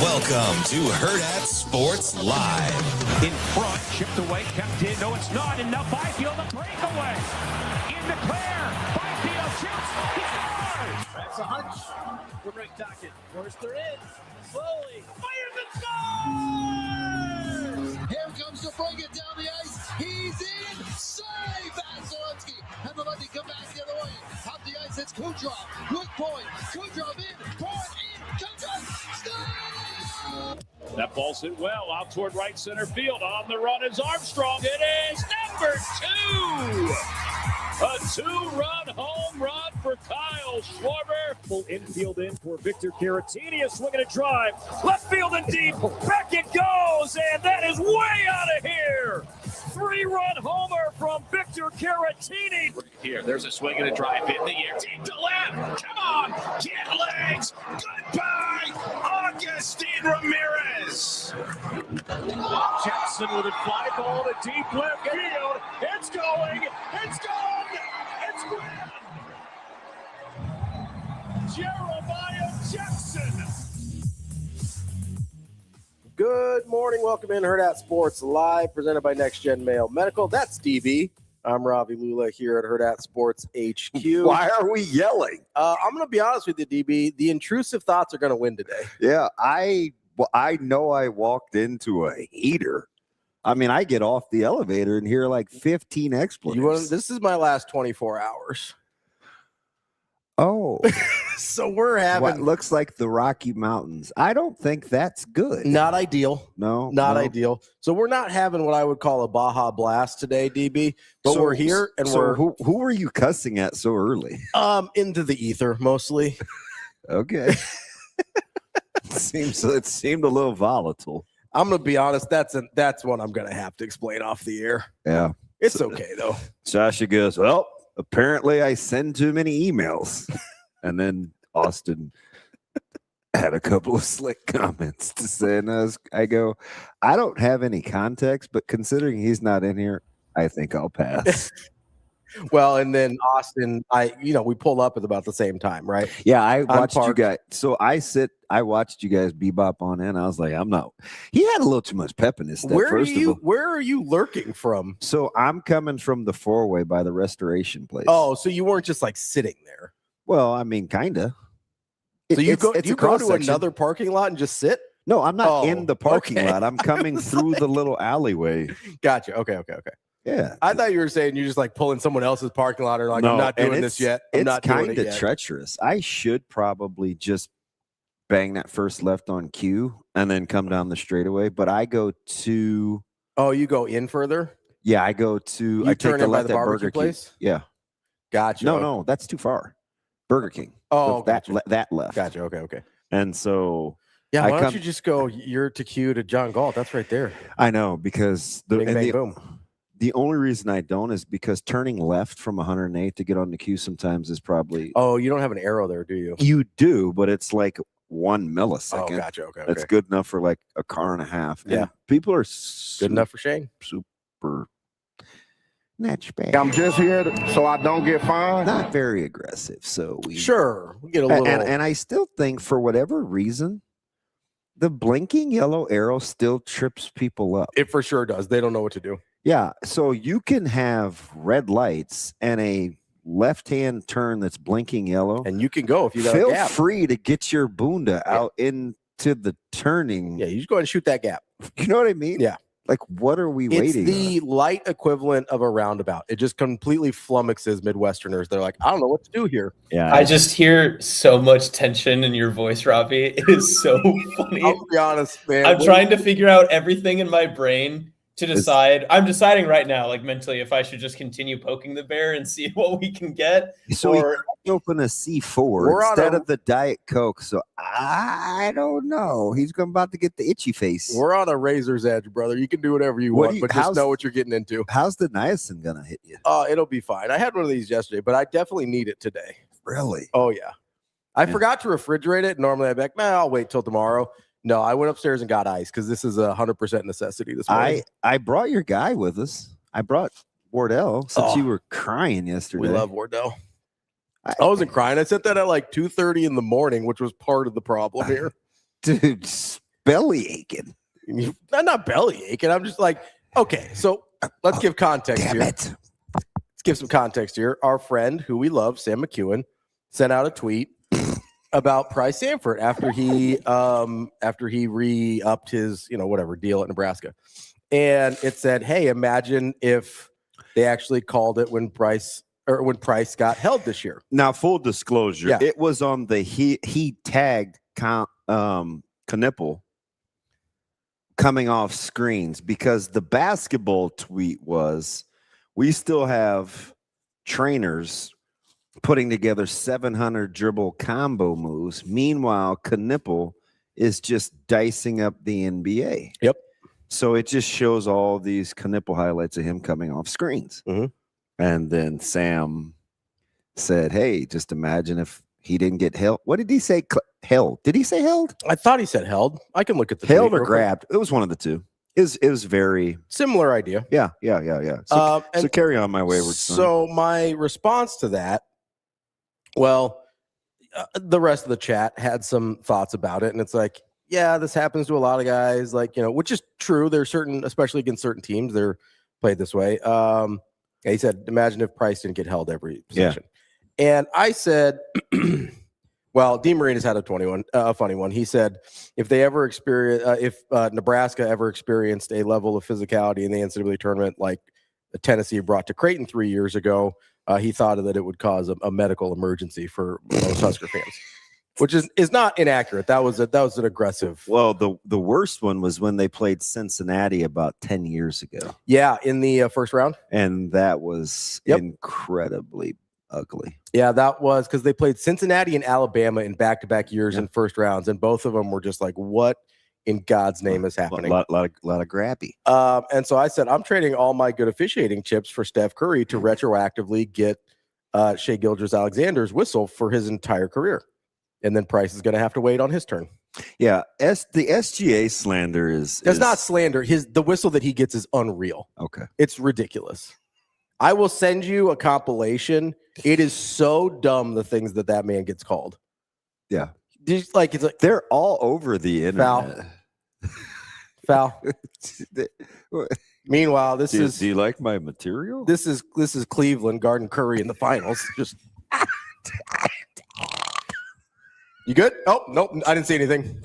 Welcome to Hurrdat Sports Live. In front, chipped away, kept in. No, it's not. And now Byfield, a breakaway. In the clear. Byfield shoots. He scores. That's a hunch for Rick Dockett. Forster in. Slowly. Fires and scores! Here comes to bring it down the ice. He's in. Save Vasilevsky. And the Lefty come back the other way. Up the ice, it's Kucherov. Good point. Kucherov in. Point in. Comes up. Scores! That ball's hit well out toward right center field. On the run is Armstrong. It is number 2. A 2-run home run for Kyle Schwarber. Full infield in for Victor Caratini. A swing and a drive. Left field and deep. Back it goes. And that is way out of here. 3-run homer from Victor Caratini. Here, there's a swing and a drive in the air. Deep to left. Come on. Get legs. Goodbye. Augustine Ramirez. Jackson with a fly ball to deep left field. It's going. It's gone. It's grand. Jeremiah Jackson. Good morning. Welcome in Hurrdat Sports Live, presented by Next Gen Mail Medical. That's DB. I'm Ravi Lulla here at Hurrdat Sports HQ. Why are we yelling? I'm going to be honest with you, DB. The intrusive thoughts are going to win today. Yeah, I know I walked into a heater. I mean, I get off the elevator and hear like 15 expletives. This is my last 24 hours. Oh. So we're having what looks like the Rocky Mountains. I don't think that's good. Not ideal. No. Ideal. So we're not having what I would call a Baja Blast today, DB. But we're here and who were you cussing at so early? Into the ether mostly. Okay. It seemed a little volatile. I'm gonna be honest. That's what I'm gonna have to explain off the air. Yeah, it's okay though. Sasha goes, well, apparently I send too many emails, and then Austin had a couple of slick comments to say, and I go, I don't have any context, but considering he's not in here, I think I'll pass. Well, and then Austin, we pull up at about the same time, right? Yeah, I watched you guys. So I watched you guys bebop on in. I was like, he had a little too much pep in his step. Where are you lurking from? So I'm coming from the 4-way by the restoration place. Oh, so you weren't just like sitting there. Well, I mean, kind of. So you go to another parking lot and just sit? No, I'm not in the parking lot. I'm coming through the little alleyway. Gotcha. Okay. Yeah. I thought you were saying you're just like pulling someone else's parking lot or like, no, I'm not doing this yet. It's kind of treacherous. I should probably just bang that first left on cue and then come down the straightaway. But I go to. Oh, you go in further? Yeah, I go to. I take the left by the at barbecue Burger place? King. Yeah. Gotcha. No, that's too far. Burger King. Oh, that left. Gotcha. Okay. And so. Yeah, why don't you just go you're to Q to John Galt? That's right there. I know, because boom. The only reason I don't is because turning left from 108 to get on the queue sometimes is probably. Oh, you don't have an arrow there, do you? You do, but it's like 1 millisecond. Oh, gotcha. Okay. That's good enough for like a car and a half. Yeah. And people are good enough for Shane. Super. Not bad. I'm just here so I don't get fined. Not very aggressive. So we get a little. And I still think for whatever reason, the blinking yellow arrow still trips people up. It for sure does. They don't know what to do. Yeah, so you can have red lights and a left-hand turn that's blinking yellow. And you can go if you got Feel a gap. free to get your bunda out into the turning. Yeah, you just go ahead and shoot that gap. You know what I mean? Yeah. Like, what are we waiting It's the light equivalent of a roundabout. It just completely flummoxes Midwesterners. They're like, I don't know what to do here. Yeah. I just hear so much tension in your voice, Ravi. It is so funny. I'll be honest, man. I'm trying to figure out everything in my brain to decide. I'm deciding right now, like mentally, if I should just continue poking the bear and see what we can get. So or he open a C4 instead of the Diet Coke. So I don't know. He's about to get the itchy face. We're on a razor's edge, brother. You can do whatever you want, but just know what you're getting into. How's the niacin gonna hit you? It'll be fine. I had one of these yesterday, but I definitely need it today. Really? Oh yeah. I forgot to refrigerate it. Normally I'd be like, I'll wait till tomorrow. No, I went upstairs and got ice because this is 100% necessity this morning. I brought your guy with us. I brought Wardell since you were crying yesterday. We love Wardell. I wasn't crying. I sent that at like 2:30 in the morning, which was part of the problem here. Dude, belly aching. I'm not belly aching. I'm just like, okay, so let's give context Damn here. it. Let's give some context here. Our friend who we love, Sam McEwen, sent out a tweet about Price Sanford after he re-upped his, whatever deal at Nebraska. And it said, hey, imagine if they actually called it when Price got held this year. Now, full disclosure, Yeah. it was on the he tagged Knipple coming off screens because the basketball tweet was, we still have trainers putting together 700 dribble combo moves. Meanwhile, Knipple is just dicing up the NBA. Yep. So it just shows all these Knipple highlights of him coming off screens. Mhm. And then Sam said, hey, just imagine if he didn't get held. What did he say? Held. Did he say held? I thought he said held. I can look at the Held tweet or real quick. grabbed? It was one of the two. It was very Similar idea. yeah. So And carry on, my wayward son. so my response to that, the rest of the chat had some thoughts about it, and it's like, yeah, this happens to a lot of guys, which is true. There's certain, especially against certain teams, they're played this way. He said, imagine if Price didn't get held every possession. And I said, well, Dean Marina's had a funny one. He said, if Nebraska ever experienced a level of physicality in the NCAA tournament like the Tennessee brought to Creighton 3 years ago, he thought that it would cause a medical emergency for most Husker fans, which is not inaccurate. That was an aggressive. Well, the worst one was when they played Cincinnati about 10 years ago. Yeah, in the first round. And that was incredibly ugly. Yeah, that was because they played Cincinnati and Alabama in back-to-back years in first rounds, and both of them were just like, what in God's name is happening? A lot of grabby. And so I said, I'm trading all my good officiating chips for Steph Curry to retroactively get Shai Gilgeous-Alexander's whistle for his entire career. And then Price is going to have to wait on his turn. Yeah, the SGA slander is not slander. The whistle that he gets is unreal. Okay. It's ridiculous. I will send you a compilation. It is so dumb, the things that man gets called. Yeah. It's like they're all over the internet. Foul. Meanwhile, do you like my material? This is Cleveland guarding Curry in the finals. Just you good? Oh, nope. I didn't see anything.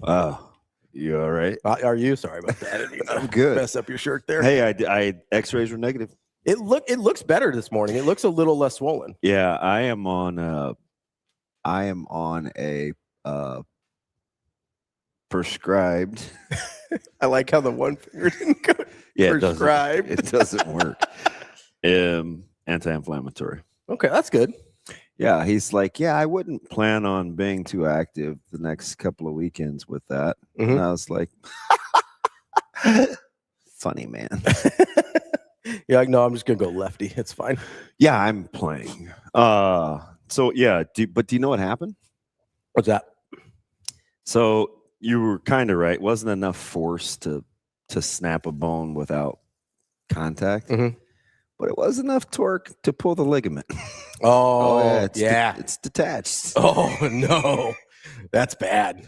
Wow. You all right? Are you? Sorry about that. I'm good. Mess up your shirt there. Hey, I X-rays were negative. It looks better this morning. It looks a little less swollen. Yeah, I am on a prescribed. I like how the one finger didn't go. Yeah, prescribed. It doesn't work. Anti-inflammatory. Okay, that's good. Yeah, he's like, yeah, I wouldn't plan on being too active the next couple of weekends with that. Mm-hmm. And I was like, funny, man. You're like, no, I'm just gonna go lefty. It's fine. Yeah, I'm playing. So yeah, but do you know what happened? What's that? So you were kind of right. Wasn't enough force to snap a bone without contact. Mm-hmm. But it was enough torque to pull the ligament. Oh, yeah. It's detached. Oh, no. That's bad.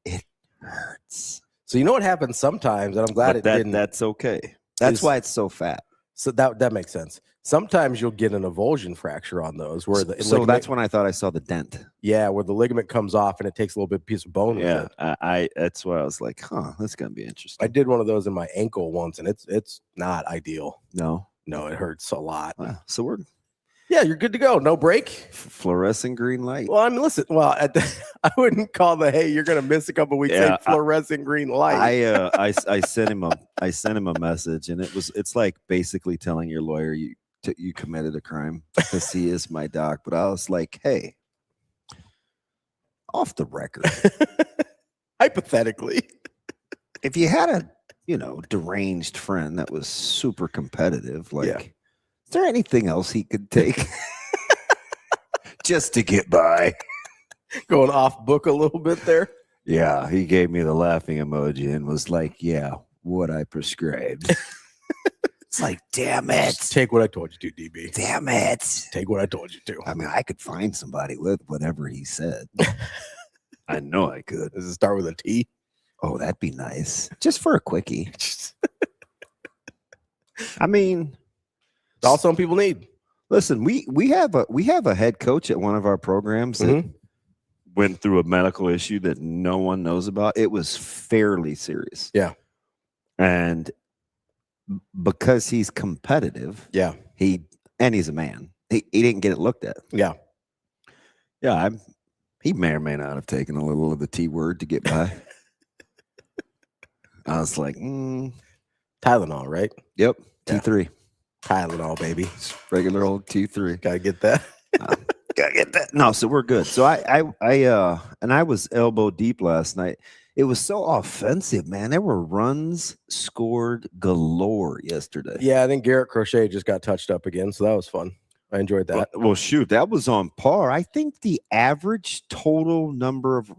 It hurts. So you know what happens sometimes, and I'm glad it didn't. That's okay. That's why it's so fat. So that makes sense. Sometimes you'll get an avulsion fracture on those where the ligament, that's when I thought I saw the dent. Yeah, where the ligament comes off and it takes a little bit piece of bone. Yeah, with it. I that's why I was like, that's gonna be interesting. I did one of those in my ankle once, and it's not ideal. No, it hurts a lot. Wow. So you're good to go. No break. Fluorescent green light. Well, I mean, listen. Well, I wouldn't call you're gonna miss a couple weeks. Yeah, fluorescent green light. I sent him a message, and it's like basically telling your lawyer you committed a crime because he is my doc. But I was like, hey, off the record, hypothetically, if you had a deranged friend that was super competitive, is there anything else he could take just to get by? Going off book a little bit there. Yeah, he gave me the laughing emoji and was like, yeah, what I prescribed. It's like, damn it. Take what I told you to, DB. Damn it. Take what I told you to. I mean, I could find somebody with whatever he said. I know I could. Does it start with a T? Oh, that'd be nice. Just for a quickie. I mean, All some people need. listen, we have a head coach at one of our programs that went through a medical issue that no one knows about. It was fairly serious. Yeah. And because he's competitive, Yeah. he's a man. He didn't get it looked at. Yeah. Yeah, he may or may not have taken a little of the T word to get by. I was like, Tylenol, right? yep, Yeah. T3. Tylenol, baby. Just regular old T3. Gotta get that. Gotta get that. No, so we're good. So I was elbow deep last night. It was so offensive, man. There were runs scored galore yesterday. Yeah, I think Garrett Crochet just got touched up again, so that was fun. I enjoyed that. Well, shoot, that was on par. I think the average total number of,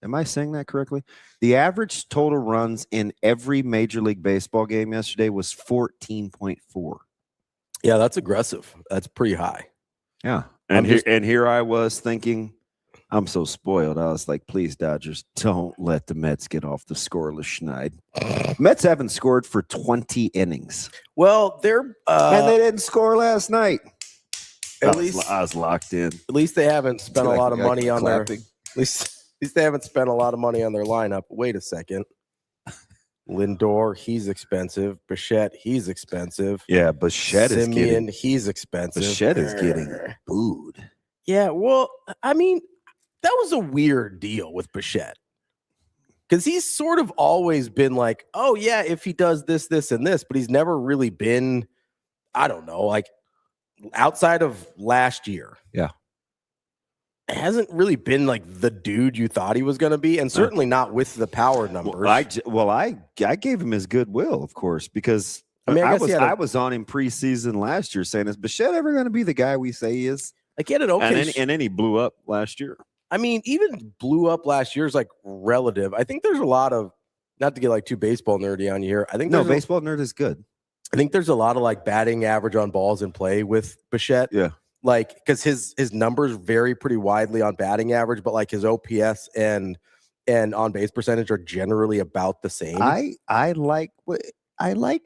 am I saying that correctly? The average total runs in every Major League Baseball game yesterday was 14.4. Yeah, that's aggressive. That's pretty high. Yeah. And here I was thinking, I'm so spoiled. I was like, please, Dodgers, don't let the Mets get off the scoreless schneid. Mets haven't scored for 20 innings. Well, they're and they didn't score last night. At I was locked in. At least they haven't spent a lot of money on their. clapping. At least they haven't spent a lot of money on their lineup. Wait a second. Lindor, he's expensive. Bichette, he's expensive. Yeah, Bichette is Simeon, getting he's expensive. Bichette is getting booed. Yeah, well, I mean, that was a weird deal with Bichette. Because he's sort of always been like, oh, yeah, if he does this, this, and this, but he's never really been, I don't know, like outside of last year. Yeah. It hasn't really been like the dude you thought he was going to be, and certainly not with the power numbers. I gave him his goodwill, of course, because I mean, I was on him preseason last year saying, is Bichette ever going to be the guy we say he is? Like, he had an okay, and then he blew up last year. I mean, even blew up last year is like relative. I think there's a lot of, not to get like too baseball nerdy on you here. I think no, baseball nerd is good. I think there's a lot of like batting average on balls in play with Bichette. Yeah. Like, because his numbers vary pretty widely on batting average, but like his OPS and on base percentage are generally about the same. I like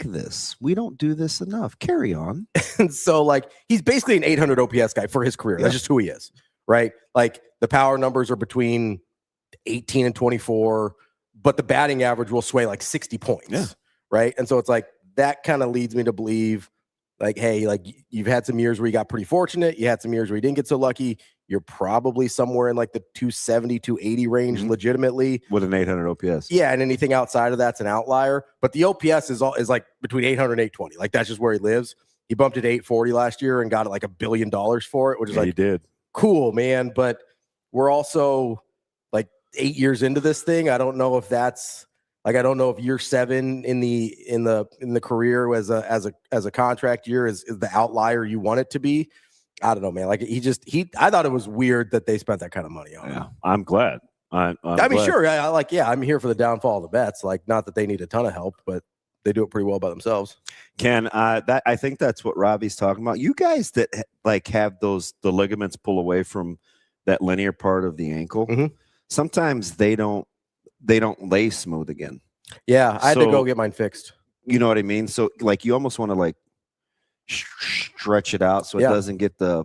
this. We don't do this enough. Carry on. And so like he's basically an 800 OPS guy for his career. Yeah. That's just who he is, right? Like the power numbers are between 18 and 24, but the batting average will sway like 60 points. Yeah. Right. And so it's like that kind of leads me to believe like, hey, like you've had some years where you got pretty fortunate. You had some years where you didn't get so lucky. You're probably somewhere in like the 270, 280 range legitimately. With an 800 OPS. Yeah, and anything outside of that's an outlier. But the OPS is like between 800 and 820. Like that's just where he lives. He bumped it 840 last year and got like $1 billion for it, which is like he did. Cool, man. But we're also like 8 years into this thing. I don't know if that's like, I don't know if year 7 in the career as a contract year is the outlier you want it to be. I don't know, man. Like I thought it was weird that they spent that kind of money on him. Yeah, I'm glad. I mean, glad. Sure. I'm here for the downfall of the Mets. Like, not that they need a ton of help, but they do it pretty well by themselves. Ken, I think that's what Ravi's talking about. You guys that like have the ligaments pull away from that linear part of the ankle, sometimes they don't lay smooth again. Yeah, I had to go get mine fixed. You know what I mean? So like you almost want to like stretch it out so it doesn't get the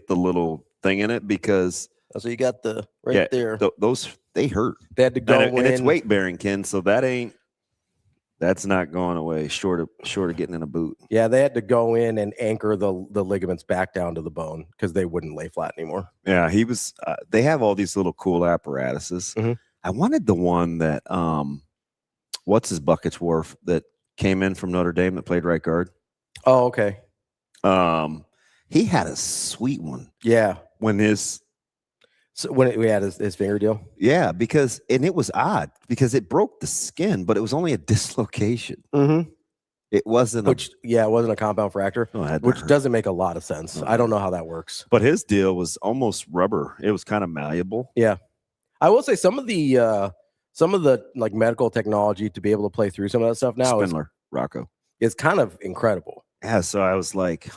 little thing in it, because so you got the there. Those they hurt. They had to go and it's weight bearing, Ken. So that's not going away short of getting in a boot. Yeah, they had to go in and anchor the ligaments back down to the bone because they wouldn't lay flat anymore. Yeah, he was. They have all these little cool apparatuses. I wanted the one that what's his buckets wore that came in from Notre Dame that played right guard. Oh, okay. He had a sweet one. Yeah, when we had his finger deal. Yeah, because it was odd because it broke the skin, but it was only a dislocation. It wasn't it wasn't a compound fracture, which doesn't make a lot of sense. I don't know how that works. But his deal was almost rubber. It was kind of malleable. Yeah, I will say some of the like medical technology to be able to play through some of that stuff now Rocco is kind of incredible. Yeah, so I was like,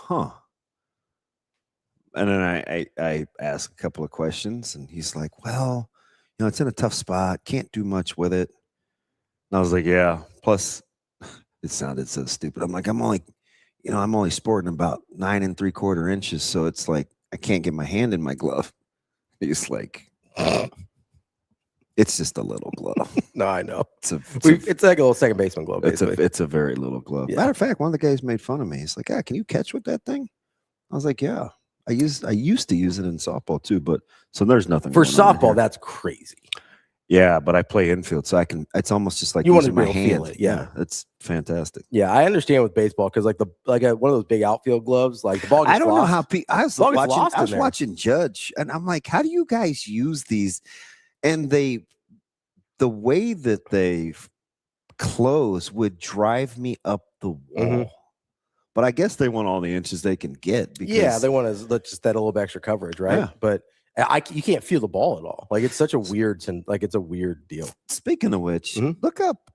And then I asked a couple of questions, and he's like, well, it's in a tough spot. Can't do much with it. And I was like, yeah. Plus, it sounded so stupid. I'm like, I'm only sporting about 9 3/4 inches. So it's like, I can't get my hand in my glove. He's like, it's just a little glove. No, I know. It's like a little second baseman glove. It's a very little glove. Yeah. Matter of fact, one of the guys made fun of me. He's like, yeah, can you catch with that thing? I was like, yeah. I used to use it in softball too, but so there's nothing for going on softball. here. That's crazy. Yeah, but I play infield, so I can. It's almost just like You want to using my be able to hand. feel it, yeah. It's fantastic. Yeah, I understand with baseball because like one of those big outfield gloves, like the ball. Gets I don't know lost. how I was Ball gets watching. lost I was in there. watching Judge, and I'm like, how do you guys use these? And the way that they close would drive me up the wall. Mm-hmm. But I guess they want all the inches they can get. Because, Yeah, they want to just that a little bit extra coverage, right? Yeah. But you can't feel the ball at all. Like it's such a weird, it's a weird deal. Speaking of which, Mhm. look up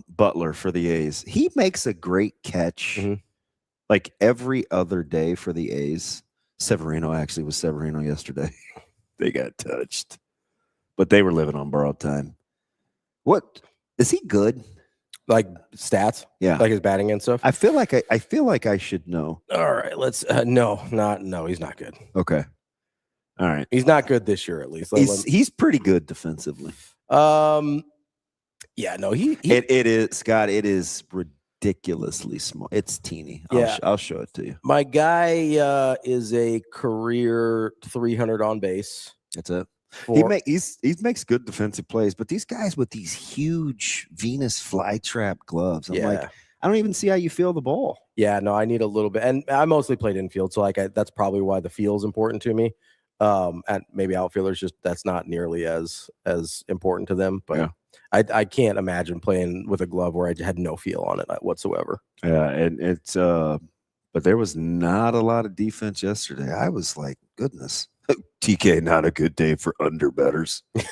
Butler for the A's. He makes a great catch Mhm. like every other day for the A's. Severino yesterday. They got touched, but they were living on borrowed time. What is he good? Like stats, Yeah, like his batting and stuff. I feel like I should know. All right, let's no, he's not good. Okay, all right. He's not good this year, at least. He's pretty good defensively. Yeah, no, he It is, Scott. It is ridiculously small. It's teeny. I'll show it to you. my guy is a career 300 on base. That's it. He makes good defensive plays, but these guys with these huge Venus flytrap gloves, I'm like, I don't even see how you feel the ball. Yeah, no, I need a little bit, and I mostly played infield, so like that's probably why the feel is important to me. And maybe outfielders that's not nearly as important to them, but. Yeah. I can't imagine playing with a glove where I had no feel on it whatsoever. Yeah, and it's but there was not a lot of defense yesterday. I was like, goodness, TK, not a good day for underbetters. Of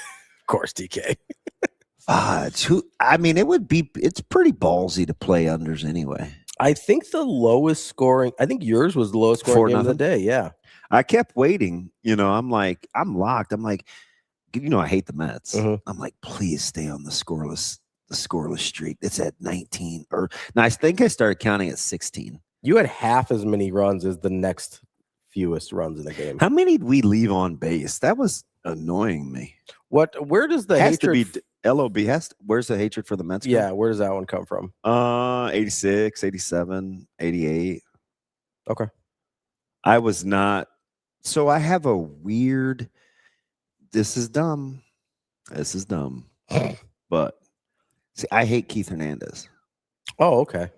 course, TK. It's pretty ballsy to play unders anyway. I think the lowest scoring. I think yours was the lowest scoring game of the day. Yeah, I kept waiting. I'm like, I'm locked. I'm like. I hate the Mets. Mm-hmm. I'm like, please stay on the scoreless streak. It's at 19. Now I think I started counting at 16. You had half as many runs as the next fewest runs in the game. How many did we leave on base? That was annoying me. Where does the hatred hatred? To be LOB. Where's the hatred for the Mets? Yeah, where does that one come from? 86, 87, 88. Okay. I was not. So I have a weird. This is dumb. But see, I hate Keith Hernandez. Oh, okay.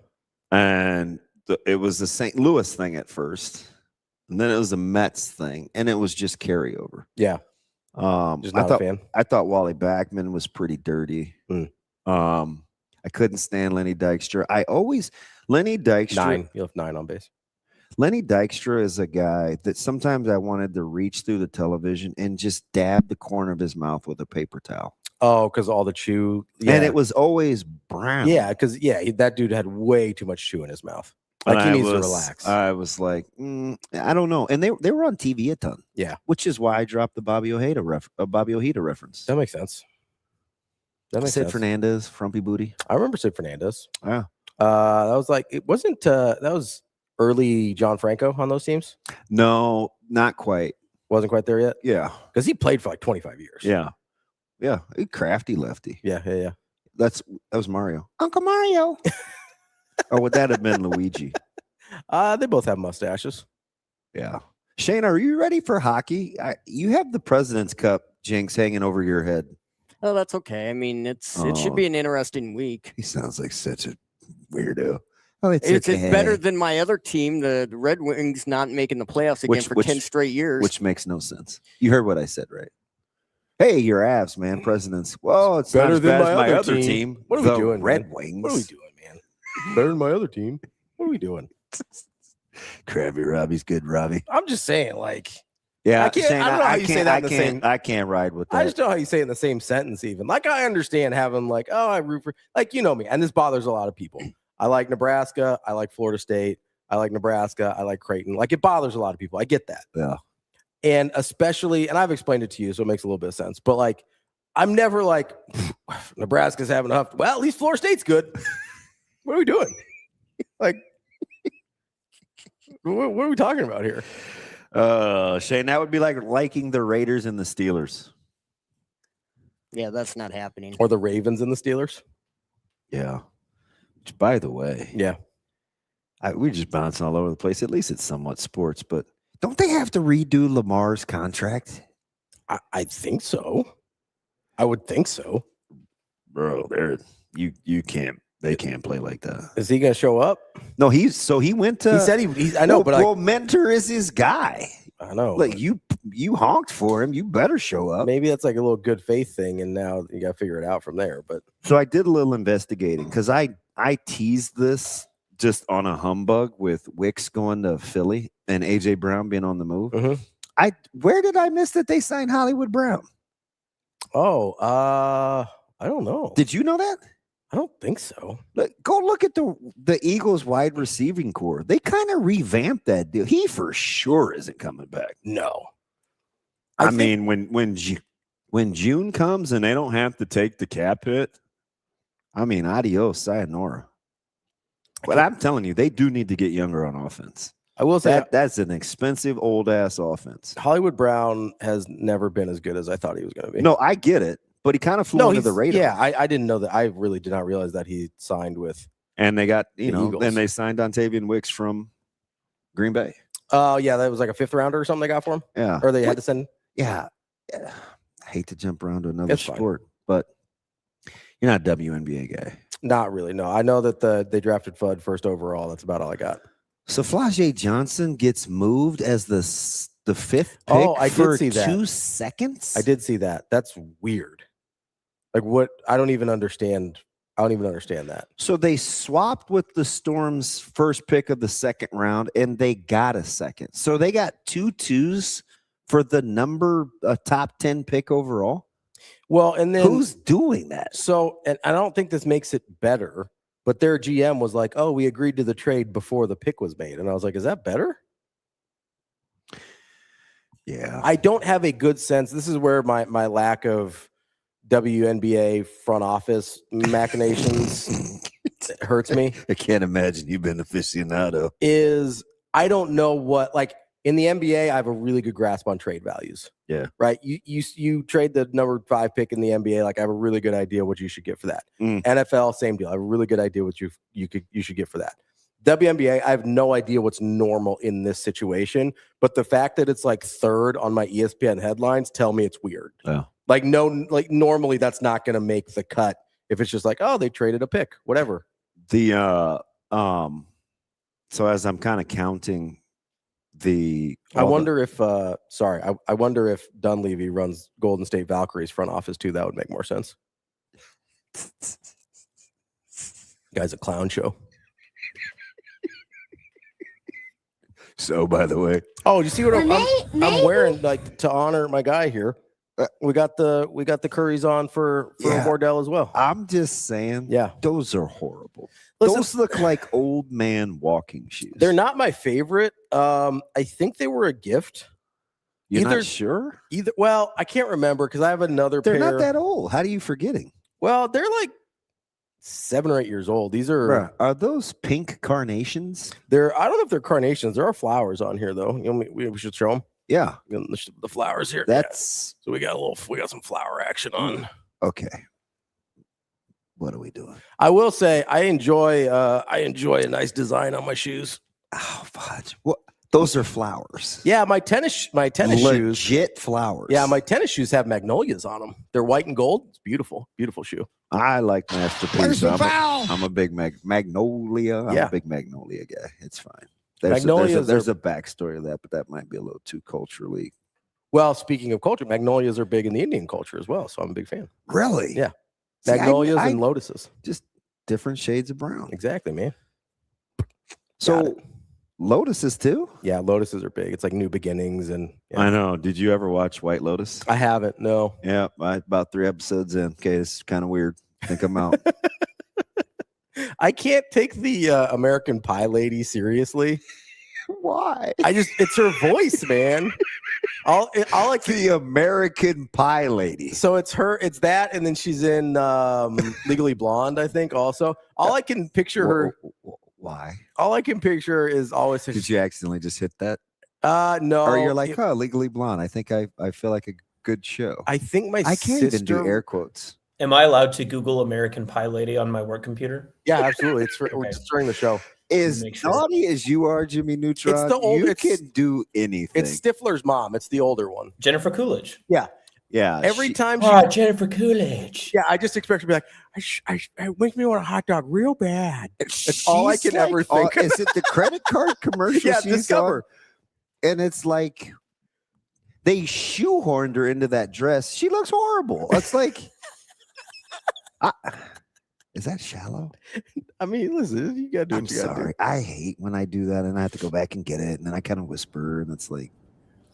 And it was the St. Louis thing at first, and then it was the Mets thing, and it was just carryover. Yeah. Just not a fan. I thought Wally Backman was pretty dirty. I couldn't stand Lenny Dykstra. Lenny Dykstra. 9. You left 9 on base. Lenny Dykstra is a guy that sometimes I wanted to reach through the television and just dab the corner of his mouth with a paper towel. Oh, because all the chew. Yeah. And it was always brown. Yeah, because that dude had way too much chew in his mouth. Like he needs to relax. I was like, I don't know. And they were on TV a ton. Yeah. Which is why I dropped the Bobby Ojeda reference. That makes sense. Sid Fernandez, Frumpy Booty. I remember Sid Fernandez. Yeah. That was like, it wasn't, that was early John Franco on those teams? No, not quite. Wasn't quite there yet? Yeah. Because he played for like 25 years. Yeah. Yeah. A crafty lefty. Yeah. That was Mario. Uncle Mario. Or would that have been Luigi? They both have mustaches. Yeah. Shane, are you ready for hockey? You have the President's Cup jinx hanging over your head. Oh, that's okay. I mean, it should be an interesting week. He sounds like such a weirdo. Oh, it's better than my other team, the Red Wings, not making the playoffs again for 10 straight years. Which makes no sense. You heard what I said, right? Hey, your Avs, man. Presidents. Well, it's better not as than bad as my other team. What are we doing, Red man? Wings. What are we doing, man? Better than my other team. What are we doing? Krabby Robbie's good, Robbie. I'm just saying, like, yeah, I don't know how you say that in the same. I can't ride with that. I just don't know how you say it in the same sentence, even. Like, I understand having, like, I root for, like, you know me, and this bothers a lot of people. I like Nebraska. I like Florida State. I like Nebraska. I like Creighton. Like, it bothers a lot of people. I get that. Yeah. And especially, and I've explained it to you, so it makes a little bit of sense. But like, I'm never like, Nebraska's having a huff. Well, at least Florida State's good. What are we doing? Like, what are we talking about here? Shane, that would be like liking the Raiders and the Steelers. Yeah, that's not happening. Or the Ravens and the Steelers. Yeah. Which, by the way, yeah, we're just bouncing all over the place. At least it's somewhat sports, but don't they have to redo Lamar's contract? I think so. I would think so. Bro, you can't. They can't play like that. Is he going to show up? No, he went to. He said he I know, but well, Mentor is his guy. I know. Like, you honked for him. You better show up. Maybe that's like a little good faith thing, and now you got to figure it out from there. But so I did a little investigating because I teased this just on a humbug with Wicks going to Philly and AJ Brown being on the move. Mm-hmm. Where did I miss that they signed Hollywood Brown? Oh, I don't know. Did you know that? I don't think so. Go look at the Eagles wide receiving core. They kind of revamped that deal. He for sure isn't coming back. No. I mean, when June comes and they don't have to take the cap hit, I mean, adios, sayonara. But I'm telling you, they do need to get younger on offense. I will say that's an expensive old ass offense. Hollywood Brown has never been as good as I thought he was going to be. No, I get it. But he kind of flew under the radar. Yeah, I didn't know that. I really did not realize that he signed with. And they got, Eagles. Then they signed Dontavian Wicks from Green Bay. Oh, yeah, that was like a 5th rounder or something they got for him? Yeah. Or they had to send. Yeah. I hate to jump around to another sport, but you're not a WNBA guy. Not really, no. I know that they drafted Fudd first overall. That's about all I got. So Flau'jae Johnson gets moved as the 5th pick I did see that. 2 seconds? I did see that. That's weird. Like, what? I don't even understand that. So they swapped with the Storm's first pick of the 2nd round, and they got a second. So they got 2 2s for the top 10 pick overall. Well, and then who's doing that? So, and I don't think this makes it better, but their GM was like, "Oh, we agreed to the trade before the pick was made," and I was like, "Is that better?" Yeah, I don't have a good sense. This is where my lack of WNBA front office machinations hurts me. I can't imagine you've been aficionado. I don't know what, like, in the NBA, I have a really good grasp on trade values. Yeah. Right. You trade the number 5 pick in the NBA. Like, I have a really good idea what you should get for that. NFL, same deal. I have a really good idea what you should get for that. WNBA, I have no idea what's normal in this situation, but the fact that it's like 3rd on my ESPN headlines tell me it's weird. Yeah. Like, normally that's not going to make the cut if it's just like, oh, they traded a pick, whatever. So as I'm kind of counting I wonder if Dunleavy runs Golden State Valkyries front office too. That would make more sense. Guy's a clown show. So, by the way, you see what I'm wearing, like, to honor my guy here? We got the Currys on for Wardell as well. I'm just saying, those are horrible. Listen, those look like old man walking shoes. They're not my favorite. I think they were a gift. You're not sure? Well, I can't remember because I have another pair. They're not that old. How are you forgetting? Well, they're like 7 or 8 years old. These are those pink carnations? I don't know if they're carnations. There are flowers on here though. We should show them. Yeah, the flowers here. That's so we got some flower action on. Okay. What are we doing? I will say I enjoy a nice design on my shoes. Oh, fudge. What? Those are flowers. Yeah, my tennis shoes. Legit flowers. Yeah, my tennis shoes have magnolias on them. They're white and gold. It's beautiful. Beautiful shoe. I like Masterpiece. I'm a big Magnolia. I'm a big Magnolia guy. It's fine. There's a backstory of that, but that might be a little too culturally. Well, speaking of culture, magnolias are big in the Indian culture as well, so I'm a big fan. Really? Yeah. Magnolias and lotuses. Just different shades of brown. Exactly, man. So lotuses too? Yeah, lotuses are big. It's like new beginnings. And I know. Did you ever watch White Lotus? I haven't, no. Yeah, about 3 episodes in. Okay, it's kind of weird. I think I'm out. I can't take the American Pie lady seriously. Why? It's her voice, man. All I can, The American Pie lady. so it's her, it's that, and then she's in Legally Blonde, I think. Also, all I can picture her. Why? All I can picture is always. Did you accidentally just hit that? No. Or you're like, oh, Legally Blonde. I think I feel like a good show. I think my I can't sister. even do air quotes. Am I allowed to Google American Pie Lady on my work computer? Yeah, absolutely. We're Okay. just during the show. As Make sure. naughty as you are, Jimmy Neutron, It's the old- you it's- can do anything. It's Stifler's mom. It's the older one. Jennifer Coolidge. yeah. Every time she. Oh, Jennifer Coolidge. Yeah, I just expect her to be like, it makes me want a hot dog real bad. It's all I she's can ever think. Is it the credit card commercial? Yeah, she's Discover. on? And it's like they shoehorned her into that dress. She looks horrible. It's like, is that shallow? I mean, listen, you gotta do I'm what you gotta sorry. I hate when I do that and I have to go back and get it. And then I kind of whisper and it's like,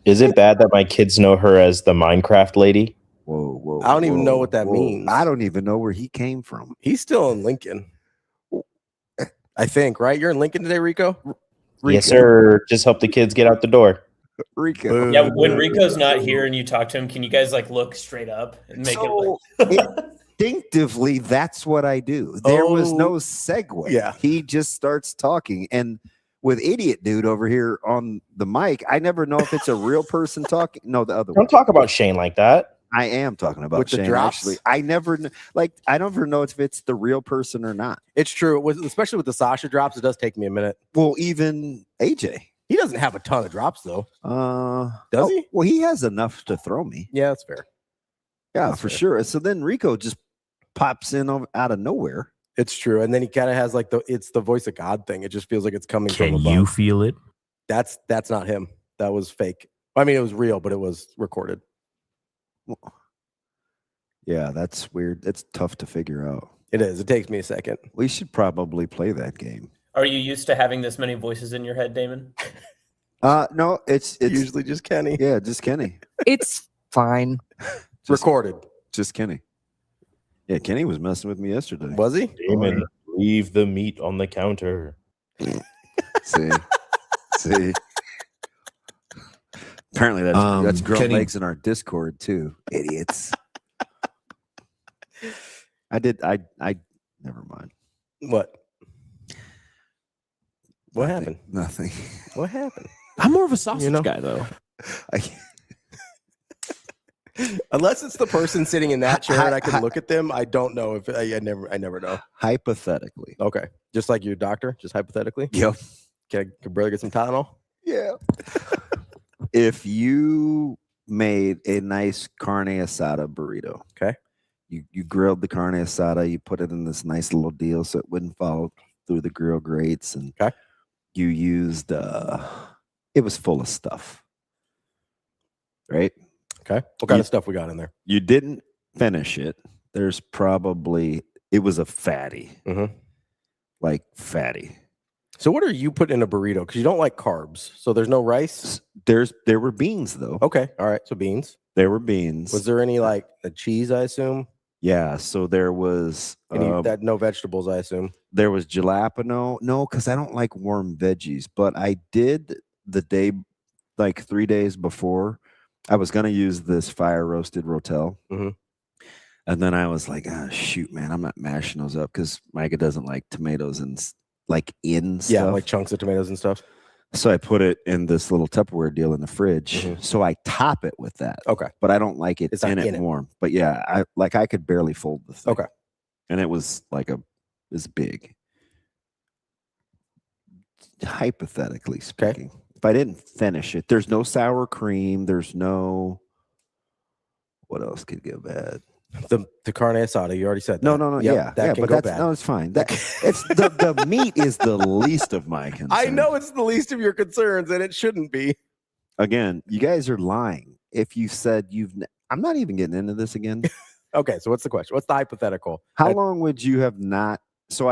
Is it bad that my kids know her as the Minecraft lady? whoa. I don't even know what that means. I don't even know where he came from. do. He's still in Lincoln. I think, right? You're in Lincoln today, Rico? Yes, sir. Just help the kids get out the door. Rico. Yeah, when Rico's not here and you talk to him, can you guys like look straight up and make it like Instinctively, that's what I do. There was no segue. Yeah. He just starts talking. And with idiot dude over here on the mic, I never know if it's a real person talking. No, the other one. Don't talk about Shane like that. I am talking about With the Shane, drops? actually. I never know if it's the real person or not. It's true. Especially with the Sasha drops, it does take me a minute. Well, even AJ. He doesn't have a ton of drops, though. Does he? Well, he has enough to throw me. Yeah, that's fair. Yeah, That's for fair. sure. So then Rico just pops in out of nowhere. It's true. And then he kind of has like it's the voice of God thing. It just feels like it's coming from above. feel it? That's not him. That was fake. I mean, it was real, but it was recorded. Yeah, that's weird. It's tough to figure out. It is. It takes me a second. We should probably play that game. Are you used to having this many voices in your head, Damon? No, it's Usually just Kenny. yeah, just Kenny. It's fine. Recorded. Just Kenny. Yeah, Kenny was messing with me yesterday. Was he? Damon, leave the meat on the counter. See. Apparently that's girl Kenny- legs in our Discord too. Idiots. I never mind. What? What happened? Nothing. What happened? I'm more of a sausage know? guy, though. Unless it's the person sitting in that chair and I can look at them, I don't know if I never know. Hypothetically. Okay. Just like your doctor, just hypothetically. Yep. Can brother get some Tylenol? Yeah. If you made a nice carne asada burrito, Okay. You grilled the carne asada, you put it in this nice little deal so it wouldn't fall through the grill grates, and Okay. you used it was full of stuff. Right? Okay. What kind of stuff we got in there? You didn't finish it. There's probably it was a fatty. Mhm. Like fatty. So what are you putting in a burrito? Because you don't like carbs. So there's no rice? There were beans though. Okay. All right. So beans. There were beans. Was there any like a cheese, I assume? Yeah, so there was No vegetables, I assume. there was jalapeno. No, because I don't like warm veggies. But I did the day, like 3 days before, I was gonna use this fire roasted rotel, Mhm. and then I was like, shoot, man, I'm not mashing those up because Micah doesn't like tomatoes and like in stuff. Yeah, like chunks of tomatoes and stuff. So I put it in this little Tupperware deal in the fridge. Mhm. So I top it with that. Okay. But I don't like it It's not in in it it. warm. But yeah, I could barely fold the thing. Okay. And it was like it's big. Hypothetically speaking, if I didn't finish it, there's no sour cream. There's no. What else could go bad? The carne asada, you already said No, that. no, Yep, yeah, that yeah, can but go that's bad. no, it's fine. That it's the meat is the least of my concern. I know it's the least of your concerns, and it shouldn't be. Again, you guys are lying. If you said I'm not even getting into this again. Okay, so what's the question? What's the hypothetical? How long would you have not? So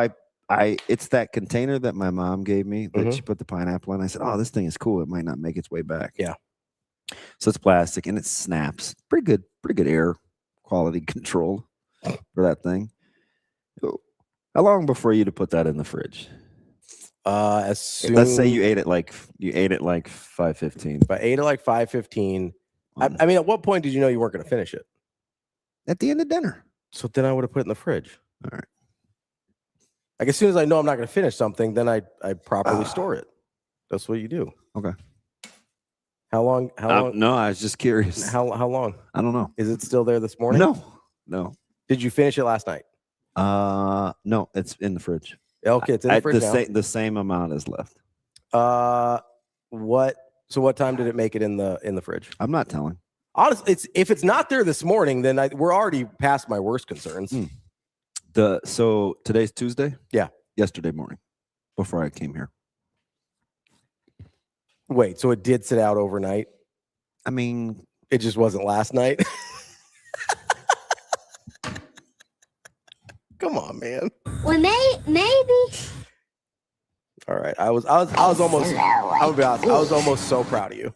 it's that container that my mom gave me that she put the pineapple in. I said, "Oh, this thing is cool. It might not make its way back." Yeah. So it's plastic and it snaps. Pretty good air quality control for that thing. So How long before you to put that in the fridge? As soon, Let's say you ate it like 5:15. If I ate it like 5:15, I mean, at what point did you know you weren't going to finish it? At the end of dinner. So then I would have put it in the fridge. All right. Like as soon as I know I'm not going to finish something, then I properly store it. That's what you do. Okay. How long? No, I was just curious. How long? I don't know. Is it still there this morning? No. Did you finish it last night? No, it's in the fridge. Okay, it's in the fridge now. The same amount is left. What? So what time did it make it in the fridge? I'm not telling. Honestly, if it's not there this morning, then we're already past my worst concerns. So today's Tuesday? Yeah. Yesterday morning, before I came here. Wait, so it did sit out overnight? I mean, it just wasn't last night. Come on, man. Well, maybe. All right, I was almost. I'll be honest. I was almost so proud of you.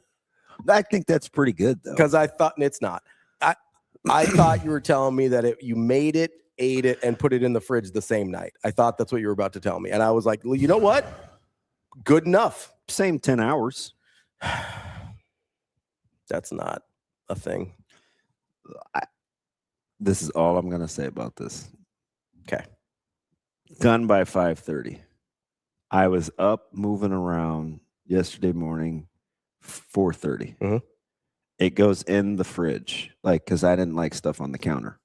I think that's pretty good though, because I thought it's not. I thought you were telling me that you made it, ate it, and put it in the fridge the same night. I thought that's what you were about to tell me, and I was like, well, you know what? Good enough. Same 10 hours. That's not a thing. This is all I'm going to say about this. Okay. Done by 5:30. I was up moving around yesterday morning, 4:30. Mm-hmm. It goes in the fridge, like, because I didn't like stuff on the counter.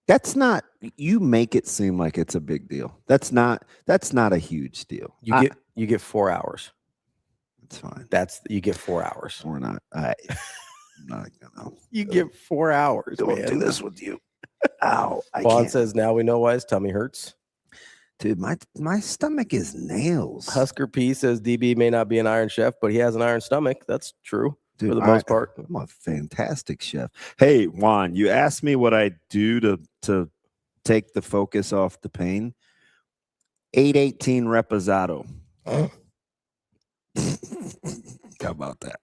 That's not, you make it seem like it's a big deal. That's not a huge deal. You get 4 hours. That's fine. You get 4 hours. We're not. I'm not gonna. You get 4 hours. Don't man. do this with you. Ow! Juan says now we know why his tummy hurts. Dude, my stomach is nails. Husker P says DB may not be an Iron Chef, but he has an iron stomach. That's true. Dude, for the most part. I'm a fantastic chef. Hey, Juan, you asked me what I do to take the focus off the pain. 818 reposado. How about that?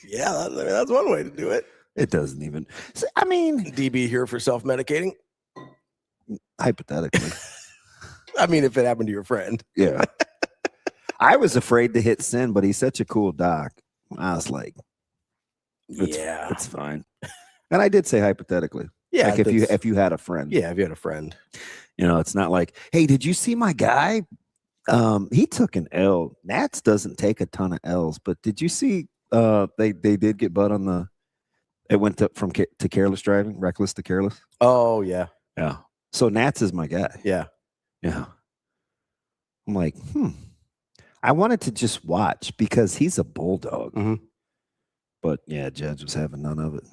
Yeah, that's one way to do it. It doesn't even. I mean, DB here for self-medicating? Hypothetically. I mean, if it happened to your friend. Yeah. I was afraid to hit send, but he's such a cool doc. I was like, it's fine. And I did say hypothetically. Yeah. Like if you had a friend. Yeah, if you had a friend. You know, it's not like, hey, did you see my guy? He took an L. Nats doesn't take a ton of L's, but did you see they did get butt on the it went to careless driving, reckless to careless? Oh, yeah. Yeah. So Nats is my guy. Yeah. Yeah. I'm like, I wanted to just watch because he's a bulldog. Mm-hmm. But yeah, Judge was having none of it.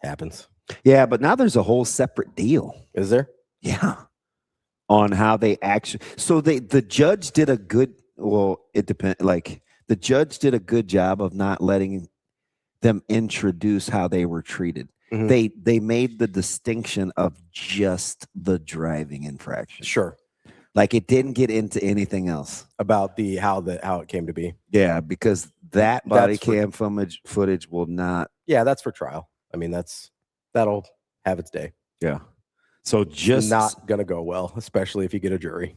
Happens. Yeah, but now there's a whole separate deal. Is there? Yeah. On how they actually the judge did a good it depends, like the judge did a good job of not letting them introduce how they were treated. Mm-hmm. They made the distinction of just the driving infraction. Sure. Like it didn't get into anything else about how it came to be. Yeah, because that body cam footage will not. Yeah, that's for trial. I mean, that'll have its day. Yeah. So just not gonna go well, especially if you get a jury.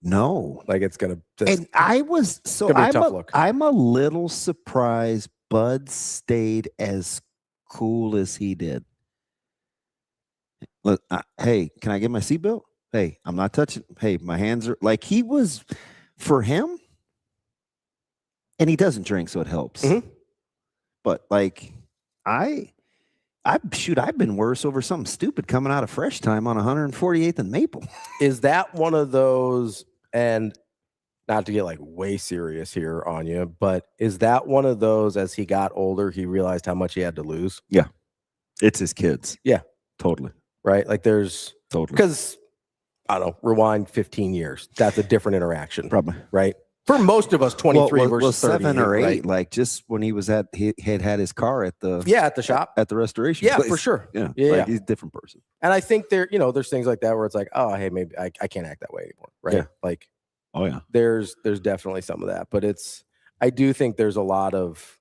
No, like it's gonna. And I'm a little surprised Bud stayed as cool as he did. Look, hey, can I get my seatbelt? Hey, I'm not touching. Hey, my hands are like he was for him, and he doesn't drink, so it helps. Mm-hmm. But like, I've been worse over something stupid coming out of Fresh Time on 148th and Maple. Is that one of those? And not to get like way serious here on you, but is that one of those? As he got older, he realized how much he had to lose. Yeah, it's his kids. Yeah, totally. Right, like there's totally because. I don't know, rewind 15 years. That's a different interaction. Probably. Right? For most of us, 23 versus 7 or 8, right? like just when he was he had his car at the shop. At the restoration place. For sure. Yeah. Yeah. He's a different person. And I think there's things like that where it's like, oh, hey, maybe I can't act that way anymore. Right. Yeah. Like, oh yeah. There's definitely some of that. But I do think there's a lot of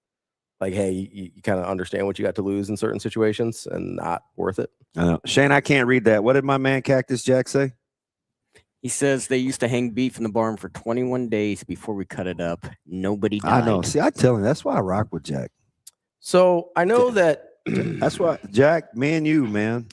like, hey, you kind of understand what you got to lose in certain situations and not worth it. I know. Shane, I can't read that. What did my man Cactus Jack say? He says they used to hang beef in the barn for 21 days before we cut it up. Nobody died. I know. See, I tell him that's why I rock with Jack. So I know that that's why Jack, me and you, man.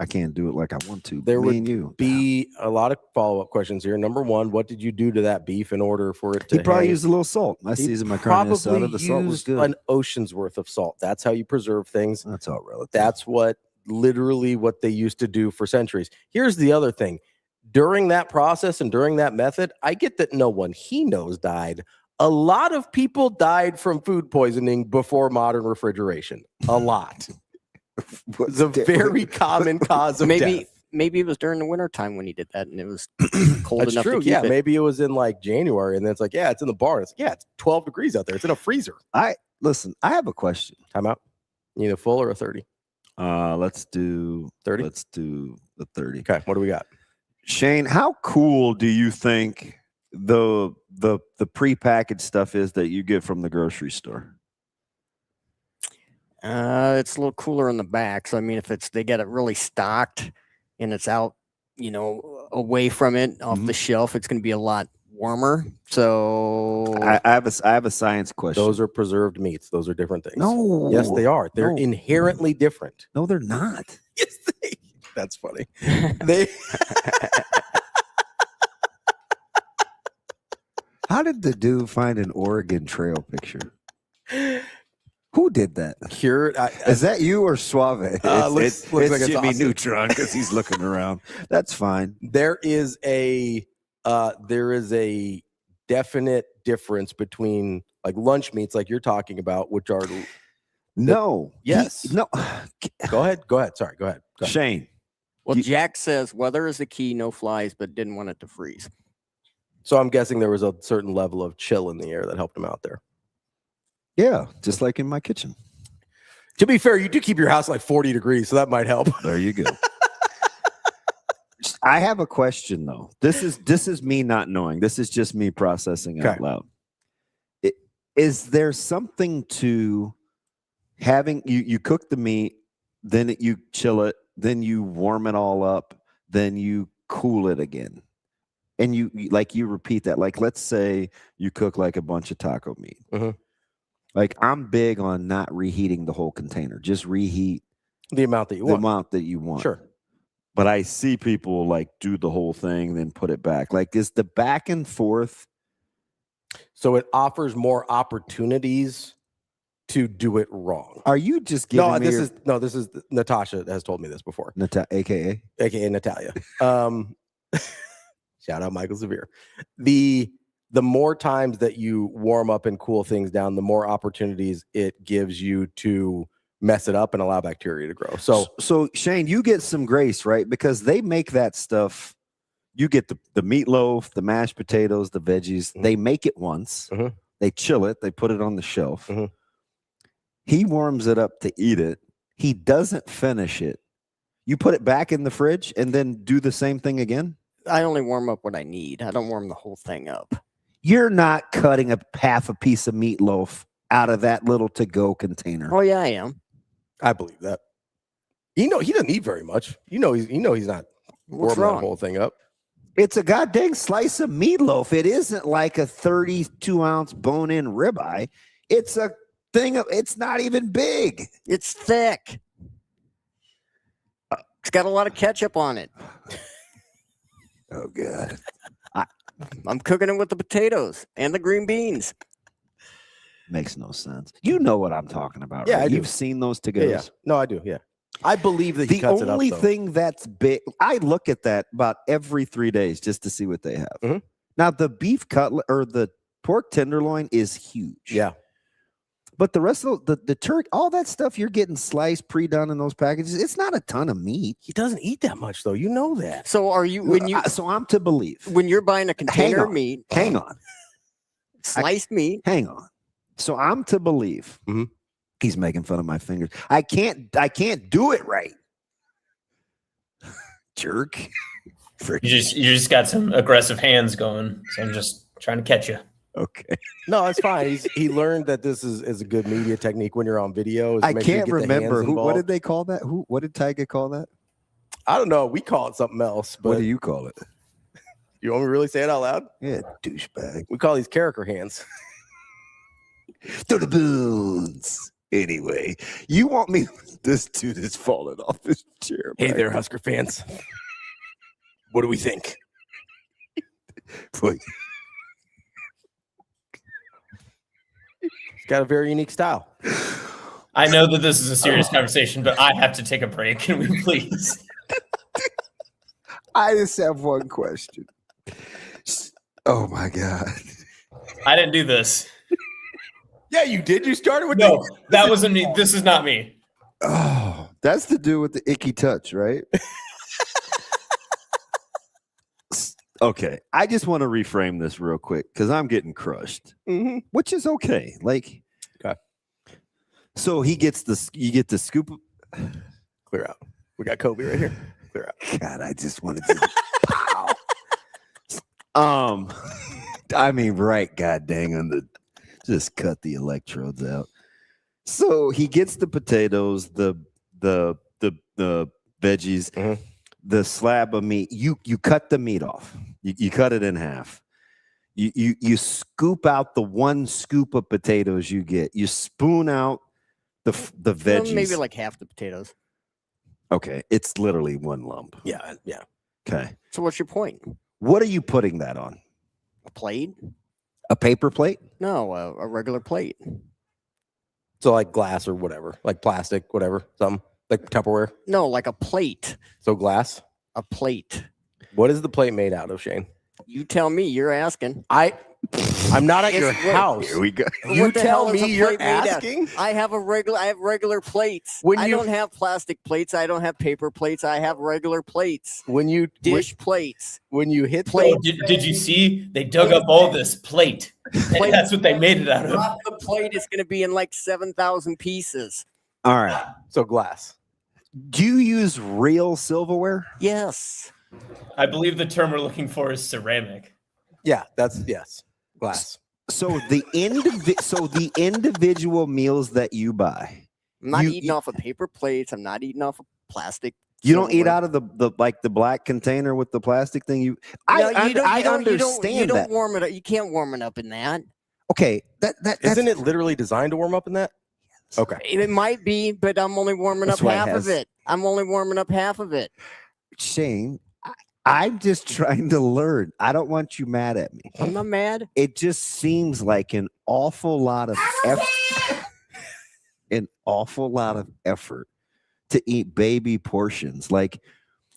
I can't do it like I want to. There me would be a lot of follow-up questions here. Number one, what did you do to that beef in order for it to He probably hang? used a little salt. I seasoned my carne asada. The salt was good. An ocean's worth of salt. That's how you preserve things. That's all relative. That's literally what they used to do for centuries. Here's the other thing. During that process and during that method, I get that no one he knows died. A lot of people died from food poisoning before modern refrigeration. A lot. It's a very common cause of death. Maybe it was during the wintertime when he did that and it was cold That's enough true. to keep it. Maybe it was in like January and then it's like, yeah, it's in the barn. It's it's 12 degrees out there. It's in a freezer. Listen, I have a question. Time out. You need a full or a 30? Let's do 30. Let's do the 30. Okay, what do we got? Shane, how cool do you think the prepackaged stuff is that you get from the grocery store? It's a little cooler in the back. So I mean, if they get it really stocked and it's out, away from it off the shelf, it's going to be a lot warmer. So I have a science question. Those are preserved meats. Those are different things. No. Yes, they are. They're inherently different. No, they're not. Yes, that's funny. They. How did the dude find an Oregon Trail picture? Who did that? Cured. Is that you or Suave? Looks like it's Jimmy awesome. Neutron because he's looking around. That's fine. There is a definite difference between like lunch meats, like you're talking about, which are no. Yes. No. Go ahead. Sorry. Go ahead. Shane. Well, Jack says weather is the key, no flies, but didn't want it to freeze. So I'm guessing there was a certain level of chill in the air that helped him out there. Yeah, just like in my kitchen. To be fair, you do keep your house like 40 degrees, so that might help. There you go. I have a question though. This is me not knowing. This is just me processing out loud. Is there something to having you cook the meat, then you chill it, then you warm it all up, then you cool it again? And you repeat that. Like, let's say you cook like a bunch of taco meat. Like, I'm big on not reheating the whole container. Just reheat the amount that you want. Sure. But I see people like do the whole thing, then put it back. Like, is the back and forth? So it offers more opportunities to do it wrong. Are you just giving me this is Natasha has told me this before. AKA Natalia. Shout out Michael Severe. The more times that you warm up and cool things down, the more opportunities it gives you to mess it up and allow bacteria to grow. So Shane, you get some grace, right? Because they make that stuff. You get the meatloaf, the mashed potatoes, the veggies. They make it once. They chill it. They put it on the shelf. He warms it up to eat it. He doesn't finish it. You put it back in the fridge and then do the same thing again? I only warm up what I need. I don't warm the whole thing up. You're not cutting half a piece of meatloaf out of that little to-go container. Oh yeah, I am. I believe that. He doesn't eat very much. He's not warming that whole thing up. It's a goddamn slice of meatloaf. It isn't like a 32-ounce bone-in ribeye. It's a thing of. It's not even big. It's thick. It's got a lot of ketchup on it. Oh God. I'm cooking it with the potatoes and the green beans. Makes no sense. You know what I'm talking about, Yeah, right? I do. You've seen those to-goes. Yeah. No, I do. Yeah. I believe that he cuts it up. The only thing that's big, I look at that about every 3 days just to see what they have. Now, the beef cutlet or the pork tenderloin is huge. Yeah. But the rest of the turkey, all that stuff you're getting sliced, pre-done in those packages, it's not a ton of meat. He doesn't eat that much, though. You know that. So are you so I'm to believe. When you're buying a container of meat, hang on. Sliced meat. Hang on. So I'm to believe. He's making fun of my fingers. I can't do it right. Jerk. You just got some aggressive hands going. So I'm just trying to catch you. Okay. No, it's fine. He learned that this is a good media technique when you're on video. I can't remember what did they call that? What did Tyga call that? I don't know. We call it something else. But What do you call it? You want me to really say it out loud? Yeah, douchebag. We call these character hands. To the boons. Anyway, you want me? This dude is falling off his chair. Hey there, Husker fans. What do we think? Boy. He's got a very unique style. I know that this is a serious conversation, but I have to take a break. Can we please? I just have one question. Oh my God. I didn't do this. Yeah, you did. You started with No, that wasn't me. This is not me. Oh, that's to do with the icky touch, right? Okay, I just want to reframe this real quick because I'm getting crushed, which is okay. Like, okay. So you get the scoop. Clear out. We got Kobe right here. Clear out. God, I just wanted to. I mean, right? God dang on the. Just cut the electrodes out. So he gets the potatoes, the veggies, the slab of meat. You cut the meat off. You cut it in half. You scoop out the one scoop of potatoes you get. You spoon out the veggies. Well, maybe like half the potatoes. Okay, it's literally one lump. Yeah. Okay. So what's your point? What are you putting that on? A plate? A paper plate? No, a regular plate. So like glass or whatever, like plastic, whatever, something like Tupperware. No, like a plate. So glass. A plate. What is the plate made out of, Shane? You tell me. You're asking. I'm not at your house. Here we go. You What the tell hell is a me you're plate made out? asking? I have regular plates. I don't have plastic plates. I don't have paper plates. I have regular plates. When you Dish plates. when you hit Oh, did you see? They dug up all this plate. And that's what they made it out of. Drop the plate is going to be in like 7,000 pieces. All right. So glass. Do you use real silverware? Yes. I believe the term we're looking for is ceramic. Yeah, yes. Glass. So the individual meals that you buy, I'm not eating off of paper plates. I'm not eating off of plastic. you don't eat out of the black container with the plastic thing. I understand you don't that. warm it up. You can't warm it up in that. Okay, Isn't it literally designed to warm up in that? Okay. It might be, but I'm only warming That's up why it half has- of it. I'm only warming up half of it. Shane? I'm just trying to learn. I don't want you mad at me. I'm not mad. It just seems like an awful lot of effort to eat baby portions. Like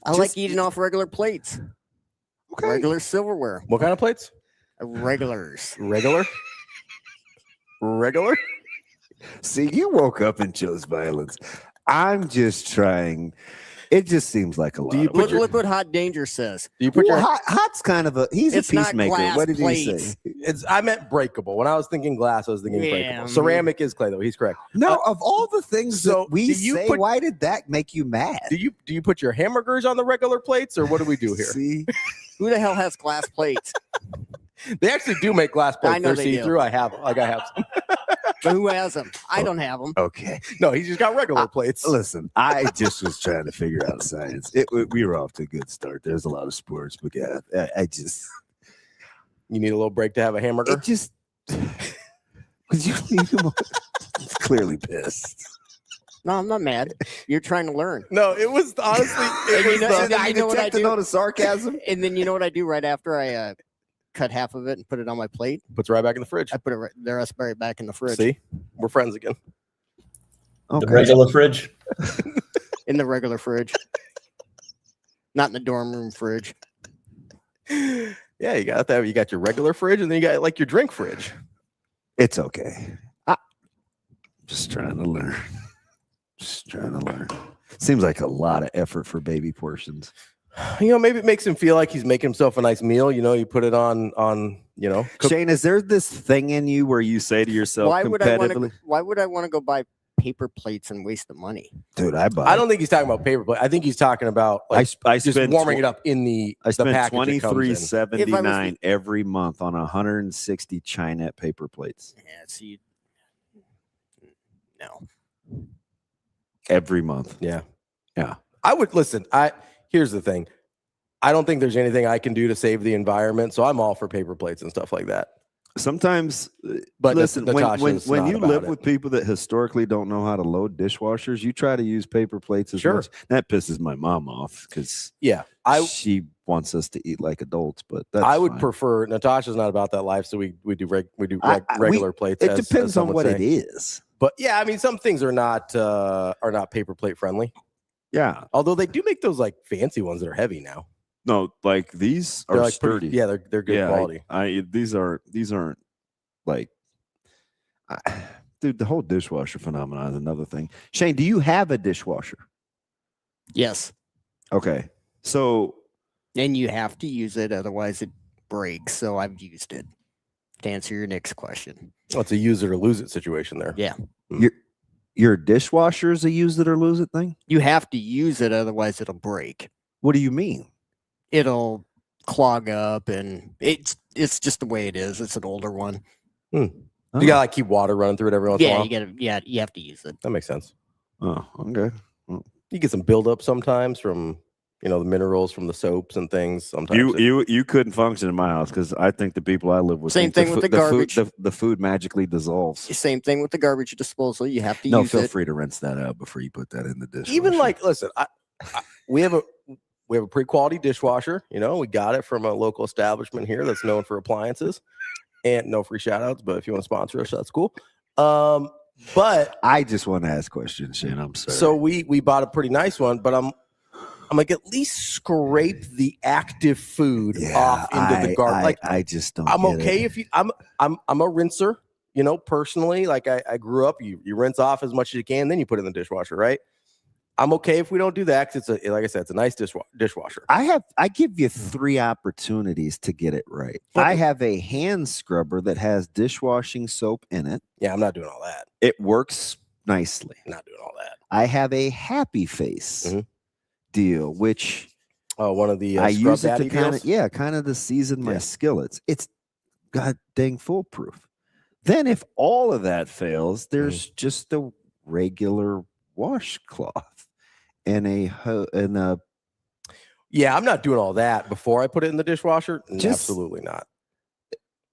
I like eating off regular plates. Okay. Regular silverware. What kind of plates? Regulars. Regular? See, you woke up and chose violence. I'm just trying. It just seems like a lot. Look what Hot Danger says. Do you put your Hot's kind of he's It's a not peacemaker. glass What did plates. he say? I meant breakable. When I was thinking glass, I was thinking breakable. Ceramic is clay, though. He's correct. No, of all the things so that we do you say, put- why did that make you mad? Do you put your hamburgers on the regular plates, or what do we do here? See, Who the hell has glass plates? They actually do make glass plates. I know They're they do. see-through. I have some. But who has them? I don't have them. okay. No, he's just got regular plates. Listen, I just was trying to figure out science. We were off to a good start. There's a lot of sports, but yeah, I just You need a little break to have a hamburger. it just was you clearly pissed. No, I'm not mad. You're trying to learn. No, it was honestly. And you know- I you know what I detect a do? note of sarcasm. And then you know what I do right after I cut half of it and put it on my plate? Puts it right back in the fridge. I put it the rest right back in the fridge. See, we're friends again. The regular fridge. In the regular fridge. Not in the dorm room fridge. Yeah, you got that. You got your regular fridge, and then you got like your drink fridge. It's okay. Just trying to learn. Seems like a lot of effort for baby portions. Maybe it makes him feel like he's making himself a nice meal. You put it on. Shane, is there this thing in you where you say to yourself Why would I competitively, want to go buy paper plates and waste the money? dude, I buy. I don't think he's talking about paper plate. I think he's talking about like I just spend warming it up in the. I spend package it comes in. $23.79 every month on 160 Chinette paper plates. Yeah, see. No. Every month. Yeah. Yeah. I would listen. here's the thing. I don't think there's anything I can do to save the environment, so I'm all for paper plates and stuff like that. Sometimes, But listen, Natasha's when not you about live it. with people that historically don't know how to load dishwashers, you try to use paper plates as Sure. much. That pisses my mom off because Yeah, she wants us to eat like adults. But that's I would fine. prefer. Natasha's not about that life, so we do I- regular plates. It as depends some on would what say. it is. But yeah, I mean, some things are not paper plate friendly. Yeah. Although they do make those like fancy ones that are heavy now. No, like these They're are like sturdy. yeah, they're good Yeah, quality. These aren't like, dude. The whole dishwasher phenomenon is another thing. Shane, do you have a dishwasher? Yes. Okay, so And you have to use it, otherwise it breaks. So I've used it. To answer your next question. Well, it's a use it or lose it situation there. Yeah. your dishwasher is a use it or lose it thing. You have to use it, otherwise it'll break. What do you mean? It'll clog up, and it's just the way it is. It's an older one. You gotta like keep water running through it every once in a Yeah, while. you have to use it. That makes sense. Oh, okay. You get some buildup sometimes from the minerals from the soaps and things. Sometimes You couldn't function in my house because I think the people I live with Same think thing with the garbage. The food magically dissolves. Same thing with the garbage disposal. You have to No, use feel it. free to rinse that out before you put that in the dishwasher. even like listen, we have a pretty quality dishwasher. We got it from a local establishment here that's known for appliances, and no free shout outs, but if you want to sponsor us, that's cool. But I just want to ask questions, Shane. I'm sorry. so we bought a pretty nice one, but I'm like, at least scrape the active food off into the garbage. Like I just don't. I'm get okay it. if you. I'm a rinser. Personally, like I grew up. You rinse off as much as you can, then you put it in the dishwasher, right? I'm okay if we don't do that because like I said, it's a nice dishwasher. I give you 3 opportunities to get it right. I have a hand scrubber that has dishwashing soap in it. Yeah, I'm not doing all that. It works nicely. Not doing all that. I have a happy face deal, which one of the I Scrub use it Daddy to deals? kind of to season my Yeah. skillets. It's god dang foolproof. Then if all of that fails, there's just a regular washcloth and a Yeah, I'm not doing all that before I put it in the dishwasher. Absolutely not.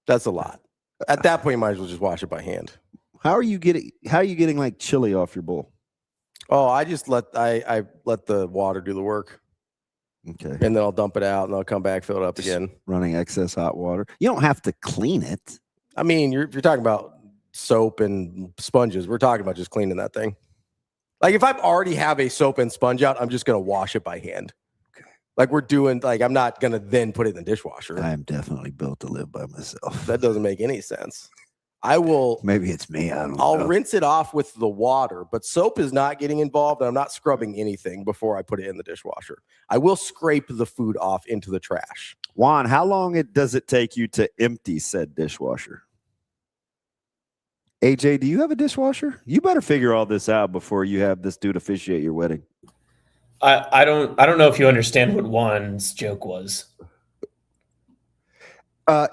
That's a lot. At that point, you might as well just wash it by hand. How are you getting like chili off your bowl? Oh, I just let the water do the work. Okay. And then I'll dump it out and I'll come back, fill it up again. Running excess hot water. You don't have to clean it. I mean, you're talking about soap and sponges. We're talking about just cleaning that thing. Like if I already have a soap and sponge out, I'm just going to wash it by hand. Okay. Like we're doing, like I'm not going to then put it in the dishwasher. I'm definitely built to live by myself. That doesn't make any sense. I will. Maybe it's me. I'll I'll rinse it off with the water, but soap is not getting involved. And I'm not scrubbing anything before I put it in the dishwasher. I will scrape the food off into the trash. Juan, how long does it take you to empty said dishwasher? AJ, do you have a dishwasher? You better figure all this out before you have this dude officiate your wedding. I don't know if you understand what Juan's joke was.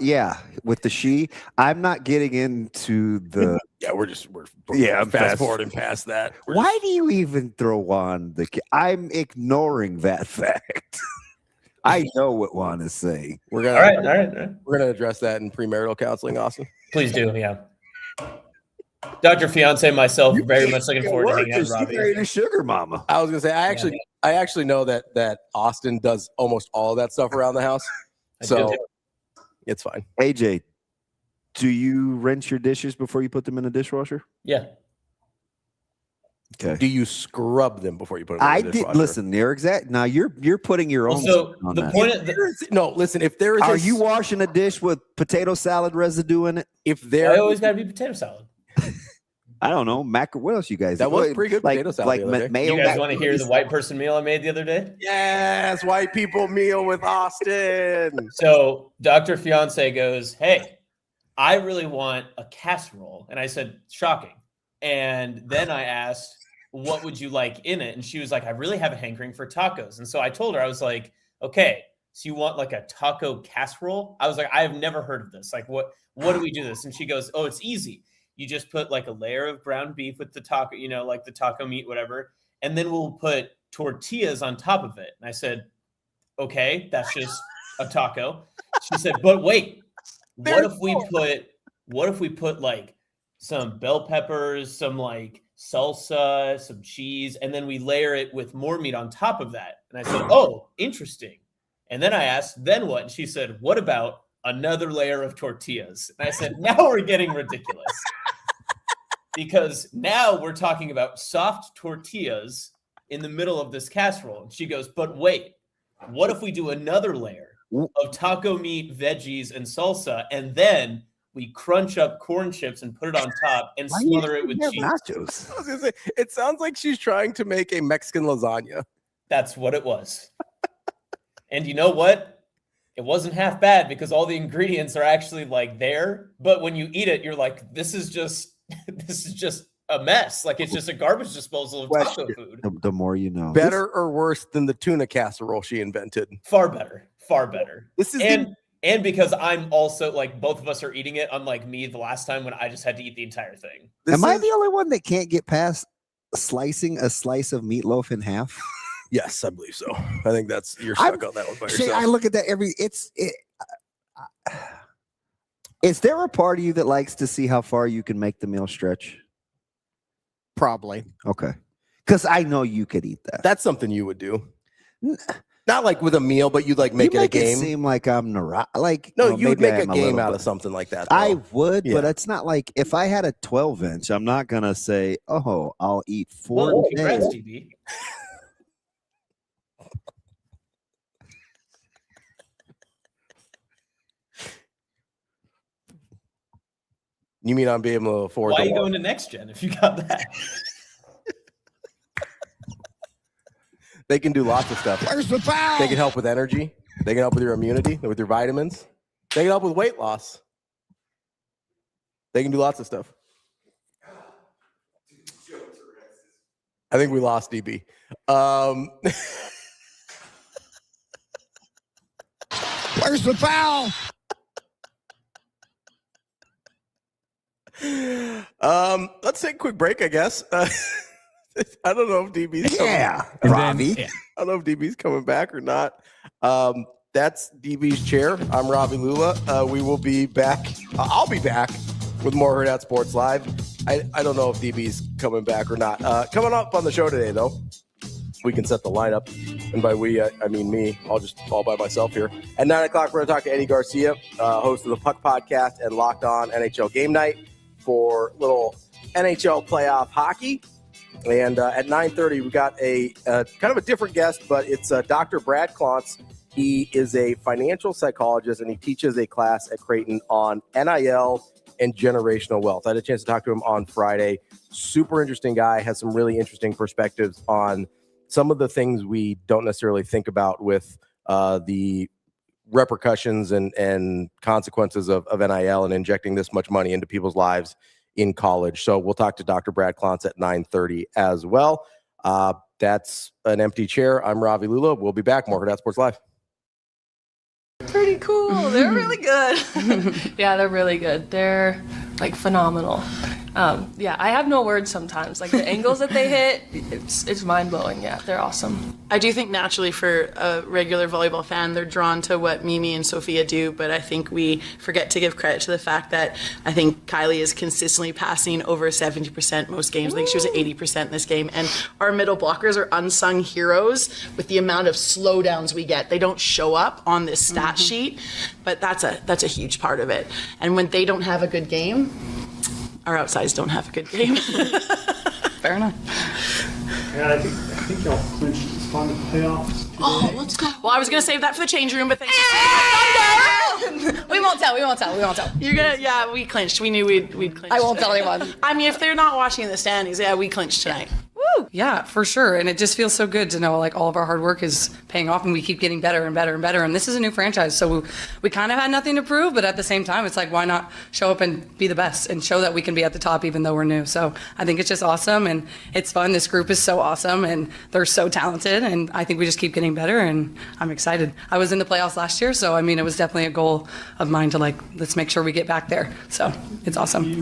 Yeah, with the she. I'm not getting into the. Yeah, we're I'm fast forwarding past that. Why do you even throw on the? I'm ignoring that fact. I know what Juan is saying. We're gonna All right. We're gonna address that in premarital counseling, Austin. Please do, yeah. Dr. Fiance and myself very much looking forward to hanging out with Ravi. Married a sugar mama. I was gonna say I actually know that Austin does almost all of that stuff around the house, so it's fine. AJ, do you rinse your dishes before you put them in the dishwasher? Yeah. Okay. Do you scrub them before you put them in the dishwasher? Listen. They're exact. Now you're putting your own. So on the that. point of No, listen. If there is, Are you washing a dish with potato salad residue in it? If there, I always got to be potato salad. I don't know. What else you guys? That was eat? pretty good potato salad Like the other day. mayo. You guys want to hear the white person meal I made the other day? Yes, white people meal with Austin. So Dr. Fiance goes, "Hey, I really want a casserole," and I said, "Shocking." And then I asked, "What would you like in it?" And she was like, "I really have a hankering for tacos." And so I told her, I was like, "Okay, so you want like a taco casserole?" I was like, "I have never heard of this. Like, what do we do this?" And she goes, "Oh, it's easy. You just put like a layer of ground beef with the taco, like the taco meat, whatever. And then we'll put tortillas on top of it." And I said, okay, that's just a taco. She said, but wait, what if we put like some bell peppers, some like salsa, some cheese, and then we layer it with more meat on top of that? And I said, oh, interesting. And then I asked, then what? And she said, what about another layer of tortillas? And I said, now we're getting ridiculous. Because now we're talking about soft tortillas in the middle of this casserole. And she goes, but wait, what if we do another layer of taco meat, veggies, and salsa, and then we crunch up corn chips and put it on top and smother it with cheese? Nachos. I was gonna say, it sounds like she's trying to make a Mexican lasagna. That's what it was. And you know what? It wasn't half bad because all the ingredients are actually like there. But when you eat it, you're like, this is just a mess. Like it's just a garbage disposal of taco food. The more you know. Better or worse than the tuna casserole she invented? Far better. Far better. This is and because I'm also like both of us are eating it, unlike me the last time when I just had to eat the entire thing. Am I the only one that can't get past slicing a slice of meatloaf in half? Yes, I believe so. I think you're stuck on that one by yourself. I look at that is there a part of you that likes to see how far you can make the meal stretch? Probably. Okay. Because I know you could eat that. That's something you would do. Not like with a meal, but you'd like make it a game. It seem like I'm like no, you would make a game out of something like that. Though. I would, but it's not like if I had a 12-inch, I'm not gonna say, "Oh, I'll eat 4 days." DB. You mean I'm being able to afford? Why are you going to next gen if you got that? They can do lots of stuff. Where's the foul? They can help with energy. They can help with your immunity, with your vitamins. They can help with weight loss. They can do lots of stuff. I think we lost DB. Where's the foul? Let's take a quick break, I guess. I don't know if DB's Ravi. I don't know if DB's coming back or not. That's DB's chair. I'm Ravi Lulla. We will be back. I'll be back with more Hurrdat Sports Live. I don't know if DB's coming back or not. Coming up on the show today, though, we can set the lineup. And by we, I mean me. All by myself here. At 9 o'clock, we're going to talk to Eddie Garcia, host of the Puck Podcast and Locked On NHL Game Night for little NHL Playoff hockey. And at 9:30, we got a kind of a different guest, but it's Dr. Brad Klontz. He is a financial psychologist, and he teaches a class at Creighton on NIL and generational wealth. I had a chance to talk to him on Friday. Super interesting guy, has some really interesting perspectives on some of the things we don't necessarily think about with the repercussions and consequences of NIL and injecting this much money into people's lives in college. So we'll talk to Dr. Brad Klontz at 9:30 as well. That's an empty chair. I'm Ravi Lulla. We'll be back. More Hurrdat Sports Live. Pretty cool. They're really good. Yeah, they're really good. They're like phenomenal. Yeah, I have no words sometimes. Like the angles that they hit, it's mind-blowing. Yeah, they're awesome. I do think naturally for a regular volleyball fan, they're drawn to what Mimi and Sophia do, but I think we forget to give credit to the fact that I think Kylie is consistently passing over 70% most games. I think she was at 80% in this game. And our middle blockers are unsung heroes with the amount of slowdowns we get. They don't show up on this stat sheet, but that's a huge part of it. And when they don't have a good game, our outsides don't have a good game. Fair enough. Yeah, I think y'all clinched the spot in the playoffs today. Oh, let's go. Well, I was gonna save that for the change room, but thank you. We won't tell. You're gonna, yeah, we clinched. We knew we'd clinch. I won't tell anyone. I mean, if they're not watching the standings, yeah, we clinched tonight. Woo! Yeah, for sure. And it just feels so good to know like all of our hard work is paying off and we keep getting better and better and better. And this is a new franchise. So we kind of had nothing to prove, but at the same time, it's like, why not show up and be the best and show that we can be at the top even though we're new. So I think it's just awesome and it's fun. This group is so awesome and they're so talented. And I think we just keep getting better and I'm excited. I was in the playoffs last year. So, I mean, it was definitely a goal of mine to like, let's make sure we get back there. So it's awesome.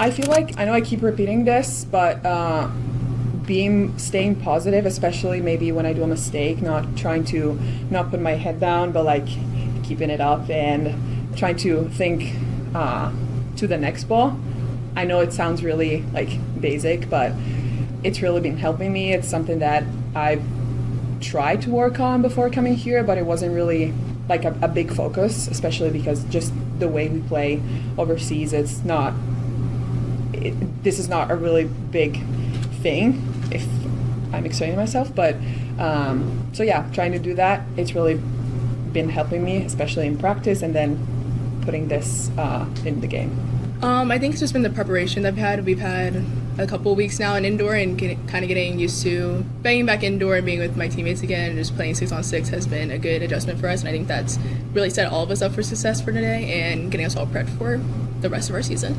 I feel like, I know I keep repeating this, but staying positive, especially maybe when I do a mistake, not trying to not put my head down, but like keeping it up and trying to think to the next ball. I know it sounds really like basic, but it's really been helping me. It's something that I've tried to work on before coming here, but it wasn't really like a big focus, especially because just the way we play overseas, this is not a really big thing, if I'm explaining myself. But so yeah, trying to do that, it's really been helping me, especially in practice, and then putting this in the game. I think it's just been the preparation that we've had a couple of weeks now in indoor, and kind of getting used to banging back indoor and being with my teammates again, and just playing 6-on-6 has been a good adjustment for us, and I think that's really set all of us up for success for today and getting us all prepped for the rest of our season.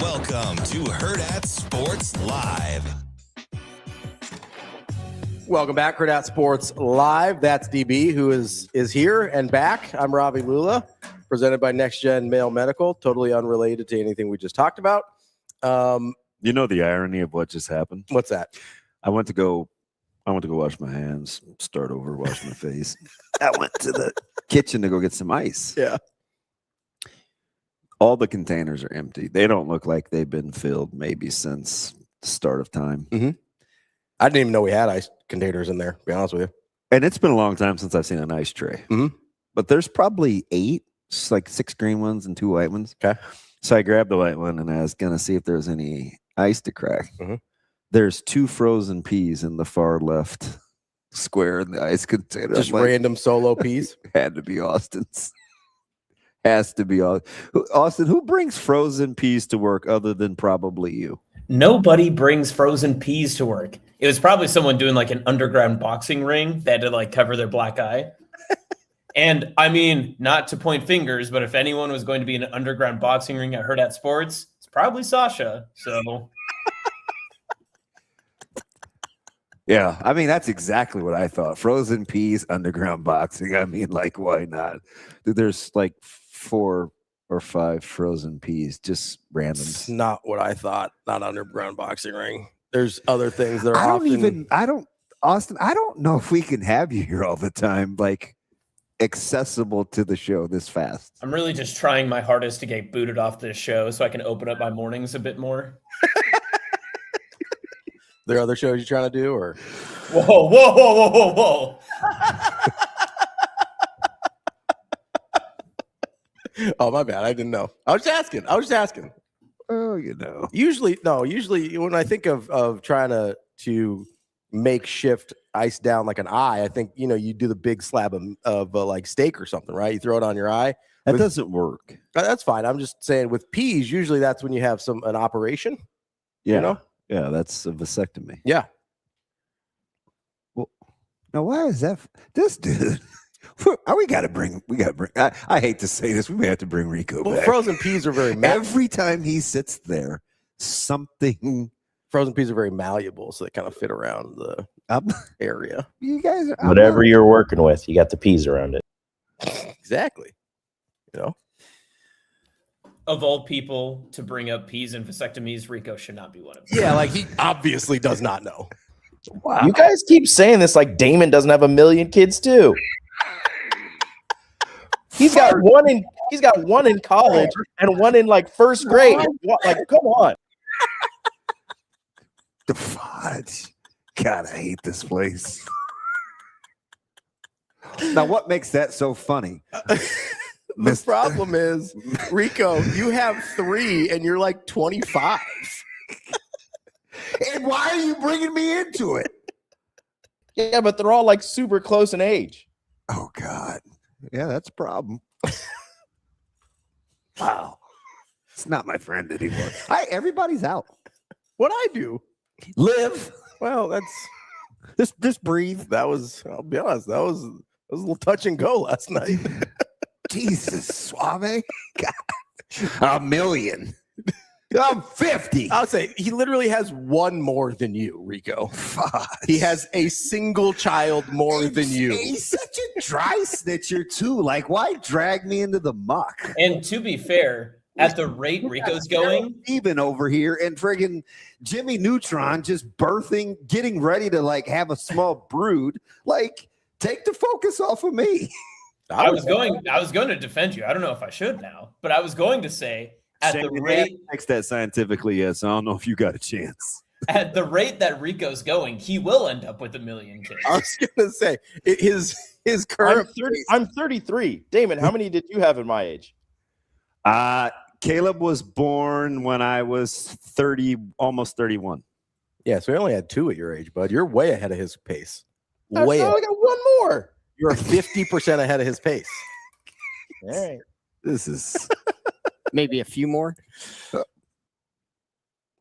Welcome to Hurrdat Sports Live. Welcome back, Hurrdat Sports Live. That's DB, who is here and back. I'm Ravi Lulla, presented by Next Gen Male Medical, totally unrelated to anything we just talked about. You know the irony of what just happened? What's that? I went to go wash my hands, start over, wash my face. I went to the kitchen to go get some ice. Yeah. All the containers are empty. They don't look like they've been filled maybe since the start of time. Mm-hmm. I didn't even know we had ice containers in there, to be honest with you. And it's been a long time since I've seen an ice tray. Mm-hmm. But there's probably 8, like 6 green ones and 2 white ones. Okay. So I grabbed the white one and I was going to see if there was any ice to crack. Mm-hmm. There's 2 frozen peas in the far left square in the ice container. Just random solo peas? Had to be Austin's. Has to be Austin. Who brings frozen peas to work other than probably you? Nobody brings frozen peas to work. It was probably someone doing like an underground boxing ring that had to like cover their black eye. And I mean, not to point fingers, but if anyone was going to be in an underground boxing ring at Hurrdat Sports, it's probably Sasha. So yeah, I mean, that's exactly what I thought. Frozen peas, underground boxing. I mean, like, why not? Dude, there's like 4 or 5 frozen peas, just random. It's not what I thought. Not underground boxing ring. There's other things that are Austin, I don't know if we can have you here all the time, like accessible to the show this fast. I'm really just trying my hardest to get booted off this show so I can open up my mornings a bit more. There are other shows you're trying to do, or? Whoa. Oh, my bad. I didn't know. I was just asking. Oh, you know. Usually when I think of trying to makeshift ice down like an eye. I think, you do the big slab of like steak or something, right? You throw it on your eye. That doesn't work. That's fine. I'm just saying with peas, usually that's when you have an operation. Yeah. Yeah, that's a vasectomy. Yeah. Well, now why is that? This dude. We got to bring. I hate to say this. We may have to bring Rico back. Frozen peas are very every time he sits there, something. Frozen peas are very malleable, so they kind of fit around the area. You guys, whatever you're working with, you got the peas around it. Exactly. Of all people to bring up peas and vasectomies, Rico should not be one of them. Yeah, like he obviously does not know. Wow. You guys keep saying this like Damon doesn't have a million kids too. He's got one in college and one in like first grade. Like, come on. The fudge. God, I hate this place. Now, what makes that so funny? The problem is, Rico, you have 3 and you're like 25. And why are you bringing me into it? Yeah, but they're all like super close in age. Oh, God. Yeah, that's a problem. Wow. It's not my friend anymore. Everybody's out. What'd I do? Live. Well, that's just breathe. I'll be honest, that was a little touch and go last night. Jesus, Suave. God. 1 million. I'm 50. I'll say he literally has 1 more than you, Rico. He has a single child more than you. He's such a dry snitcher, too. Like, why drag me into the muck? And to be fair, at the rate Rico's going, even over here, and friggin' Jimmy Neutron just birthing, getting ready to like have a small brood. Like, take the focus off of me. I was going to defend you. I don't know if I should now, but I was going to say at the rate makes that scientifically, yes. I don't know if you got a chance. At the rate that Rico's going, he will end up with 1 million kids. I was gonna say his current. I'm 33. Damon, how many did you have at my age? Caleb was born when I was 30, almost 31. Yeah, so he only had 2 at your age, bud. You're way ahead of his pace. I Way ahead. got 1 more. You're 50% ahead of his pace. All right. This is Maybe a few more.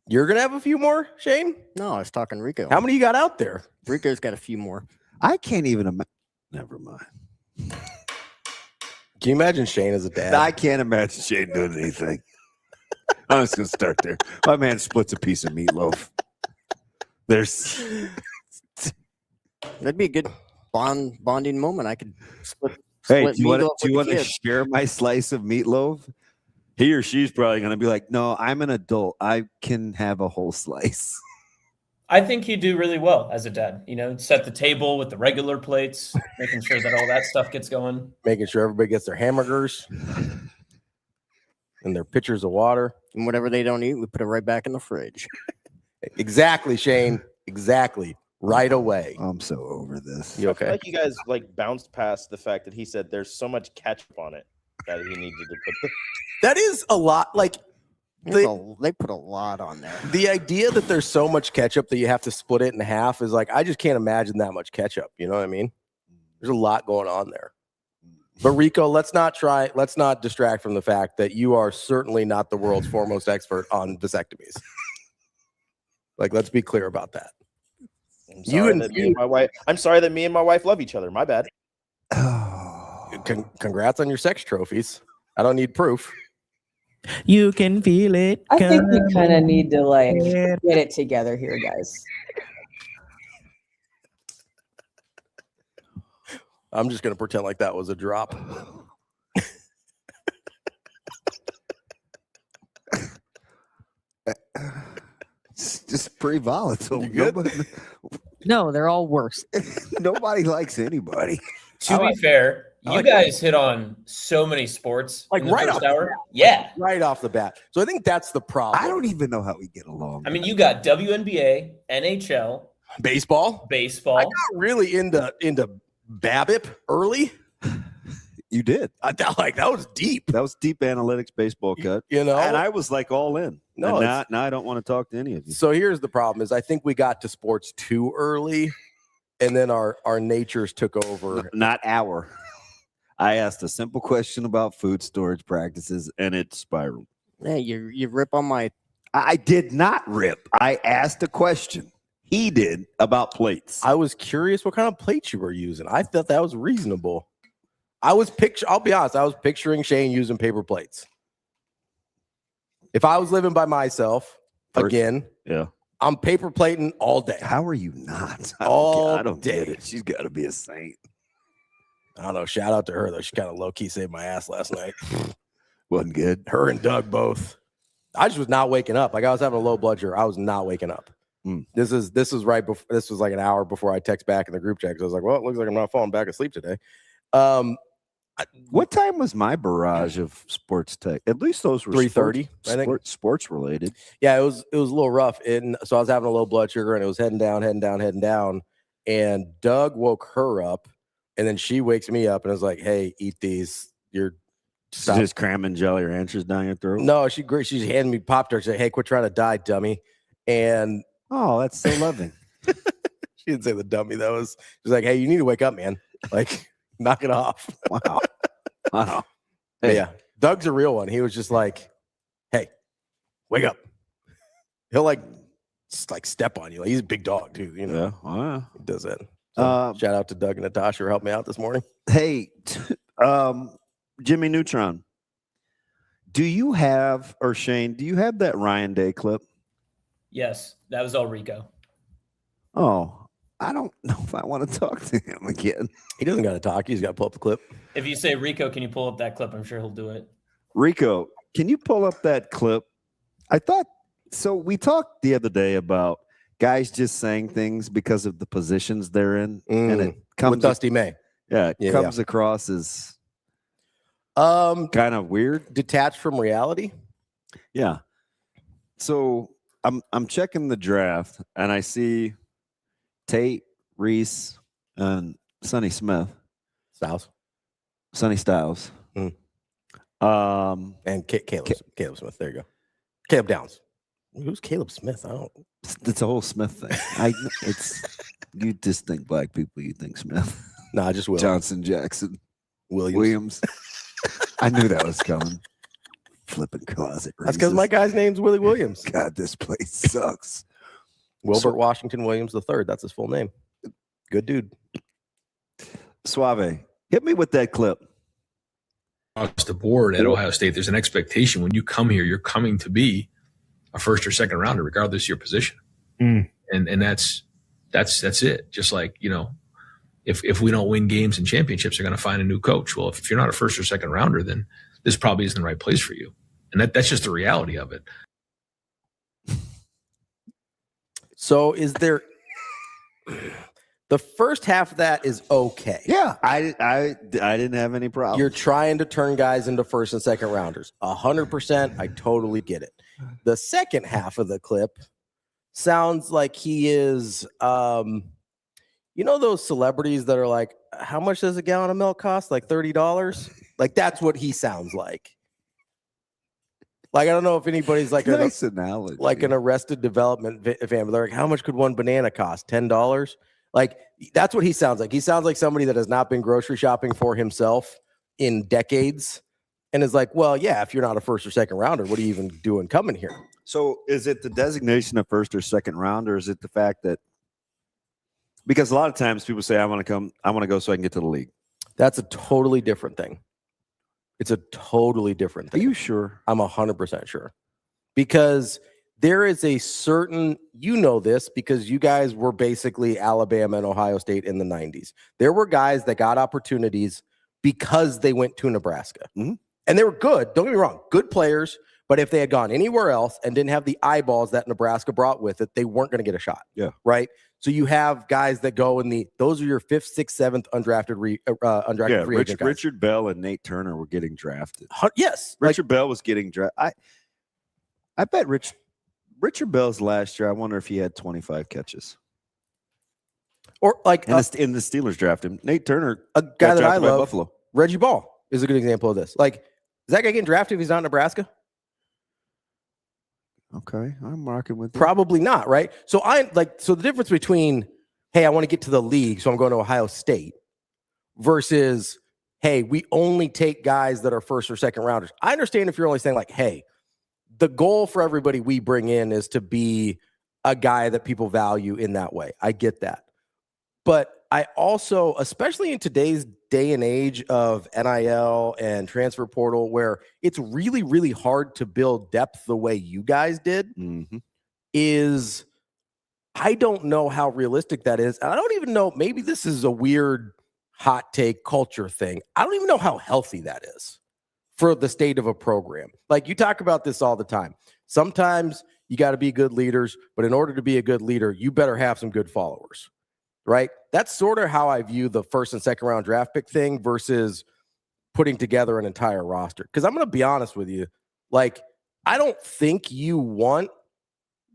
You're gonna have a few more, Shane? No, I was talking Rico. How many you got out there? Rico's got a few more. I can't even imagine. Never mind. Can you imagine Shane as a dad? I can't imagine Shane doing anything. I'm just gonna start there. My man splits a piece of meatloaf. That'd be a good bonding moment. I could split. Hey, split do you want to kids. share my slice of meatloaf? He or she's probably going to be like, no, I'm an adult. I can have a whole slice. I think he'd do really well as a dad. Set the table with the regular plates, making sure that all that stuff gets going. Making sure everybody gets their hamburgers and their pitchers of water. And whatever they don't eat, we put it right back in the fridge. Exactly, Shane. Exactly. Right away. I'm so over this. You okay? I feel like you guys like bounced past the fact that he said there's so much ketchup on it that he needed to put. That is a lot. Like they put a lot on there. The idea that there's so much ketchup that you have to split it in half is like, I just can't imagine that much ketchup. You know what I mean? There's a lot going on there. But Rico, let's not distract from the fact that you are certainly not the world's foremost expert on vasectomies. Like, let's be clear about that. I'm sorry that me and my wife love each other. My bad. Congrats on your sex trophies. I don't need proof. You can feel it. I think we kind of need to get it together here, guys. I'm just going to pretend like that was a drop. It's just pretty volatile. No, they're all worse. Nobody likes anybody. To be fair, you guys hit on so many sports like in the right first off hour. Yeah. Right off the bat. So I think that's the problem. I don't even know how we get along. I mean, you got WNBA, NHL, baseball. I got really into BABIP early. You did. That was deep. That was deep analytics baseball cut. You know, and I was like all in. No, and now I don't want to talk to any of you. So here's the problem: is I think we got to sports too early, and then our natures took over. Not our. I asked a simple question about food storage practices, and it spiraled. Yeah, you rip on my. I did not rip. I asked a question. He did about plates. I was curious what kind of plates you were using. I thought that was reasonable. I'll be honest, I was picturing Shane using paper plates. If I was living by myself, again, yeah, I'm paper plating all day. How are you not? I don't get it. She's got to be a saint. I don't know. Shout out to her, though. She kind of low-key saved my ass last night. Wasn't good. Her and Doug both. I just was not waking up. Like, I was having a low blood sugar. I was not waking up. This is right before. This was like an hour before I text back in the group chat because I was like, well, it looks like I'm not falling back asleep today. What time was my barrage of sports tech? At least those were 3:30. I think sports related. Yeah, it was a little rough. And so I was having a low blood sugar, and it was heading down. And Doug woke her up, and then she wakes me up and is like, "Hey, eat these. You're just cramming Jolly Ranchers down your throat." No, she's handing me Pop-Tarts. She said, "Hey, quit trying to die, dummy." And oh, that's so loving. She didn't say the dummy. She's like, "Hey, you need to wake up, man. Like, knock it off." Wow. Wow. Hey. Yeah, Doug's a real one. He was just like, "Hey, wake up." He'll just step on you. Like, he's a big dog too. You know, wow. He does that. So, shout out to Doug and Natasha for helping me out this morning. Hey, Jimmy Neutron, do you have, or Shane, do you have that Ryan Day clip? Yes, that was all Rico. Oh, I don't know if I want to talk to him again. He doesn't got to talk. He's got to pull up the clip. If you say Rico, can you pull up that clip? I'm sure he'll do it. Rico, can you pull up that clip? I thought so. We talked the other day about guys just saying things because of the positions they're in, and it comes with Dusty May. Yeah, it comes across as kind of weird, detached from reality. Yeah. So I'm checking the draft, and I see Tate, Reese, and Sonny Smith. Sonny Styles. And Caleb Smith. There you go. Caleb Downs. Who's Caleb Smith? I don't. It's a whole Smith thing. You just think black people. You think Smith. Nah, just Williams. Johnson, Jackson, Williams. I knew that was coming. Flipping closet. That's because my guy's name's Willie Williams. God, this place sucks. Wilbert Washington Williams III. That's his full name. Good dude. Suave, hit me with that clip. Across the board at Ohio State, there's an expectation when you come here, you're coming to be a first or second rounder, regardless of your position. And that's it. Just like, if we don't win games and championships, they're going to find a new coach. Well, if you're not a first or second rounder, then this probably isn't the right place for you. And that's just the reality of it. So is there the first half of that is okay. Yeah, I didn't have any problem. You're trying to turn guys into first and second rounders. 100%. I totally get it. The second half of the clip sounds like he is those celebrities that are like, how much does a gallon of milk cost? Like $30? Like, that's what he sounds like. Like, I don't know if anybody's like nice analogy. Like an Arrested Development fan. They're like, how much could one banana cost? $10? Like, that's what he sounds like. He sounds like somebody that has not been grocery shopping for himself in decades and is like, well, yeah, if you're not a first or second rounder, what are you even doing coming here? So is it the designation of first or second round, or is it the fact that, because a lot of times people say, I want to go so I can get to the league. That's a totally different thing. It's a totally different thing. Are you sure? I'm 100% sure. Because there is a certain, this because you guys were basically Alabama and Ohio State in the 90s. There were guys that got opportunities because they went to Nebraska. Mm-hmm. And they were good. Don't get me wrong. Good players. But if they had gone anywhere else and didn't have the eyeballs that Nebraska brought with it, they weren't going to get a shot. Yeah. Right. So you have guys that go in those are your 5th, 6th, 7th undrafted free agent guys. Richard Bell and Nate Turner were getting drafted. Yes. Richard Bell was getting drafted. I bet Richard Bell's last year, I wonder if he had 25 catches. Or like in the Steelers drafted him. Nate Turner, a guy that I love, Buffalo. Reggie Ball. is a good example of this. Like, is that guy getting drafted if he's not in Nebraska? Okay, I'm rocking with you. Probably not, right? So the difference between, hey, I want to get to the league, so I'm going to Ohio State, versus, hey, we only take guys that are first or second rounders. I understand if you're only saying like, hey, the goal for everybody we bring in is to be a guy that people value in that way. I get that. But I also, especially in today's day and age of NIL and transfer portal, where it's really, really hard to build depth the way you guys did, is I don't know how realistic that is. And I don't even know, maybe this is a weird hot take culture thing. I don't even know how healthy that is for the state of a program. Like, you talk about this all the time. Sometimes you got to be good leaders, but in order to be a good leader, you better have some good followers. Right? That's sort of how I view the first and second round draft pick thing versus putting together an entire roster. Because I'm going to be honest with you. Like, I don't think you want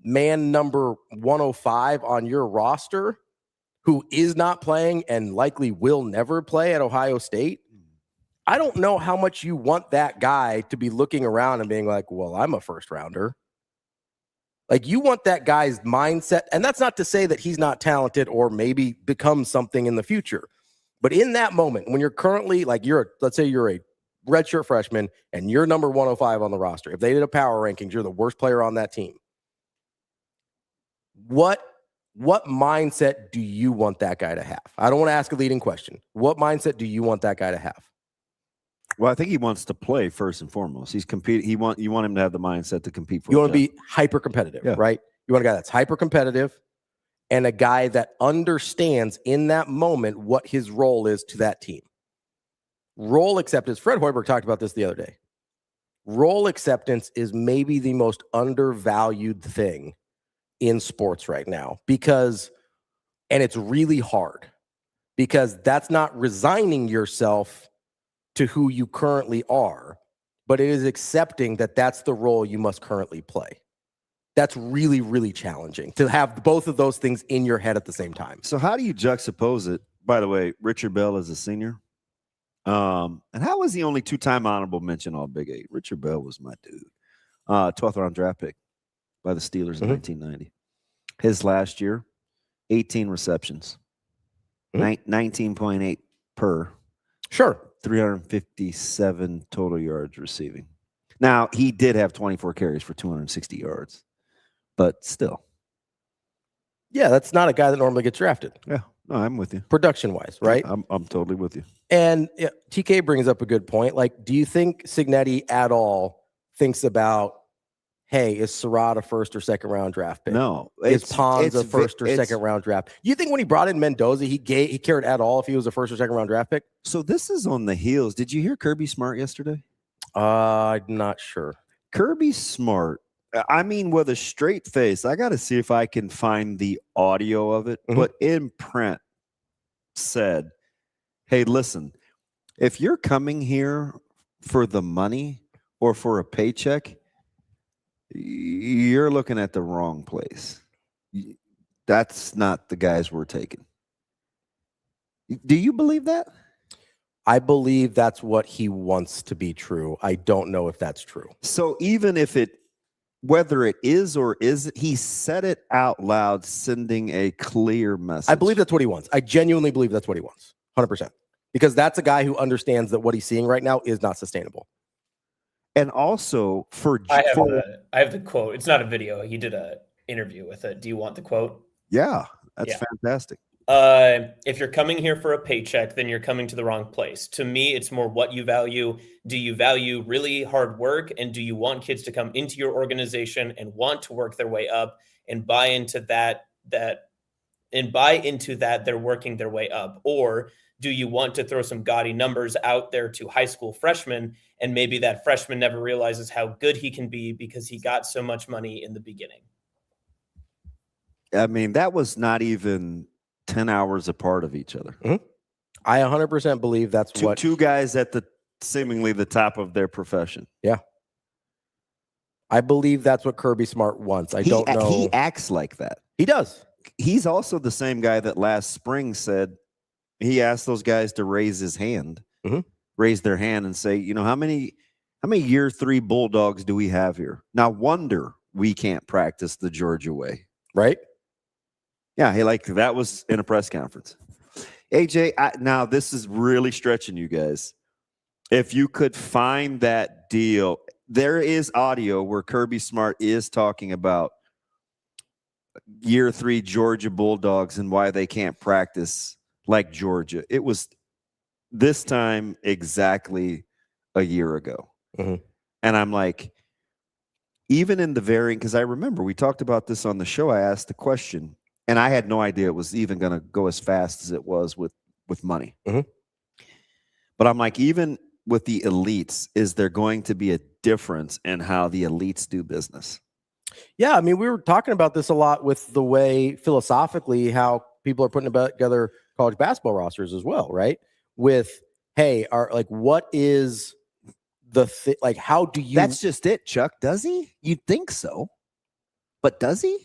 man number 105 on your roster who is not playing and likely will never play at Ohio State. I don't know how much you want that guy to be looking around and being like, well, I'm a first rounder. Like, you want that guy's mindset, and that's not to say that he's not talented or maybe becomes something in the future. But in that moment, when you're currently, like, let's say you're a redshirt freshman and you're number 105 on the roster. If they did a power rankings, you're the worst player on that team. What mindset do you want that guy to have? I don't want to ask a leading question. What mindset do you want that guy to have? Well, I think he wants to play first and foremost. He's competing. You want him to have the mindset to compete for. You want to be hyper competitive, right? You want a guy that's hyper competitive and a guy that understands in that moment what his role is to that team. Role acceptance. Fred Hoiberg talked about this the other day. Role acceptance is maybe the most undervalued thing in sports right now and it's really hard because that's not resigning yourself to who you currently are, but it is accepting that that's the role you must currently play. That's really, really challenging to have both of those things in your head at the same time. So how do you juxtapose it? By the way, Richard Bell is a senior. And how was he only two-time honorable mention all Big 8? Richard Bell was my dude. 12th round draft pick by the Steelers in 1990. His last year, 18 receptions, 19.8 per. Sure. 357 total yards receiving. Now, he did have 24 carries for 260 yards, but still. Yeah, that's not a guy that normally gets drafted. Yeah, no, I'm with you. Production-wise, right? I'm totally with you. And TK brings up a good point. Like, do you think Cignetti at all thinks about, hey, is Surratt a first or second round draft pick? No. Is Pons a first or second round draft? You think when he brought in Mendoza, he cared at all if he was a first or second round draft pick? So this is on the heels. Did you hear Kirby Smart yesterday? I'm not sure. Kirby Smart, I mean, with a straight face, I got to see if I can find the audio of it. But in print said, hey, listen, if you're coming here for the money or for a paycheck, you're looking at the wrong place. That's not the guys we're taking. Do you believe that? I believe that's what he wants to be true. I don't know if that's true. So even if whether it is or isn't, he said it out loud, sending a clear message. I believe that's what he wants. I genuinely believe that's what he wants. 100%. Because that's a guy who understands that what he's seeing right now is not sustainable. And also I have the quote. It's not a video. He did an interview with it. Do you want the quote? Yeah, that's fantastic. If you're coming here for a paycheck, then you're coming to the wrong place. To me, it's more what you value. Do you value really hard work? And do you want kids to come into your organization and want to work their way up and buy into that they're working their way up? Or do you want to throw some gaudy numbers out there to high school freshmen, and maybe that freshman never realizes how good he can be because he got so much money in the beginning? I mean, that was not even 10 hours apart of each other. I 100% believe that's two guys at seemingly the top of their profession. Yeah. I believe that's what Kirby Smart wants. I don't know. He acts like that. He does. He's also the same guy that last spring said he asked those guys to raise his hand raise their hand and say, how many year 3 Bulldogs do we have here? No wonder we can't practice the Georgia way. Right? Yeah. Hey, like that was in a press conference. AJ, now this is really stretching you guys. If you could find that deal, there is audio where Kirby Smart is talking about year 3 Georgia Bulldogs and why they can't practice like Georgia. It was this time exactly a year ago. Mm-hmm. And I'm like, even in the varying, because I remember we talked about this on the show. I asked the question, and I had no idea it was even going to go as fast as it was with money. Mm-hmm. But I'm like, even with the elites, is there going to be a difference in how the elites do business? Yeah, I mean, we were talking about this a lot with the way philosophically how people are putting together college basketball rosters as well, right? With, hey, what is the like? How do you? That's just it, Chuck. Does he? You'd think so, but does he?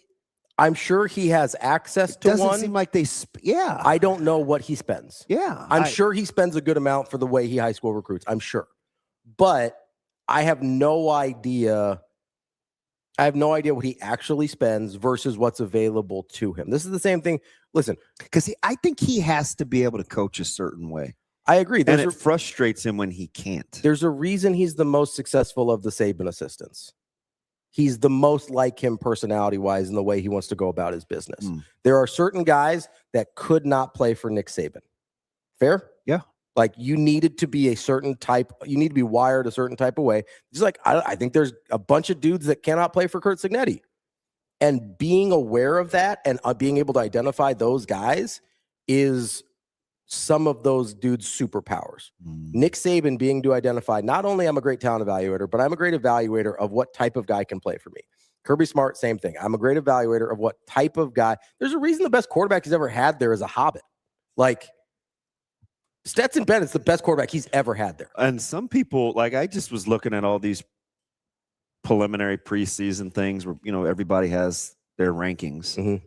I'm sure he has access to doesn't one. Seem like they. Yeah, I don't know what he spends. Yeah, I'm sure he spends a good amount for the way he high school recruits. I'm sure, but I have no idea. I have no idea what he actually spends versus what's available to him. This is the same thing. Listen, because I think he has to be able to coach a certain way. I agree. And it frustrates him when he can't. There's a reason he's the most successful of the Saban assistants. He's the most like him personality-wise in the way he wants to go about his business. There are certain guys that could not play for Nick Saban. Fair? Yeah. Like you needed to be a certain type. You need to be wired a certain type of way. Just like I think there's a bunch of dudes that cannot play for Curt Cignetti. And being aware of that and being able to identify those guys is some of those dudes' superpowers. Nick Saban being able to identify, not only I'm a great talent evaluator, but I'm a great evaluator of what type of guy can play for me. Kirby Smart, same thing. I'm a great evaluator of what type of guy. There's a reason the best quarterback he's ever had there is a Hobbit. Like Stetson Bennett's the best quarterback he's ever had there. And some people, like I just was looking at all these preliminary preseason things where, everybody has their rankings. Mm-hmm.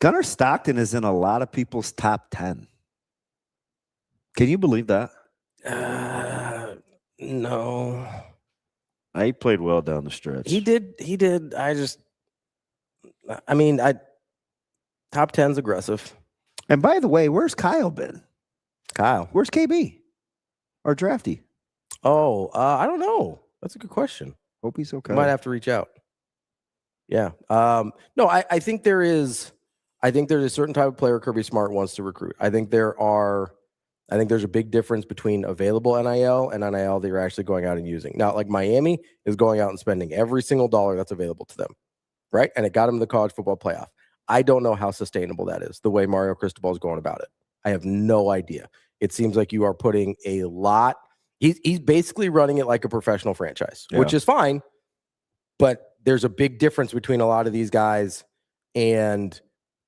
Gunnar Stockton is in a lot of people's top 10. Can you believe that? No. He played well down the stretch. He did. Top 10's aggressive. And by the way, where's Kyle been? Kyle. Where's KB? Or Drafty? Oh, I don't know. That's a good question. Hope he's okay. Might have to reach out. Yeah. No, I think there's a certain type of player Kirby Smart wants to recruit. I think there's a big difference between available NIL and NIL that you're actually going out and using. Now, like Miami is going out and spending every single dollar that's available to them, right? And it got them the college football playoff. I don't know how sustainable that is, the way Mario Cristobal is going about it. I have no idea. It seems like you are putting a lot. He's basically running it like a professional franchise, which is fine. But there's a big difference between a lot of these guys and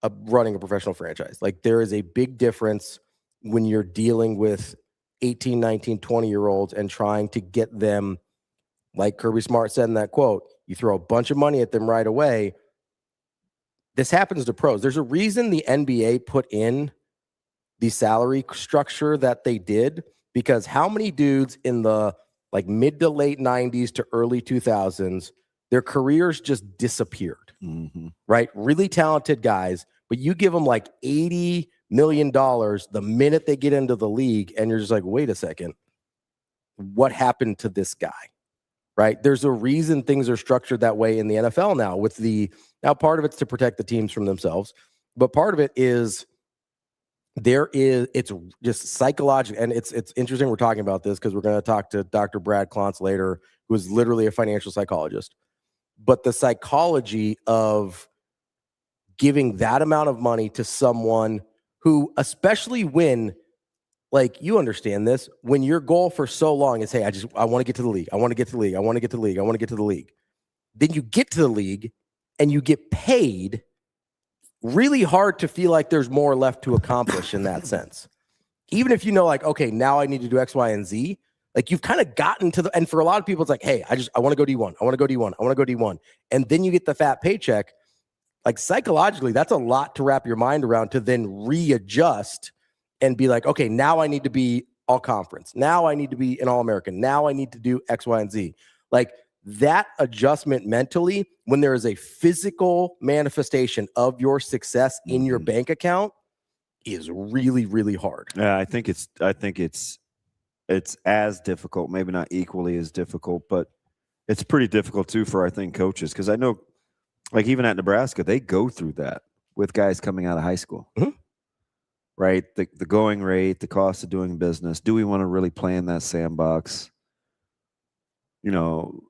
running a professional franchise. Like there is a big difference when you're dealing with 18, 19, 20-year-olds and trying to get them, like Kirby Smart said in that quote, you throw a bunch of money at them right away. This happens to pros. There's a reason the NBA put in the salary structure that they did, because how many dudes in the like mid to late 90s to early 2000s, their careers just disappeared, right? Really talented guys, but you give them like $80 million the minute they get into the league, and you're just like, wait a second, what happened to this guy? Right? There's a reason things are structured that way in the NFL now. Now part of it's to protect the teams from themselves, but part of it is it's just psychological, and it's interesting we're talking about this because we're going to talk to Dr. Brad Klontz later, who is literally a financial psychologist. But the psychology of giving that amount of money to someone who, especially when, like, you understand this, when your goal for so long is, hey, I want to get to the league. I want to get to the league. I want to get to the league. I want to get to the league. Then you get to the league and you get paid. Really hard to feel like there's more left to accomplish in that sense. Even if you know, like, okay, now I need to do X, Y, and Z. Like you've kind of gotten to and for a lot of people, it's like, hey, I want to go D1. I want to go D1. I want to go D1. And then you get the fat paycheck. Like psychologically, that's a lot to wrap your mind around to then readjust and be like, okay, now I need to be all conference. Now I need to be an All-American. Now I need to do X, Y, and Z. Like that adjustment mentally, when there is a physical manifestation of your success in your bank account, is really, really hard. Yeah, I think it's as difficult, maybe not equally as difficult, but it's pretty difficult too for, I think, coaches. Because I know, like even at Nebraska, they go through that with guys coming out of high school. Right? The going rate, the cost of doing business. Do we want to really play in that sandbox? You know,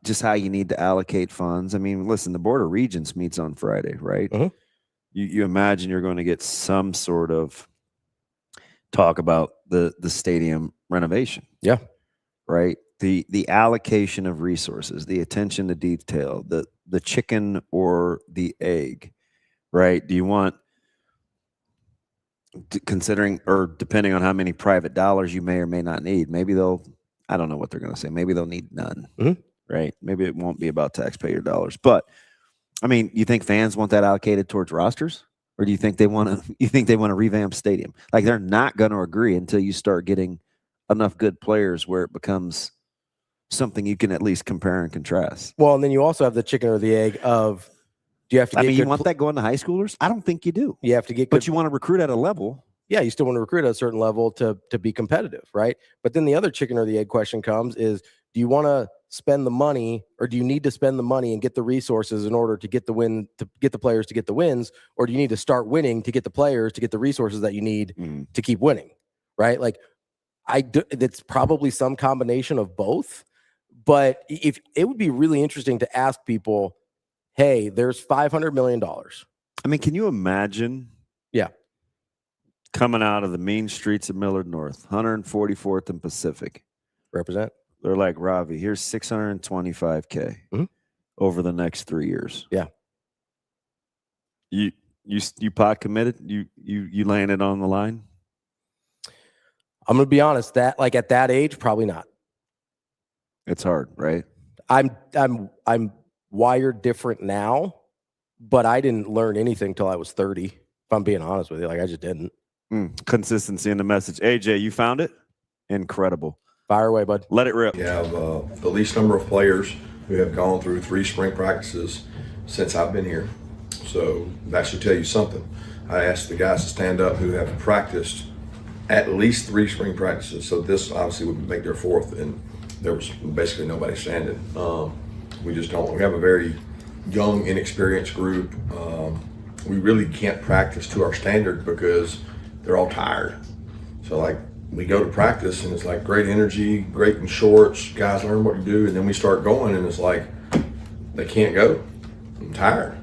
just how you need to allocate funds. I mean, listen, the Board of Regents meets on Friday, right? You imagine you're going to get some sort of talk about the stadium renovation. Yeah. Right? The allocation of resources, the attention to detail, the chicken or the egg, right? Do you want, considering or depending on how many private dollars you may or may not need, maybe I don't know what they're going to say. Maybe they'll need none, right? Maybe it won't be about taxpayer dollars. But I mean, you think fans want that allocated towards rosters, or do you think they want to revamp stadium? Like they're not going to agree until you start getting enough good players where it becomes something you can at least compare and contrast. Well, and then you also have the chicken or the egg of, do you have to get you want that going to high schoolers? I don't think you do. You have to get but you want to recruit at a level. Yeah, you still want to recruit at a certain level to be competitive, right? But then the other chicken or the egg question comes is, do you want to spend the money, or do you need to spend the money and get the resources in order to get the win, to get the players to get the wins, or do you need to start winning to get the players to get the resources that you need to keep winning, right? Like it's probably some combination of both, but if it would be really interesting to ask people, hey, there's $500 million. I mean, can you imagine? Yeah. Coming out of the mean streets of Millard North, 144th and Pacific. Represent. They're like, Ravi, here's $625K over the next 3 years. Yeah. You pot committed? You laying it on the line? I'm gonna be honest, that like at that age, probably not. It's hard, right? I'm wired different now, but I didn't learn anything till I was 30. If I'm being honest with you, like I just didn't. Consistency in the message. AJ, you found it? Incredible. Fire away, bud. Let it rip. We have the least number of players who have gone through 3 spring practices since I've been here. So that should tell you something. I asked the guys to stand up who have practiced at least 3 spring practices. So this obviously would make their 4th, and there was basically nobody standing. We just don't. We have a very young, inexperienced group. We really can't practice to our standard because they're all tired. So like we go to practice and it's like great energy, great in shorts, guys learn what to do, and then we start going and it's like they can't go. I'm tired.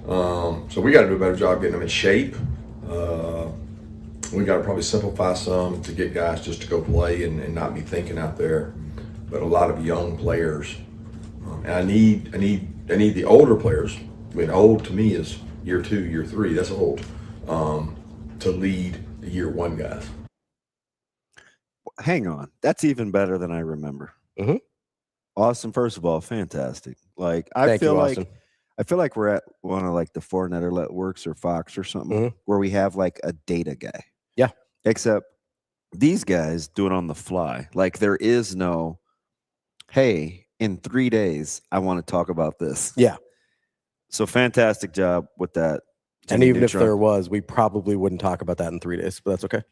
So we got to do a better job getting them in shape. We got to probably simplify some to get guys just to go play and not be thinking out there. But a lot of young players, and I need the older players. I mean, old to me is year 2, year 3. That's old. To lead the year 1 guys. Hang on, that's even better than I remember. Austin, first of all, fantastic. Like I feel like we're at one of like the 4-netter networks or Fox or something where we have like a data guy. Yeah. Except these guys do it on the fly. Like there is no, hey, in 3 days I want to talk about this. Yeah. So fantastic job with that. And even if there was, we probably wouldn't talk about that in 3 days, but that's okay.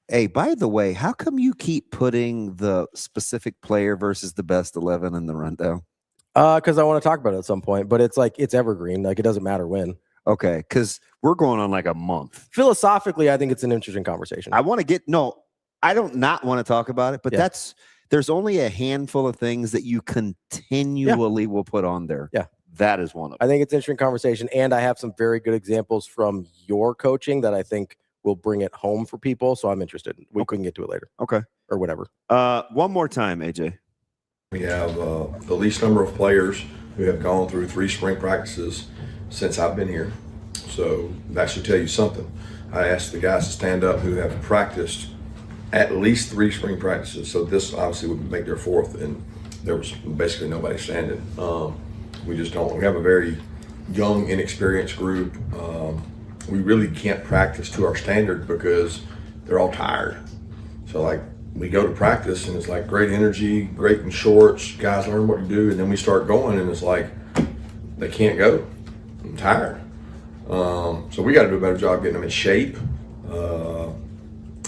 Hey, by the way, how come you keep putting the specific player versus the best 11 in the rundown? Because I want to talk about it at some point, but it's like it's evergreen. Like it doesn't matter when. Okay, because we're going on like a month. Philosophically, I think it's an interesting conversation. I want to get I don't not want to talk about it, but there's only a handful of things that you continually will put on there. Yeah. That is one of them. I think it's an interesting conversation, and I have some very good examples from your coaching that I think will bring it home for people. So I'm interested. We can get to it later. Okay. Or whatever. One more time, AJ. We have the least number of players who have gone through 3 spring practices since I've been here. So that should tell you something. I asked the guys to stand up who have practiced at least 3 spring practices. So this obviously would make their 4th, and there was basically nobody standing. We just don't. We have a very young, inexperienced group. We really can't practice to our standard because they're all tired. So So like we go to practice and it's like great energy, great in shorts, guys learn what to do, and then we start going and it's like they can't go. I'm tired. So we got to do a better job getting them in shape.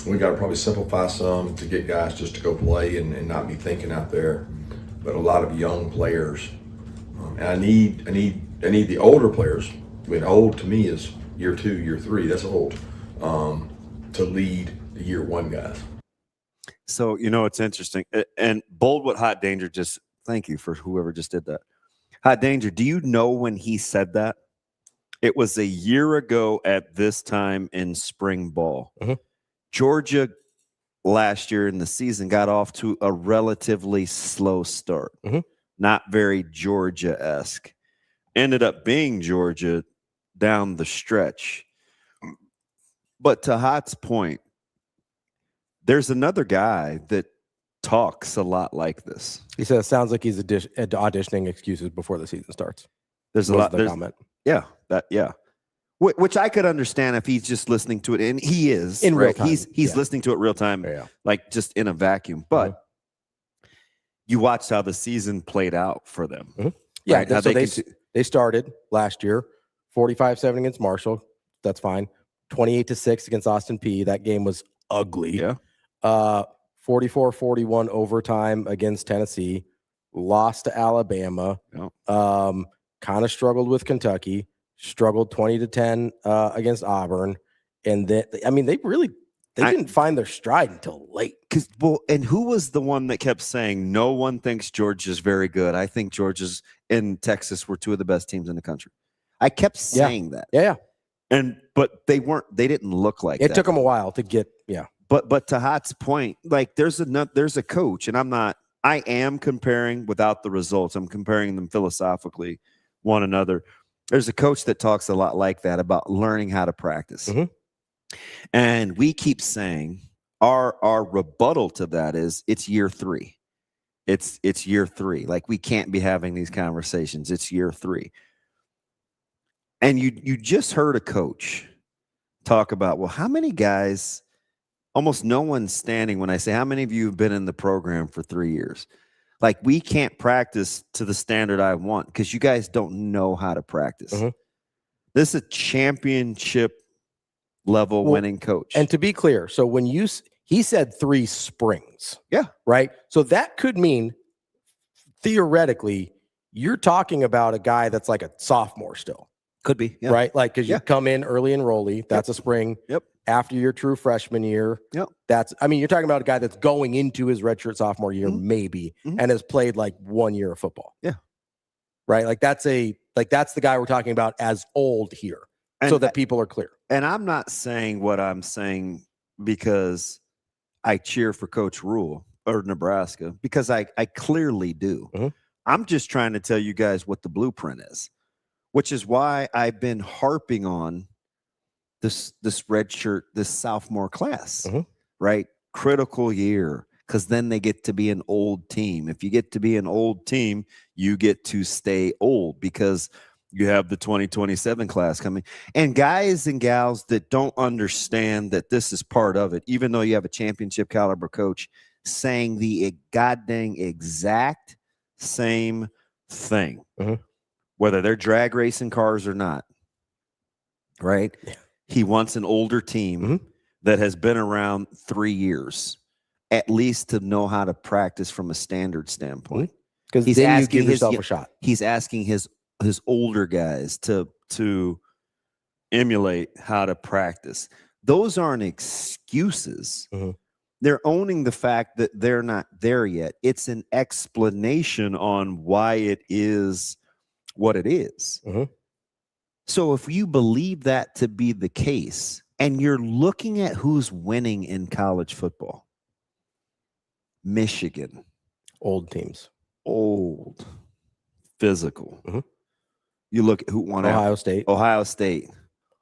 We got to probably simplify some to get guys just to go play and not be thinking out there. But a lot of young players, and I need the older players. I mean, old to me is year 2, year 3. That's old. To lead the year 1 guys. So it's interesting. And bold what Hot Danger just. Thank you for whoever just did that. Hot Danger. Do you know when he said that? It was a year ago at this time in spring ball. Mm-hmm. Georgia last year in the season got off to a relatively slow start. Mm-hmm. Not very Georgia-esque. Ended up being Georgia down the stretch. But to Hot's point, there's another guy that talks a lot like this. He said it sounds like he's auditioning excuses before the season starts. There's a lot. There's comment. Yeah, which I could understand if he's just listening to it, and he is in real time. He's listening to it real time, like just in a vacuum. But you watched how the season played out for them. Mm-hmm. Yeah, right? so they started last year 45-7 against Marshall. That's fine. 28-6 against Austin Peay. That game was ugly. Yeah. 44-41 overtime against Tennessee. Lost to Alabama. Yeah. Kind of struggled with Kentucky. Struggled 20-10 against Auburn. And then, I mean, they didn't find their stride until late. And who was the one that kept saying, no one thinks Georgia's very good? I think Georgia's and Texas were 2 of the best teams in the country. I kept saying that. Yeah. But they didn't look like it. That. Took them a while to get, But to Hot's point, like there's a coach, and I am comparing without the results. I'm comparing them philosophically, one another. There's a coach that talks a lot like that about learning how to practice. Mm-hmm. And we keep saying our rebuttal to that is it's year 3. It's year 3. Like we can't be having these conversations. It's year 3. And you just heard a coach talk about, well, how many guys, almost no one's standing when I say, how many of you have been in the program for 3 years? Like we can't practice to the standard I want because you guys don't know how to practice. Mm-hmm. This is a championship level winning coach. And to be clear, so when he said 3 springs. Yeah. Right. So that could mean theoretically you're talking about a guy that's like a sophomore still. Could be. Yeah. Right. Like, because you come in early enrollee. That's a spring. Yep. After your true freshman year. Yep. You're talking about a guy that's going into his redshirt sophomore year, maybe, and has played like 1 year of football. Yeah. Right. Like that's the guy we're talking about as old here. So that people are clear. And I'm not saying what I'm saying because I cheer for Coach Rhule or Nebraska, because I clearly do. Mm-hmm. I'm just trying to tell you guys what the blueprint is, which is why I've been harping on this red shirt, this sophomore class, right? Critical year, because then they get to be an old team. If you get to be an old team, you get to stay old because you have the 2027 class coming. And guys and gals that don't understand that this is part of it, even though you have a championship caliber coach saying the goddamn exact same thing, whether they're drag racing cars or not, right? Yeah. He wants an older team that has been around 3 years, at least to know how to practice from a standard standpoint. Because then you give yourself a shot. He's asking his older guys to emulate how to practice. Those aren't excuses. They're owning the fact that they're not there yet. It's an explanation on why it is what it is. So if you believe that to be the case, and you're looking at who's winning in college football, Michigan, old teams, old, physical. You look at who won Ohio State,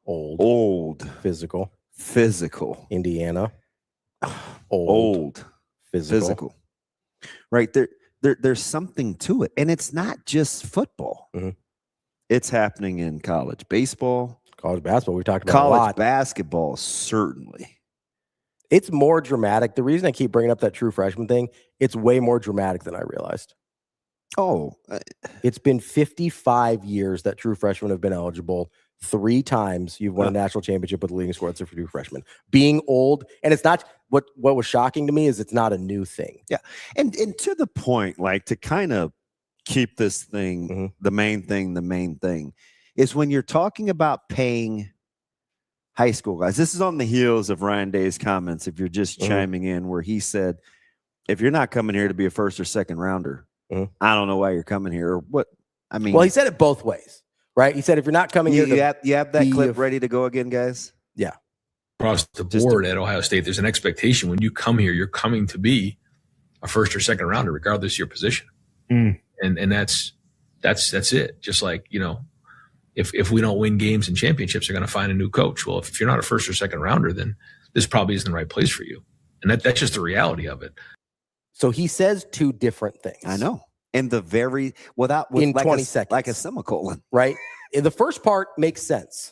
old, physical, Indiana, old, physical. Right there. There's something to it, and it's not just football. It's happening in college baseball, college basketball. We talked about college a lot. Basketball, certainly. It's more dramatic. The reason I keep bringing up that true freshman thing, it's way more dramatic than I realized. Oh, it's been 55 years that true freshmen have been eligible. 3 times you've won a national championship with the leading scorer for true freshmen. Being old, and it's not what was shocking to me is it's not a new thing. Yeah, and to the point, like to kind of keep this thing, the main thing is when you're talking about paying high school guys. This is on the heels of Ryan Day's comments. If you're just chiming in, where he said, "If you're not coming here to be a first or second rounder, I don't know why you're coming here." Or what? I mean, well, he said it both ways, right? He said, "If you're not coming here, you have that clip ready to go again, guys." Yeah. Across the board at Ohio State, there's an expectation when you come here, you're coming to be a first or second rounder, regardless of your position. And that's it. Just like, if we don't win games and championships, they're going to find a new coach. Well, if you're not a first or second rounder, then this probably isn't the right place for you. And that's just the reality of it. So he says 2 different things. I know. And the very with in like 20 seconds, like a semicolon, right? The first part makes sense.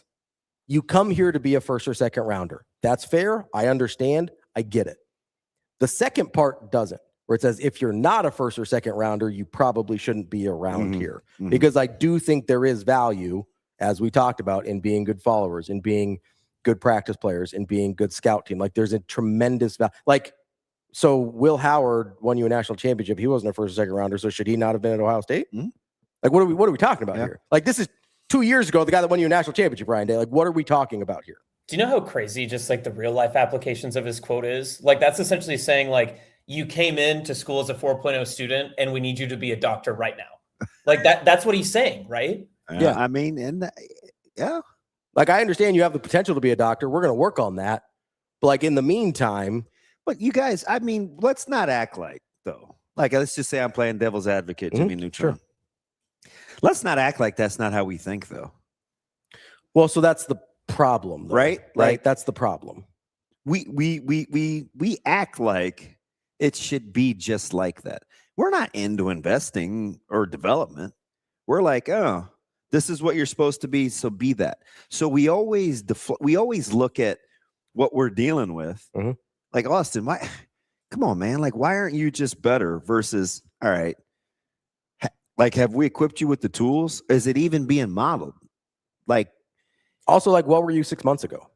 You come here to be a first or second rounder. That's fair. I understand. I get it. The second part doesn't, where it says, if you're not a first or second rounder, you probably shouldn't be around here. Because I do think there is value, as we talked about, in being good followers, in being good practice players, in being good scout team. Like there's a tremendous value. Like, so Will Howard won you a national championship. He wasn't a first or second rounder. So should he not have been at Ohio State? Like, what are we talking about here? Like, this is 2 years ago, the guy that won you a national championship, Ryan Day. Like, what are we talking about here? Do you know how crazy just like the real life applications of his quote is? Like, that's essentially saying, like, you came into school as a 4.0 student and we need you to be a doctor right now. Like that's what he's saying, right? Yeah. I mean, and yeah. Like, I understand you have the potential to be a doctor. We're going to work on that. But like in the meantime, but you guys, I mean, let's not act like though. Like, let's just say I'm playing devil's advocate, Jimmy Neutron. Sure. Let's not act like that's not how we think though. Well, so that's the problem, though, right? Right. That's the problem. We act like it should be just like that. We're not into investing or development. We're like, oh, this is what you're supposed to be, so be that. So we always look at what we're dealing with. Like, Austin, why? Come on, man. Like, why aren't you just better? Versus, all right, like, have we equipped you with the tools? Is it even being modeled? Like, also, like, what were you 6 months ago?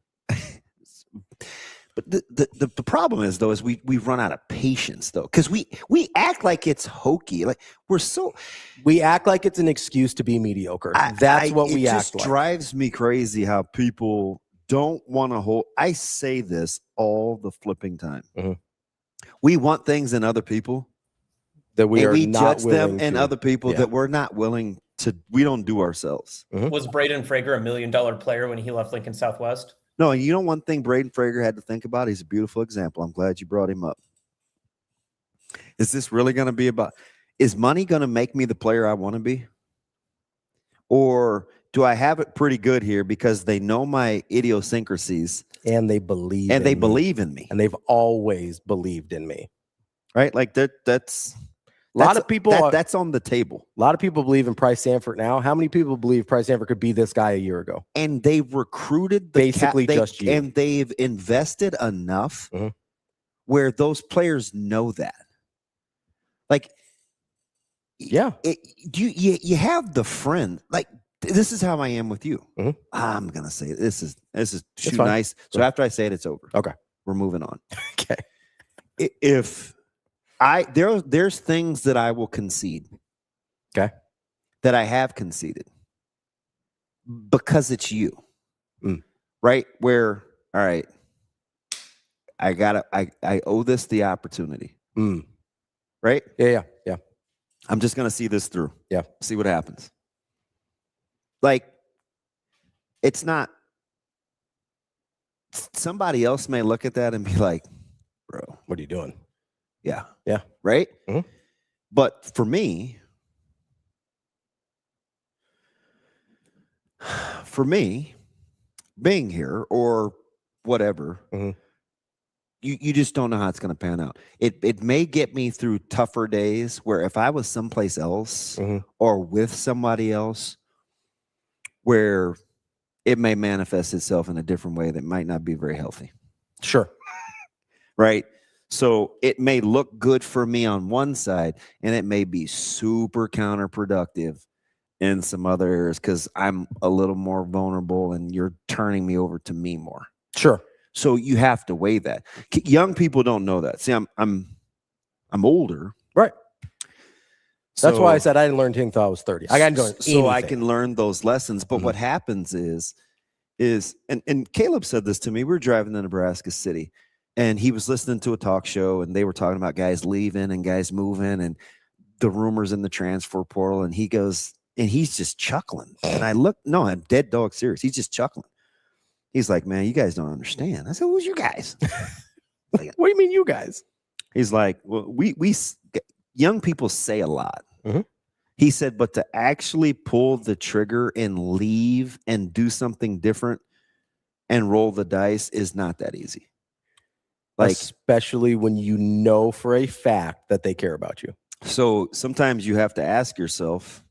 But the problem is, though, is we run out of patience, though, because we act like it's hokey. Like, we act like it's an excuse to be mediocre. That's what we act like. It drives me crazy how people don't want to hold. I say this all the flipping time. We want things in other people that we judge them in other people that we're not willing to. We don't do ourselves. Was Braden Frager $1 million player when he left Lincoln Southwest? No, and you know one thing Braden Frager had to think about? He's a beautiful example. I'm glad you brought him up. Is this really going to be about, is money going to make me the player I want to be? Or do I have it pretty good here because they know my idiosyncrasies and they believe in me. And they've always believed in me. Right? Like that's a lot of people that's on the table. A lot of people believe in Price Sanford now. How many people believe Price Sanford could be this guy a year ago? And they've recruited just you. And they've invested enough where those players know that. Like, yeah, you have the friend. Like, this is how I am with you. I'm gonna say this is too nice. So after I say it, it's over. Okay, we're moving on. Okay. If there's things that I will concede. Okay. That I have conceded because it's you. Right? Where, all right, I owe this the opportunity. Right? Yeah. I'm just gonna see this through. Yeah. See what happens. Like, it's not, somebody else may look at that and be like, bro, what are you doing? Yeah. Right? But for me, being here or whatever, you just don't know how it's going to pan out. It may get me through tougher days where if I was someplace else or with somebody else, where it may manifest itself in a different way that might not be very healthy. Sure. right? So it may look good for me on one side, and it may be super counterproductive in some other areas because I'm a little more vulnerable and you're turning me over to me more. Sure. So you have to weigh that. Young people don't know that. See, I'm older. Right. That's why I said I didn't learn anything until I was 30. I got to learn so I can learn those lessons. But what happens is and Caleb said this to me. We were driving to Nebraska City, and he was listening to a talk show, and they were talking about guys leaving and guys moving and the rumors in the transfer portal. And he goes, and he's just chuckling. And I look, no, I'm dead dog serious. He's just chuckling. He's like, man, you guys don't understand. I said, who's you guys? What do you mean, you guys? He's like, well, we young people say a lot. He said, but to actually pull the trigger and leave and do something different and roll the dice is not that easy. Like, especially when you know for a fact that they care about you. So sometimes you have to ask yourself,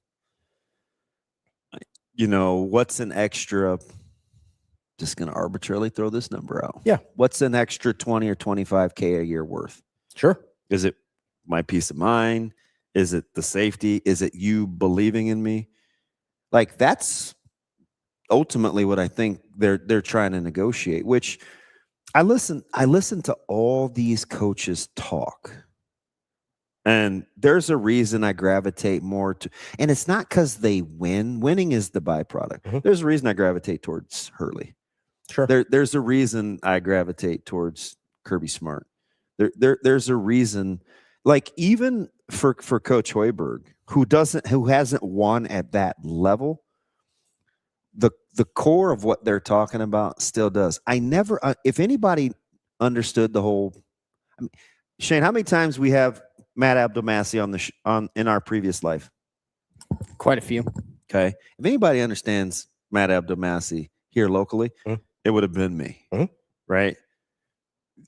what's an extra, just going to arbitrarily throw this number out. Yeah. What's an extra 20 or 25K a year worth? Sure. Is it my peace of mind? Is it the safety? Is it you believing in me? Like, that's ultimately what I think they're trying to negotiate, which I listen to all these coaches talk. And there's a reason I gravitate more to, and it's not because they win. Winning is the byproduct. There's a reason I gravitate towards Hurley. Sure. There's a reason I gravitate towards Kirby Smart. There's a reason, like, even for Coach Hoiberg, who hasn't won at that level, the core of what they're talking about still does. I never, if anybody understood the whole, Shane, how many times we have Matt Abdelmassih in our previous life? Quite a few. Okay. If anybody understands Matt Abdelmassih here locally, it would have been me. Right.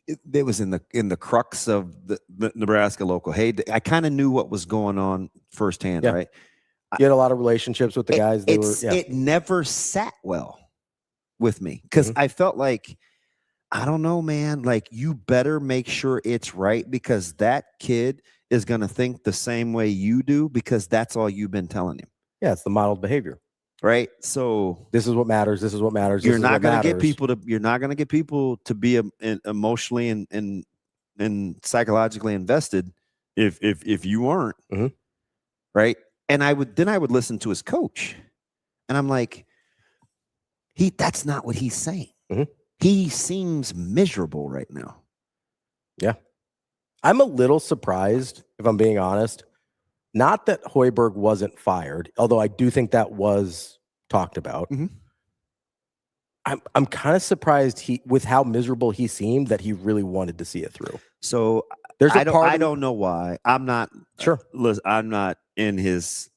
It was in the crux of the Nebraska local. Hey, I kind of knew what was going on firsthand, right? You had a lot of relationships with the guys. It never sat well with me because I felt like, I don't know, man, like, you better make sure it's right because that kid is going to think the same way you do because that's all you've been telling him. Yeah, it's the modeled behavior. Right. So this is what matters. This is what matters. You're not going to get people to be emotionally and psychologically invested if you aren't. Right. And I would listen to his coach, and I'm like, that's not what he's saying. He seems miserable right now. Yeah. I'm a little surprised, if I'm being honest. Not that Hoiberg wasn't fired, although I do think that was talked about. I'm kind of surprised with how miserable he seemed that he really wanted to see it through. So I don't know why. I'm not sure. I'm not in his.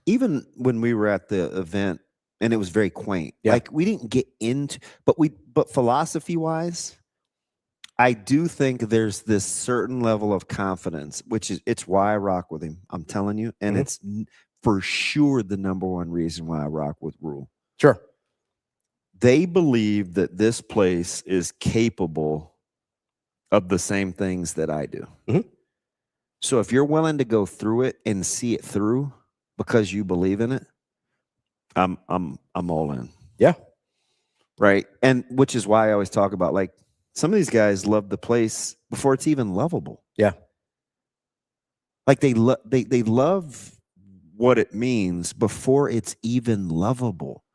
Even when we were at the event, and it was very quaint. Yeah. Like, we didn't get into, but philosophy wise, I do think there's this certain level of confidence, it's why I rock with him. I'm telling you. And it's for sure the number one reason why I rock with Rhule. Sure. They believe that this place is capable of the same things that I do. So if you're willing to go through it and see it through because you believe in it, I'm all in. Yeah. Right. And which is why I always talk about, like, some of these guys love the place before it's even lovable. Yeah. Like, they love what it means before it's even lovable.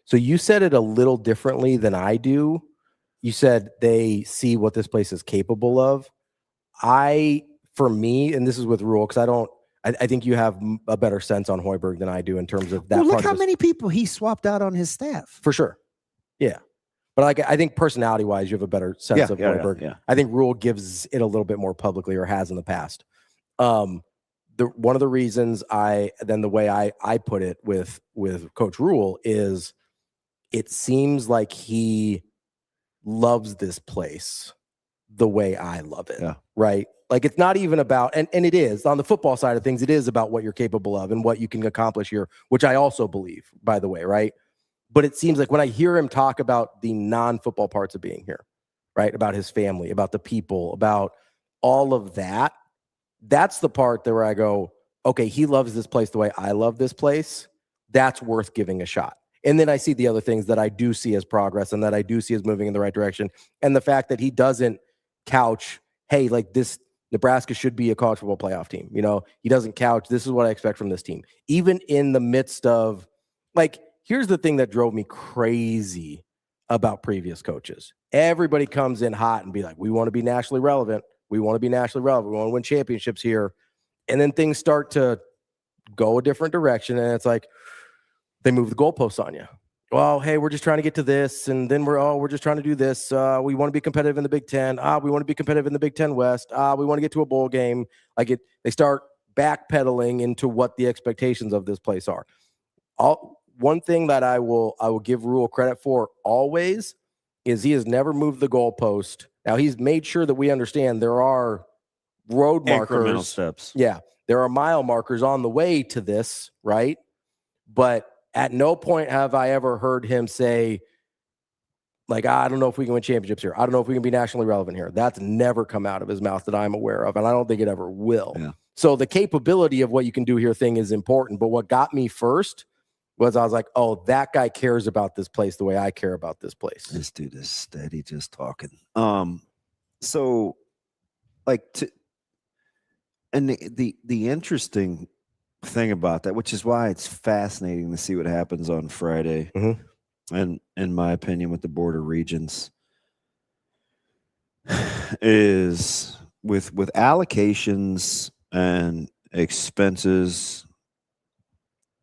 So you said it a little differently than I do. You said they see what this place is capable of. For me, and this is with Rhule, because I think you have a better sense on Hoiberg than I do in terms of that. Well, look how many people he swapped out on his staff. For sure. Yeah. But I think personality-wise, you have a better sense of Hoiberg. Yeah. I think Rhule gives it a little bit more publicly, or has in the past. One of the reasons the way I put it with Coach Rhule is, it seems like he loves this place the way I love it. Yeah. Right? Like, it's not even about, and it is, on the football side of things, it is about what you're capable of and what you can accomplish here, which I also believe, by the way, right? But it seems like when I hear him talk about the non-football parts of being here, right? About his family, about the people, about all of that. That's the part where I go, okay, he loves this place the way I love this place. That's worth giving a shot. And then I see the other things that I do see as progress and that I do see as moving in the right direction. And the fact that he doesn't couch, hey, like this, Nebraska should be a college football playoff team. You know, he doesn't couch, this is what I expect from this team. Even in the midst of, like, here's the thing that drove me crazy about previous coaches. Everybody comes in hot and be like, we want to be nationally relevant. We want to be nationally relevant. We want to win championships here. And then things start to go a different direction. And it's like, they move the goalposts on you. Well, hey, we're just trying to get to this. And then we're just trying to do this. We want to be competitive in the Big Ten. We want to be competitive in the Big Ten West. We want to get to a bowl game. They start backpedaling into what the expectations of this place are. One thing that I will give Rhule credit for always is he has never moved the goalpost. Now, he's made sure that we understand there are road markers. Steps. Yeah, there are mile markers on the way to this, right? But at no point have I ever heard him say, like, I don't know if we can win championships here. I don't know if we can be nationally relevant here. That's never come out of his mouth that I'm aware of, and I don't think it ever will. Yeah. So the capability of what you can do here thing is important. But what got me first was I was like, oh, that guy cares about this place the way I care about this place. This dude is steady just talking. So, like, and the interesting thing about that, which is why it's fascinating to see what happens on Friday, and in my opinion, with the Board of Regents, is with allocations and expenses,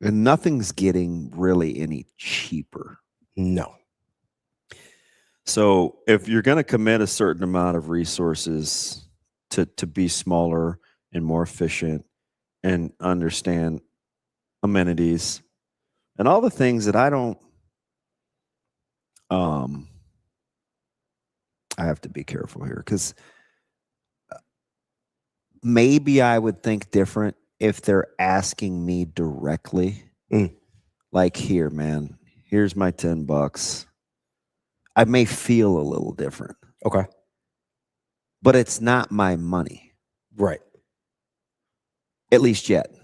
and nothing's getting really any cheaper. No. So if you're going to commit a certain amount of resources to be smaller and more efficient and understand amenities and all the things that I don't, I have to be careful here, because maybe I would think different if they're asking me directly, like, here, man, here's my $10. I may feel a little different. Okay. But it's not my money. Right. At least yet.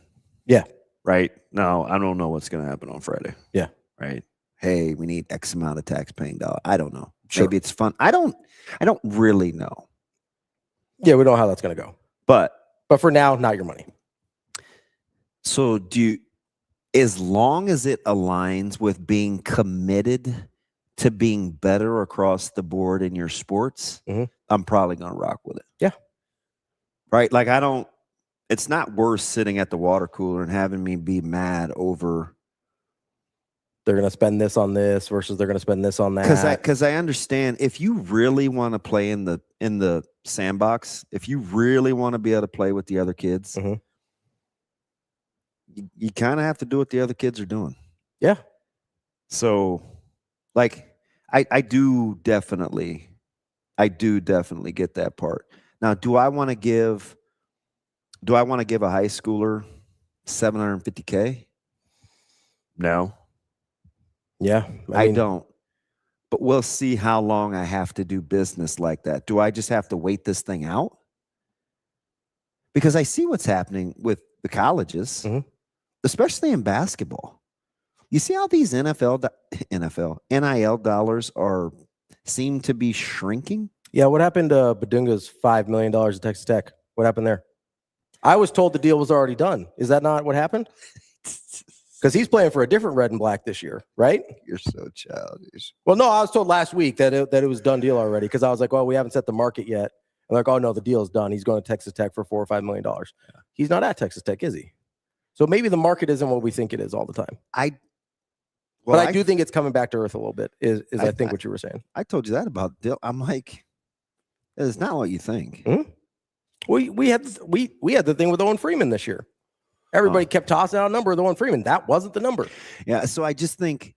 Yeah. Right. No, I don't know what's going to happen on Friday. Yeah. Right. Hey, we need X amount of tax-paying dollars. I don't know. Sure. Maybe it's fun. I don't really know. Yeah, we don't know how that's going to go. But for now, not your money. So as long as it aligns with being committed to being better across the board in your sports, I'm probably going to rock with it. Yeah. Right. Like, it's not worth sitting at the water cooler and having me be mad over they're going to spend this on this versus they're going to spend this on that. Because I understand, if you really want to play in the sandbox, if you really want to be able to play with the other kids, you kind of have to do what the other kids are doing. Yeah. So, like, I do definitely get that part. Now, do I want to give a high schooler $750K? No. Yeah. I don't. But we'll see how long I have to do business like that. Do I just have to wait this thing out? Because I see what's happening with the colleges, especially in basketball. You see how these NIL dollars seem to be shrinking? Yeah, what happened to Badunga's $5 million at Texas Tech? What happened there? I was told the deal was already done. Is that not what happened? Because he's playing for a different red and black this year, right? You're so childish. Well, no, I was told last week that it was done deal already, because I was like, well, we haven't set the market yet. And like, oh, no, the deal's done. He's going to Texas Tech for $4 or $5 million. Yeah. He's not at Texas Tech, is he? So maybe the market isn't what we think it is all the time. But I do think it's coming back to earth a little bit, is I think what you were saying. I told you that about Dill. I'm like, it's not what you think. We had the thing with Owen Freeman this year. Everybody kept tossing out a number with Owen Freeman. That wasn't the number. Yeah, so I just think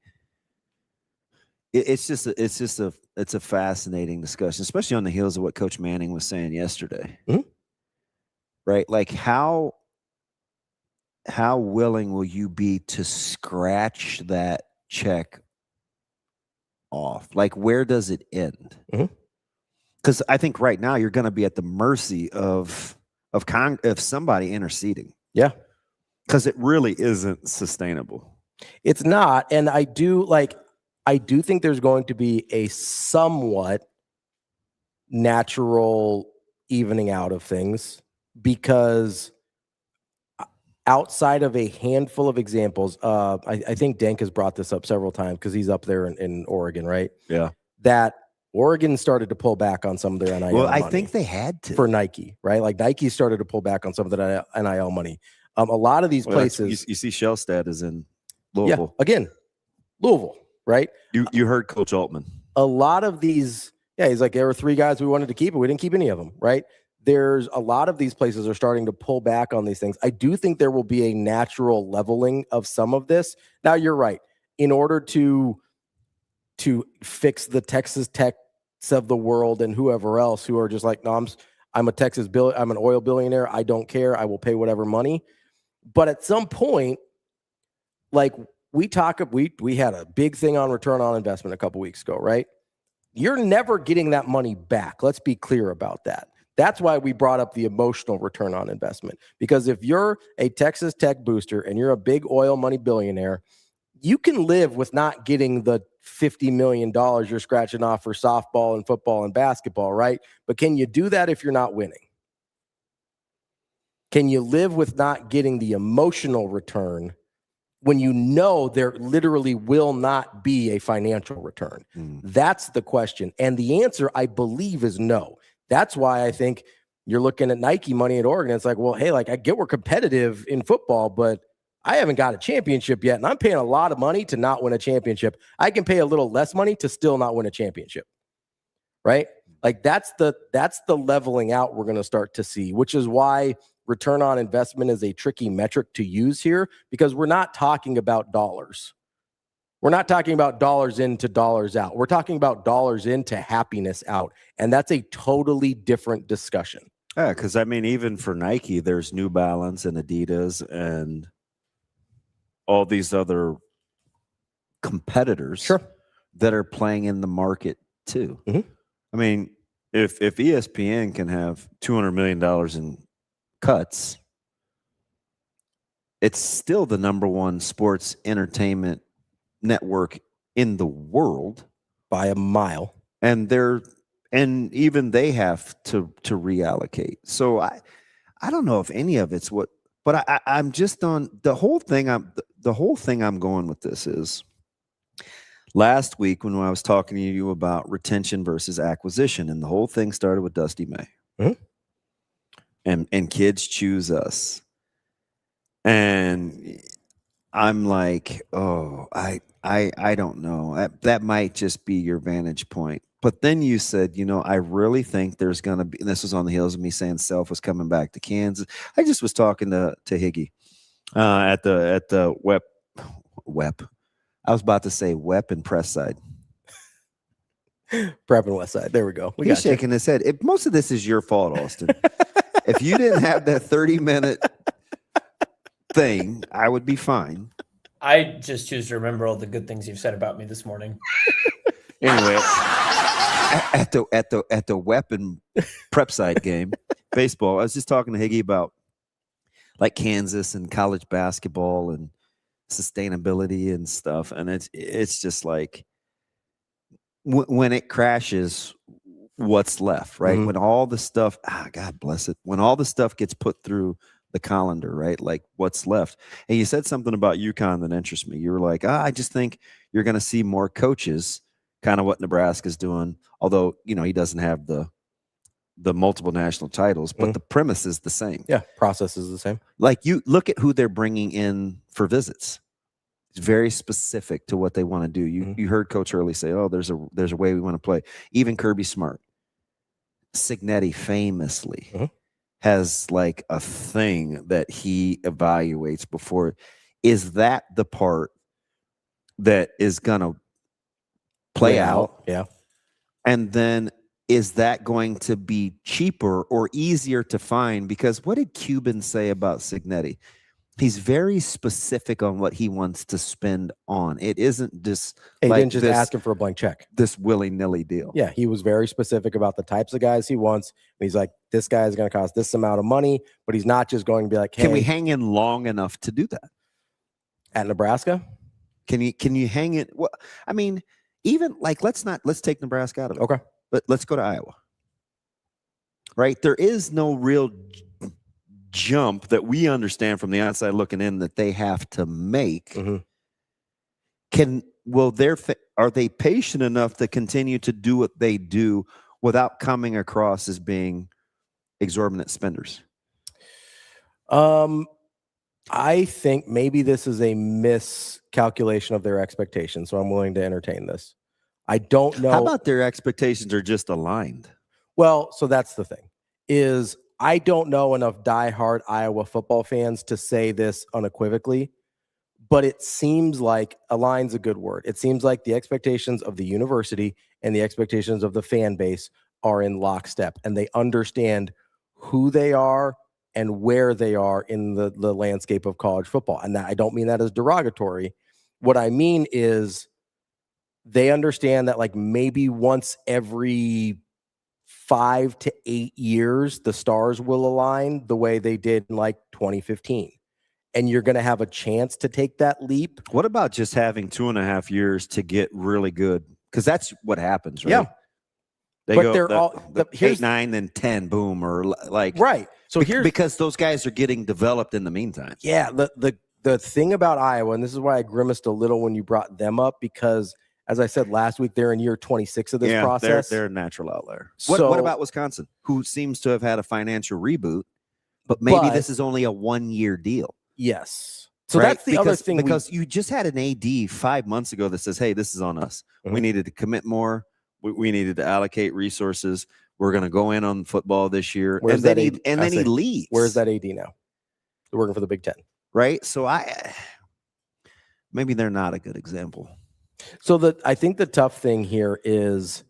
it's a fascinating discussion, especially on the heels of what Coach Manning was saying yesterday. Right? Like, how willing will you be to scratch that check off? Like, where does it end? Because I think right now you're going to be at the mercy of somebody interceding. Yeah. Because it really isn't sustainable. It's not. And I do think there's going to be a somewhat natural evening out of things, because outside of a handful of examples, I think Dank has brought this up several times because he's up there in Oregon, right? Yeah. That Oregon started to pull back on some of their NIL Well, I money think they had to. for Nike, right? Like Nike started to pull back on some of the NIL money. A lot of these places. You see Shellstad is in Louisville. Yeah, again, Louisville, right? You heard Coach Altman. A lot of these, he's like, there were 3 guys we wanted to keep, but we didn't keep any of them, right? There's a lot of these places are starting to pull back on these things. I do think there will be a natural leveling of some of this. Now, you're right. In order to fix the Texas Techs of the world and whoever else who are just like, no, I'm an oil billionaire. I don't care. I will pay whatever money. But at some point, like we had a big thing on return on investment a couple weeks ago, right? You're never getting that money back. Let's be clear about that. That's why we brought up the emotional return on investment. Because if you're a Texas Tech booster and you're a big oil money billionaire, you can live with not getting the $50 million you're scratching off for softball and football and basketball, right? But can you do that if you're not winning? Can you live with not getting the emotional return when you know there literally will not be a financial return? That's the question. And the answer, I believe, is no. That's why I think you're looking at Nike money at Oregon. It's like, well, hey, like I get we're competitive in football, but I haven't got a championship yet, and I'm paying a lot of money to not win a championship. I can pay a little less money to still not win a championship, right? Like that's the leveling out we're going to start to see, which is why return on investment is a tricky metric to use here, because we're not talking about dollars. We're not talking about dollars in to dollars out. We're talking about dollars in to happiness out, and that's a totally different discussion. Yeah, because I mean, even for Nike, there's New Balance and Adidas and all these other competitors that are playing in the market too. I mean, if ESPN can have $200 million in cuts, it's still the number one sports entertainment network in the world by a mile. And even they have to reallocate. So I don't know if any of it's what, but I'm just on the whole thing. The whole thing I'm going with this is last week when I was talking to you about retention versus acquisition, and the whole thing started with Dusty May. And kids choose us. And I'm like, oh, I don't know. That might just be your vantage point. But then you said, I really think there's going to be, and this was on the heels of me saying Self was coming back to Kansas. I just was talking to Higgy at the WEP. I was about to say WEP and Press Side. Prep and West Side. There we go. He's shaking his head. Most of this is your fault, Austin. If you didn't have that 30-minute thing, I would be fine. I just choose to remember all the good things you've said about me this morning. Anyway, at the weapon prep side game, baseball, I was just talking to Higgy about like Kansas and college basketball and sustainability and stuff. And it's just like when it crashes, what's left, right? When all the stuff, God bless it, when all the stuff gets put through the colander, right? Like what's left. And you said something about UConn that interests me. You were like, I just think you're going to see more coaches, kind of what Nebraska's doing. Although, he doesn't have the multiple national titles, but the premise is the same. Yeah. Process is the same. Like you look at who they're bringing in for visits. It's very specific to what they want to do. You heard Coach Hurley say, oh, there's a way we want to play. Even Kirby Smart. Cignetti famously has like a thing that he evaluates before. Is that the part that is going to play out? Yeah. And then is that going to be cheaper or easier to find? Because what did Cuban say about Cignetti? He's very specific on what he wants to spend on. It isn't just He like didn't just ask him for a blank check. This willy-nilly deal. Yeah, he was very specific about the types of guys he wants. He's like, this guy is going to cost this amount of money, but he's not just going to be like, hey, can we hang in long enough to do that at Nebraska? Can you hang it? Well, I mean, even like let's take Nebraska out of it. Okay, but let's go to Iowa. Right, there is no real jump that we understand from the outside looking in that they have to make. Are they patient enough to continue to do what they do without coming across as being exorbitant spenders? I think maybe this is a miscalculation of their expectations, so I'm willing to entertain this. I don't know. How about their expectations are just aligned? Well, so that's the thing, is I don't know enough diehard Iowa football fans to say this unequivocally, but it seems like align's a good word. It seems like the expectations of the university and the expectations of the fan base are in lockstep, and they understand who they are and where they are in the landscape of college football. And that, I don't mean that as derogatory. What I mean is they understand that like maybe once every 5 to 8 years, the stars will align the way they did in like 2015. And you're going to have a chance to take that leap. What about just having 2.5 years to get really good? Because that's what happens, right? Yeah. They're all 8, 9, then 10, boom, or like right. So here's because those guys are getting developed in the meantime. Yeah. The thing about Iowa, and this is why I grimaced a little when you brought them up, because as I said last week, they're in year 26 of this process. They're a natural outlier. So, what about Wisconsin, who seems to have had a financial reboot, but maybe this is only a 1-year deal? Yes. So that's the other thing. Because you just had an AD 5 months ago that says, hey, this is on us. We needed to commit more. We needed to allocate resources. We're going to go in on football this year. And then he leaves. Where's that AD now? They're working for the Big Ten. Right? So maybe they're not a good example. So I think the tough thing here is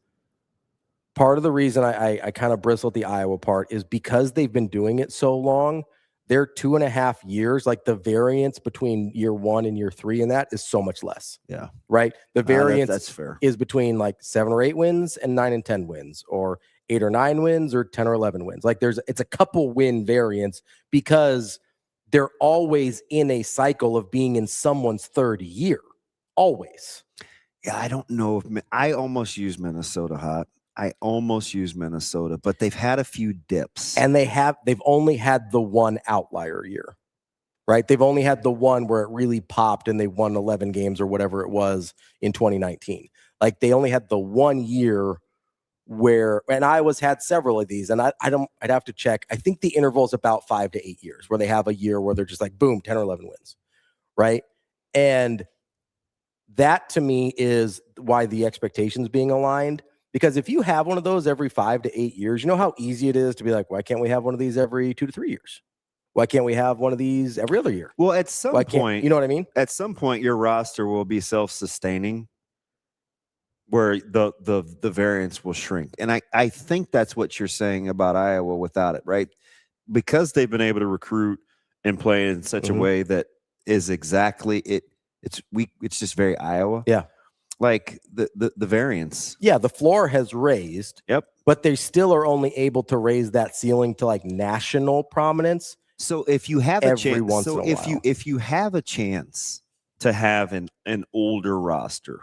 part of the reason I kind of bristle at the Iowa part is because they've been doing it so long. Their 2.5 years, like the variance between year 1 and year 3 in that is so much less. Yeah. Right. The variance that's fair. Is between like 7 or 8 wins and 9 and 10 wins, or 8 or 9 wins or 10 or 11 wins. Like it's a couple win variance because they're always in a cycle of being in someone's third year. Always. Yeah. I don't know if I almost use Minnesota hot. I almost use Minnesota, but they've had a few dips. And they've only had the one outlier year, right? They've only had the one where it really popped and they won 11 games or whatever it was in 2019. Like they only had the 1 year where, and Iowa's had several of these, and I'd have to check. I think the interval is about 5 to 8 years where they have a year where they're just like, boom, 10 or 11 wins, right? And that to me is why the expectations being aligned. Because if you have one of those every 5 to 8 years, you know how easy it is to be like, why can't we have one of these every 2 to 3 years? Why can't we have one of these every other year? Well, at some point, you know what I mean? At some point, your roster will be self-sustaining where the variance will shrink. And I think that's what you're saying about Iowa without it, right? Because they've been able to recruit and play in such a way that is exactly it. It's just very Iowa. Yeah. Like the variance. Yeah, the floor has raised. Yep. But they still are only able to raise that ceiling to like national prominence. So if you have a chance, so if you have a chance to have an older roster,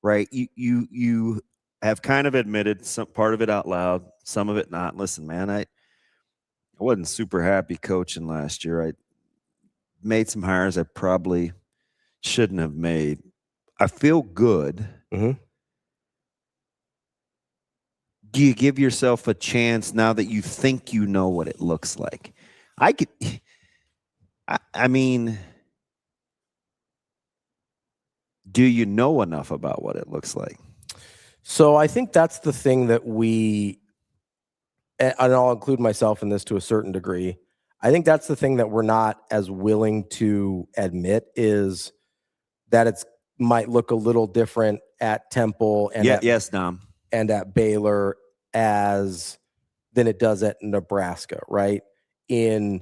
right? You have kind of admitted some part of it out loud, some of it not. Listen, man, I wasn't super happy coaching last year. I made some hires I probably shouldn't have made. I feel good. Mm-hmm. Do you give yourself a chance now that you think you know what it looks like? I mean, do you know enough about what it looks like? So I think that's the thing that and I'll include myself in this to a certain degree. I think that's the thing that we're not as willing to admit is that it's might look a little different at Temple and Dom, and at Baylor than it does at Nebraska, right? In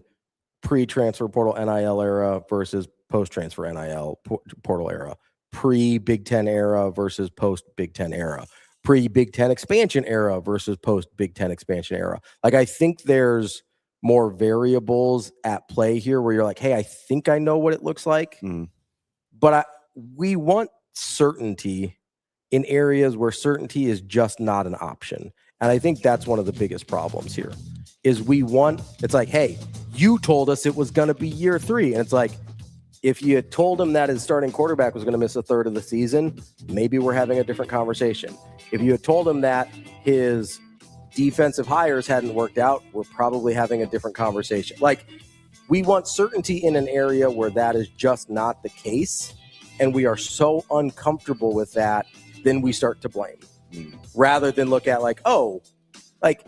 pre-transfer portal NIL era versus post-transfer NIL portal era, pre-Big Ten era versus post-Big Ten era, pre-Big Ten expansion era versus post-Big Ten expansion era. Like, I think there's more variables at play here where you're like, hey, I think I know what it looks like, but we want certainty in areas where certainty is just not an option. And I think that's one of the biggest problems here is it's like, hey, you told us it was going to be year 3. And it's like, if you had told him that his starting quarterback was going to miss a third of the season, maybe we're having a different conversation. If you had told him that his defensive hires hadn't worked out, we're probably having a different conversation. Like, we want certainty in an area where that is just not the case. And we are so uncomfortable with that, then we start to blame. Rather than look at like, oh, like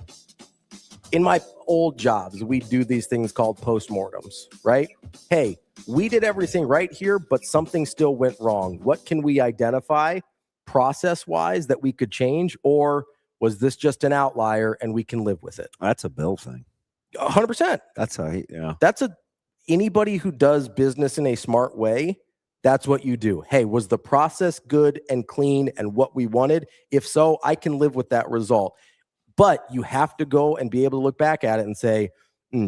in my old jobs, we do these things called postmortems, right? Hey, we did everything right here, but something still went wrong. What can we identify process-wise that we could change? Or was this just an outlier and we can live with it? That's a Bill thing. 100%. That's anybody who does business in a smart way, that's what you do. Hey, was the process good and clean and what we wanted? If so, I can live with that result. But you have to go and be able to look back at it and say,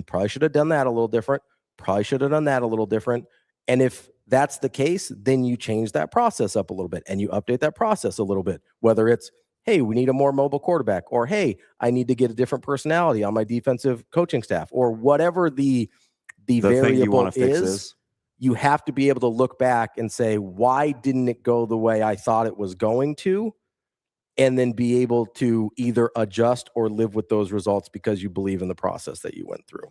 probably should have done that a little different. Probably should have done that a little different. And if that's the case, then you change that process up a little bit and you update that process a little bit. Whether it's, hey, we need a more mobile quarterback, or hey, I need to get a different personality on my defensive coaching staff, or whatever the variable is. You have to be able to look back and say, why didn't it go the way I thought it was going to? And then be able to either adjust or live with those results because you believe in the process that you went through.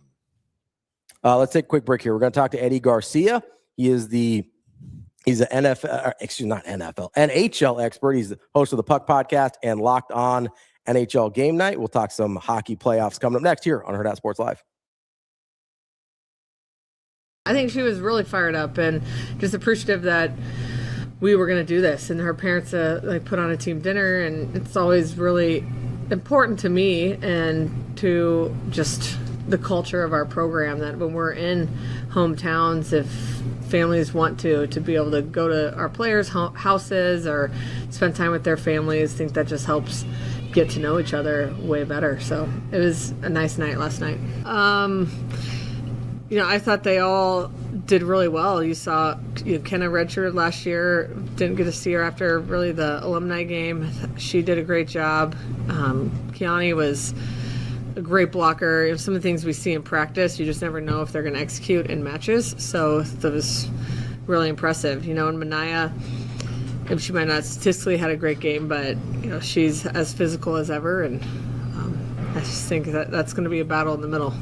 Let's take a quick break here. We're going to talk to Eddie Garcia. He's an NHL expert. He's the host of the Puck Podcast and Locked On NHL Game Night. We'll talk some hockey playoffs coming up next here on Hurrdat Sports Live. I think she was really fired up and just appreciative that we were going to do this, and her parents put on a team dinner, and it's always really important to me and to just the culture of our program that when we're in hometowns, if families want to be able to go to our players' houses or spend time with their families, I think that just helps get to know each other way better. So it was a nice night last night. I thought they all did really well. You saw Kenna redshirted last year. Didn't get to see her after really the alumni game. She did a great job. Kiani was a great blocker. Some of the things we see in practice, you just never know if they're going to execute in matches. So that was really impressive. And Manaya, she might not statistically had a great game, but she's as physical as ever. And I just think that's going to be a battle in the middle.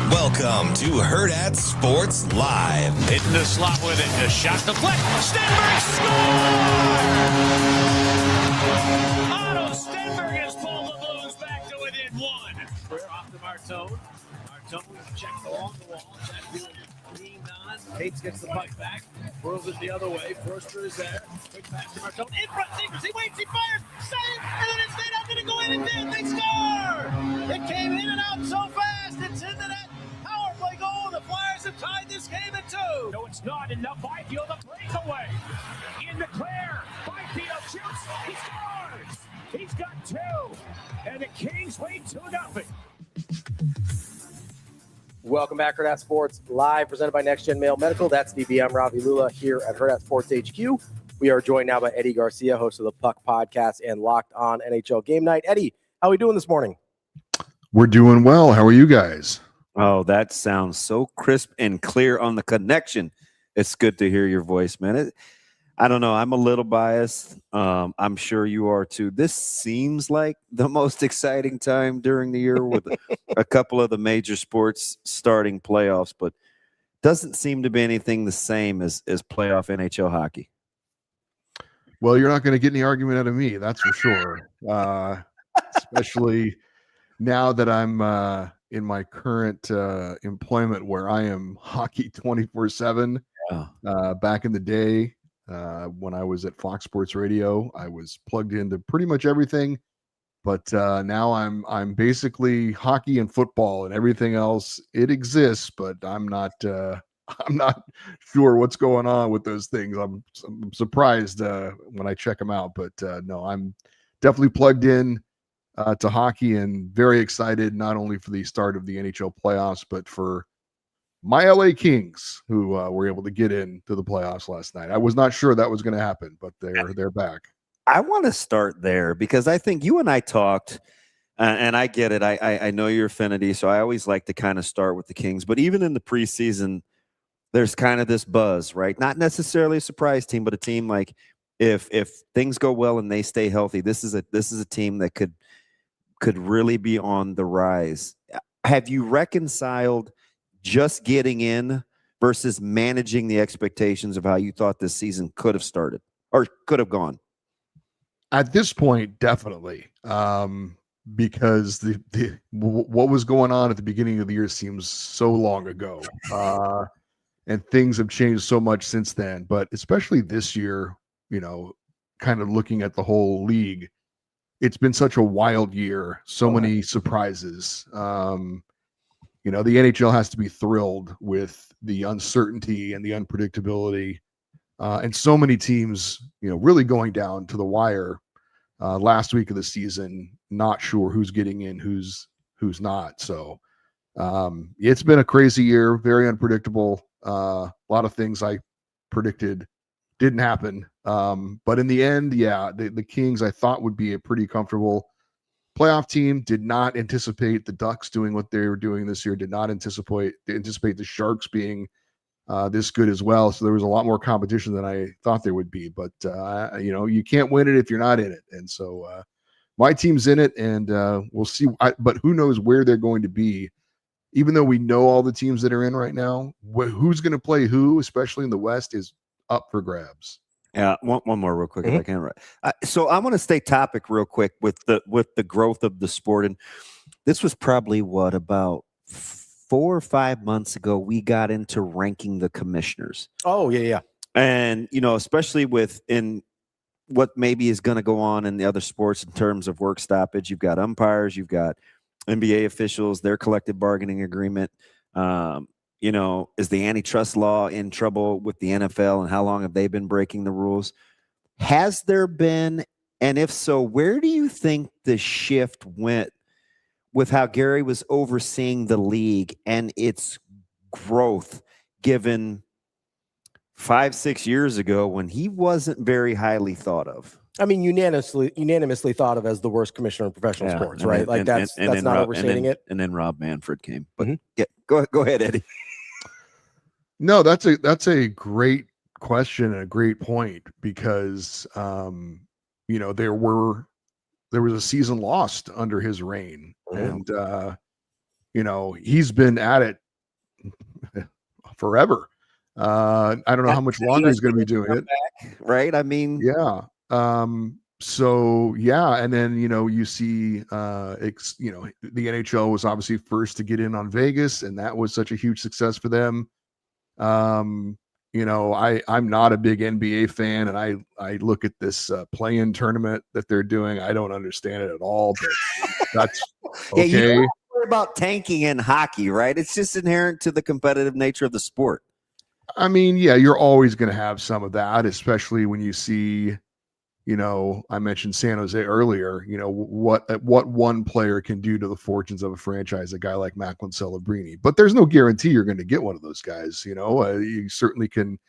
Welcome to Hurrdat Sports Live. Hitting the slot with it. The shot deflect. Stenberg score! Otto Stenberg has pulled the Blues back to within one. We're off the Martone. Martone checked along the wall. Check leaned on. Cates gets the puck back. Whirls it the other way. Forster is there. Quick pass to Martone. In front. Sabres. He waits. He fires. Save. And then it's not going to go in and did. They score. It came in and out so fast. It's in the net. Power play goal. The Flyers have tied this game at 2. No, it's not enough. Byfield a breakaway. In the clear. Byfield shoots. He scores. He's got 2. And the Kings lead 2-0. Welcome back, Hurrdat Sports Live, presented by Next Gen Mail Medical. That's DB. I'm Ravi Lulla here at Hurrdat Sports HQ. We are joined now by Eddie Garcia, host of the Puck Podcast and Locked On NHL Game Night. Eddie, how are we doing this morning? We're doing well. How are you guys? Oh, that sounds so crisp and clear on the connection. It's good to hear your voice, man. I don't know. I'm a little biased. I'm sure you are too. This seems like the most exciting time during the year with a couple of the major sports starting playoffs, but doesn't seem to be anything the same as playoff NHL hockey. Well, you're not going to get any argument out of me, that's for sure. Especially now that I'm in my current employment where I am hockey 24/7. Back in the day, when I was at Fox Sports Radio, I was plugged into pretty much everything, but now I'm basically hockey and football, and everything else. It exists, but I'm not sure what's going on with those things. I'm surprised when I check them out, but no, I'm definitely plugged in to hockey and very excited not only for the start of the NHL playoffs, but for my LA Kings, who were able to get into the playoffs last night. I was not sure that was going to happen, but they're back. I want to start there because I think you and I talked, and I get it. I know your affinity, so I always like to kind of start with the Kings. But even in the preseason, there's kind of this buzz, right? Not necessarily a surprise team, but a team like if things go well and they stay healthy, this is a team that could really be on the rise. Have you reconciled just getting in versus managing the expectations of how you thought this season could have started or could have gone? At this point, definitely, because the what was going on at the beginning of the year seems so long ago, and things have changed so much since then. But especially this year, kind of looking at the whole league, it's been such a wild year, so many surprises. The NHL has to be thrilled with the uncertainty and the unpredictability, and so many teams, really going down to the wire last week of the season, not sure who's getting in, who's not. So it's been a crazy year, very unpredictable. A lot of things I predicted didn't happen, but in the end, the Kings I thought would be a pretty comfortable playoff team. Did not anticipate the Ducks doing what they were doing this year. Did not anticipate the Sharks being this good as well. So there was a lot more competition than I thought there would be. But you can't win it if you're not in it. And so my team's in it, and we'll see. But who knows where they're going to be? Even though we know all the teams that are in right now, who's going to play who, especially in the West, is up for grabs. Yeah, one more real quick if I can. So I want to stay topic real quick with the growth of the sport, and this was probably about 4 or 5 months ago we got into ranking the commissioners. Oh yeah, and especially in what maybe is going to go on in the other sports in terms of work stoppage. You've got umpires, you've got NBA officials, their collective bargaining agreement. Is the antitrust law in trouble with the NFL, and how long have they been breaking the rules? Has there been, and if so, where do you think the shift went with how Gary was overseeing the league and its growth, given 5-6 years ago when he wasn't very highly thought of? I mean, unanimously thought of as the worst commissioner in professional sports, right? That's not overstating it. And then Rob Manfred came. But go ahead, Eddie. No, that's a great question and a great point, because there was a season lost under his reign, and he's been at it forever. I don't know how much longer he's going to be doing it. Right? I mean, yeah. So yeah, and then you see the NHL was obviously first to get in on Vegas, and that was such a huge success for them. I'm not a big NBA fan, and I look at this play-in tournament that they're doing. I don't understand it at all, but that's okay. Yeah, you don't worry about tanking in hockey, right? It's just inherent to the competitive nature of the sport. I mean, yeah, you're always going to have some of that, especially when you see, I mentioned San Jose earlier, what one player can do to the fortunes of a franchise, a guy like Macklin Celebrini. But there's no guarantee you're going to get one of those guys. You certainly can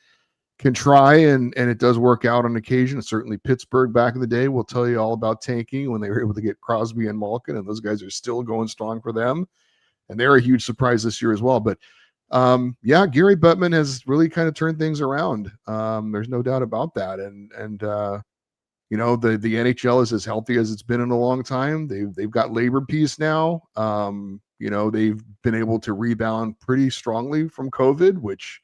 try, and it does work out on occasion. Certainly Pittsburgh back in the day will tell you all about tanking when they were able to get Crosby and Malkin, and those guys are still going strong for them. And they're a huge surprise this year as well. But Gary Bettman has really kind of turned things around. There's no doubt about that. And the NHL is as healthy as it's been in a long time. They've got labor peace now. They've been able to rebound pretty strongly from COVID, which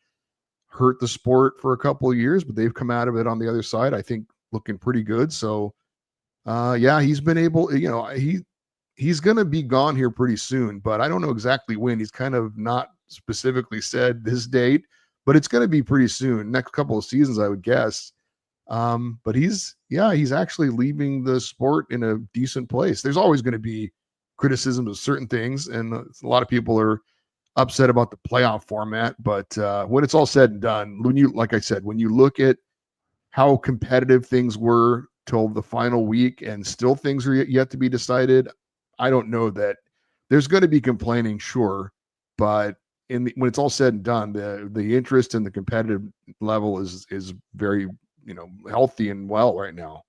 hurt the sport for a couple of years, but they've come out of it on the other side, I think, looking pretty good. So he's been able, he's going to be gone here pretty soon, but I don't know exactly when. He's kind of not specifically said this date, but it's going to be pretty soon, next couple of seasons, I would guess. But he's actually leaving the sport in a decent place. There's always going to be criticism of certain things, and a lot of people are upset about the playoff format. But when it's all said and done, like I said, when you look at how competitive things were till the final week, and still things are yet to be decided, I don't know that there's going to be complaining, sure, but when it's all said and done, the interest and the competitive level is very healthy and well right now.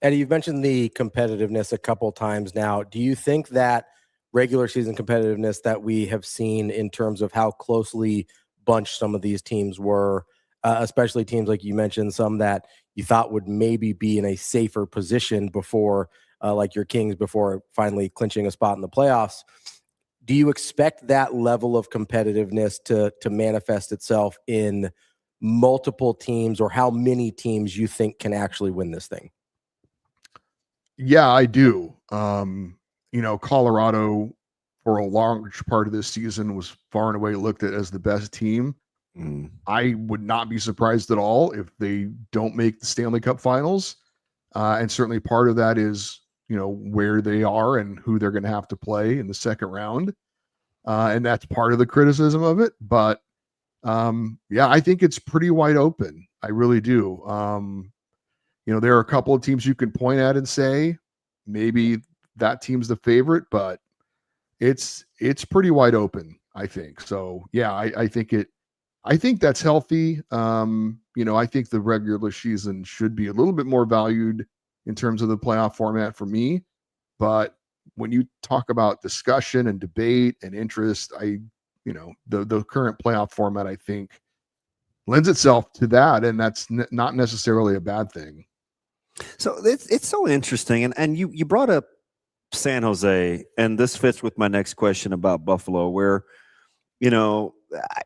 Eddie, you've mentioned the competitiveness a couple times now. Do you think that regular season competitiveness that we have seen in terms of how closely bunched some of these teams were, especially teams like you mentioned, some that you thought would maybe be in a safer position before, like your Kings, before finally clinching a spot in the playoffs, do you expect that level of competitiveness to manifest itself in multiple teams, or how many teams you think can actually win this thing? Yeah, I do. Colorado for a large part of this season was far and away looked at as the best team. I would not be surprised at all if they don't make the Stanley Cup Finals. And certainly part of that is, where they are and who they're going to have to play in the second round. And that's part of the criticism of it. But I think it's pretty wide open. I really do. There are a couple of teams you can point at and say maybe that team's the favorite, but it's pretty wide open, I think. So I think that's healthy. I think the regular season should be a little bit more valued in terms of the playoff format for me. But when you talk about discussion and debate and interest, the current playoff format, I think, lends itself to that, and that's not necessarily a bad thing. So it's so interesting, and you brought up San Jose, and this fits with my next question about Buffalo, where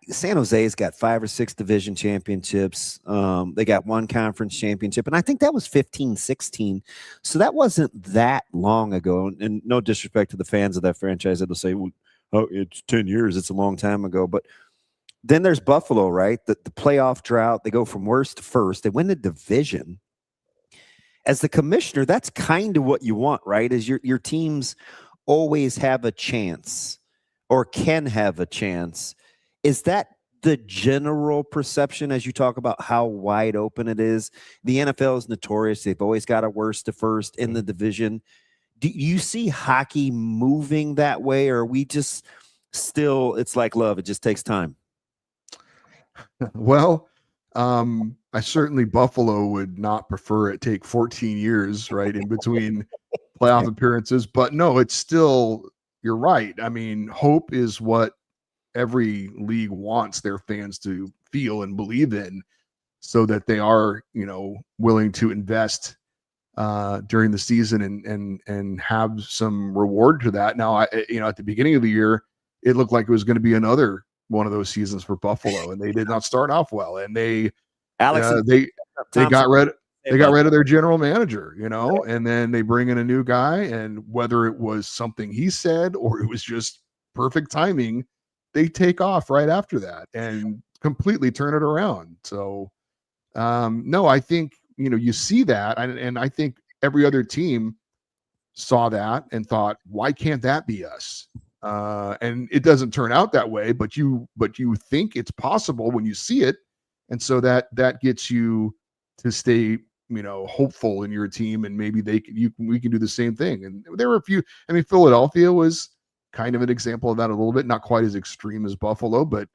San Jose's got 5 or 6 division championships. They got 1 conference championship, and I think that was 15-16. So that wasn't that long ago. And no disrespect to the fans of that franchise that'll say, well, oh, it's 10 years. It's a long time ago. But then there's Buffalo, right? The playoff drought. They go from worst to first. They win the division. As the commissioner, that's kind of what you want, right? Is your teams always have a chance or can have a chance. Is that the general perception as you talk about how wide open it is? The NFL is notorious. They've always got a worst to first in the division. Do you see hockey moving that way, or are we just still, it's like love, it just takes time? Well, I certainly, Buffalo would not prefer it take 14 years, right, in between playoff appearances. But no, it's still, you're right. I mean, hope is what every league wants their fans to feel and believe in, so that they are, willing to invest during the season and have some reward to that. Now, at the beginning of the year, it looked like it was going to be another one of those seasons for Buffalo, and they did not start off well. And they got rid. They got rid of their general manager, and then they bring in a new guy, and whether it was something he said or it was just perfect timing, they take off right after that and completely turn it around. So, no, I think, you see that. And I think every other team saw that and thought, why can't that be us? And it doesn't turn out that way, but you think it's possible when you see it. And so that gets you to stay, hopeful in your team, and maybe we can do the same thing. And there were a few, Philadelphia was kind of an example of that a little bit, not quite as extreme as Buffalo, but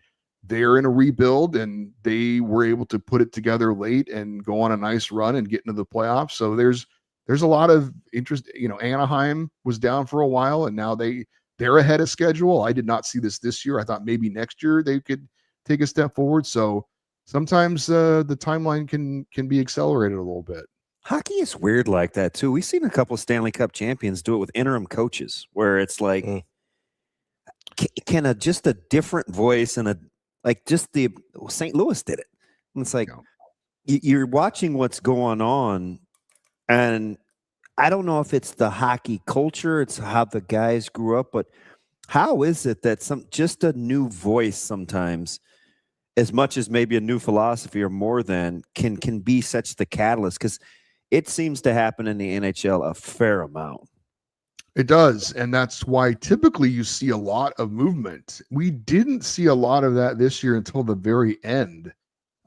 they're in a rebuild and they were able to put it together late and go on a nice run and get into the playoffs. So there's a lot of interest. Anaheim was down for a while and now they're ahead of schedule. I did not see this year. I thought maybe next year they could take a step forward. So sometimes the timeline can be accelerated a little bit. Hockey is weird like that too. We've seen a couple of Stanley Cup champions do it with interim coaches, where it's like, can just a different voice and the St. Louis did it. And it's like you're watching what's going on, and I don't know if it's the hockey culture, it's how the guys grew up, but how is it that just a new voice sometimes, as much as maybe a new philosophy or more than, can be such the catalyst? Because it seems to happen in the NHL a fair amount. It does, and that's why typically you see a lot of movement. We didn't see a lot of that this year until the very end.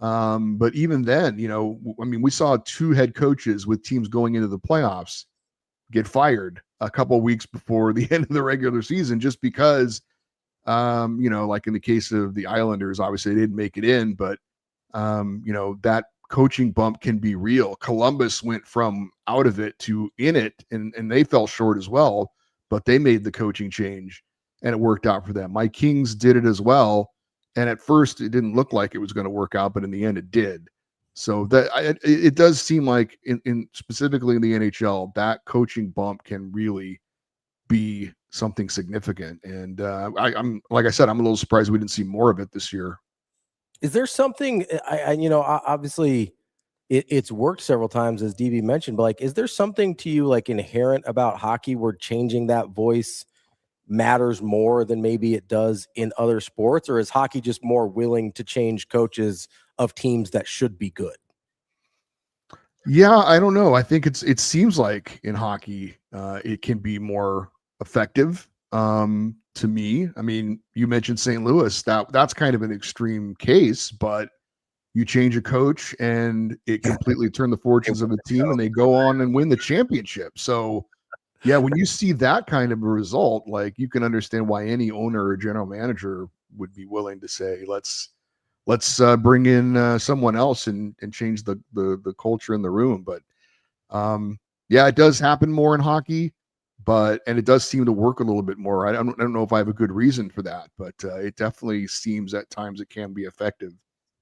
But even then, we saw 2 head coaches with teams going into the playoffs get fired a couple of weeks before the end of the regular season, just because, like in the case of the Islanders, obviously they didn't make it in, but, that coaching bump can be real. Columbus went from out of it to in it, and they fell short as well, but they made the coaching change and it worked out for them. My Kings did it as well. And at first it didn't look like it was going to work out, but in the end it did. So it does seem like in specifically in the NHL, that coaching bump can really be something significant. And I'm like I said, I'm a little surprised we didn't see more of it this year. Is there something, obviously it's worked several times, as DB mentioned, but like, is there something to you like inherent about hockey where changing that voice matters more than maybe it does in other sports? Or is hockey just more willing to change coaches of teams that should be good? Yeah, I don't know. I think it seems like in hockey, it can be more effective. To me, you mentioned St. Louis. That's kind of an extreme case, but you change a coach and it completely turned the fortunes of the team, and they go on and win the championship. So, yeah, when you see that kind of a result, like, you can understand why any owner or general manager would be willing to say, let's bring in someone else and change the culture in the room. But yeah, it does happen more in hockey, and it does seem to work a little bit more. I don't know if I have a good reason for that, but it definitely seems at times it can be effective.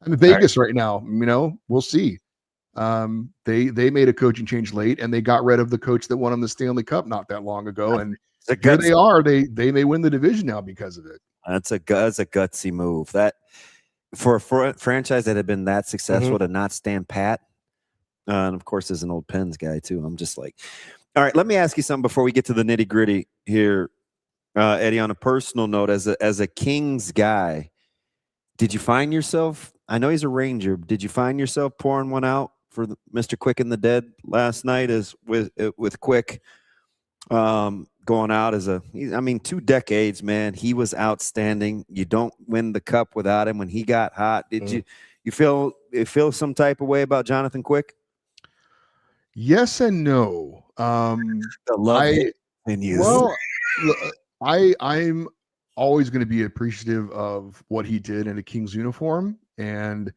Vegas right now, we'll see. They made a coaching change late, and they got rid of the coach that won them the Stanley Cup not that long ago, and here they are. They may win the division now because of it. That's a gutsy move. That for a franchise that had been that successful to not stand pat. And of course, as an old Pens guy too, I'm just like, all right. Let me ask you something before we get to the nitty gritty here, Eddie. On a personal note, as a Kings guy, did you find yourself? I know he's a Ranger. Did you find yourself pouring one out for Mr. Quick and the Dead last night, as with Quick going out as 2 decades, man. He was outstanding. You don't win the cup without him. When he got hot, did you feel some type of way about Jonathan Quick? Yes and no. I'm always going to be appreciative of what he did in a Kings uniform, and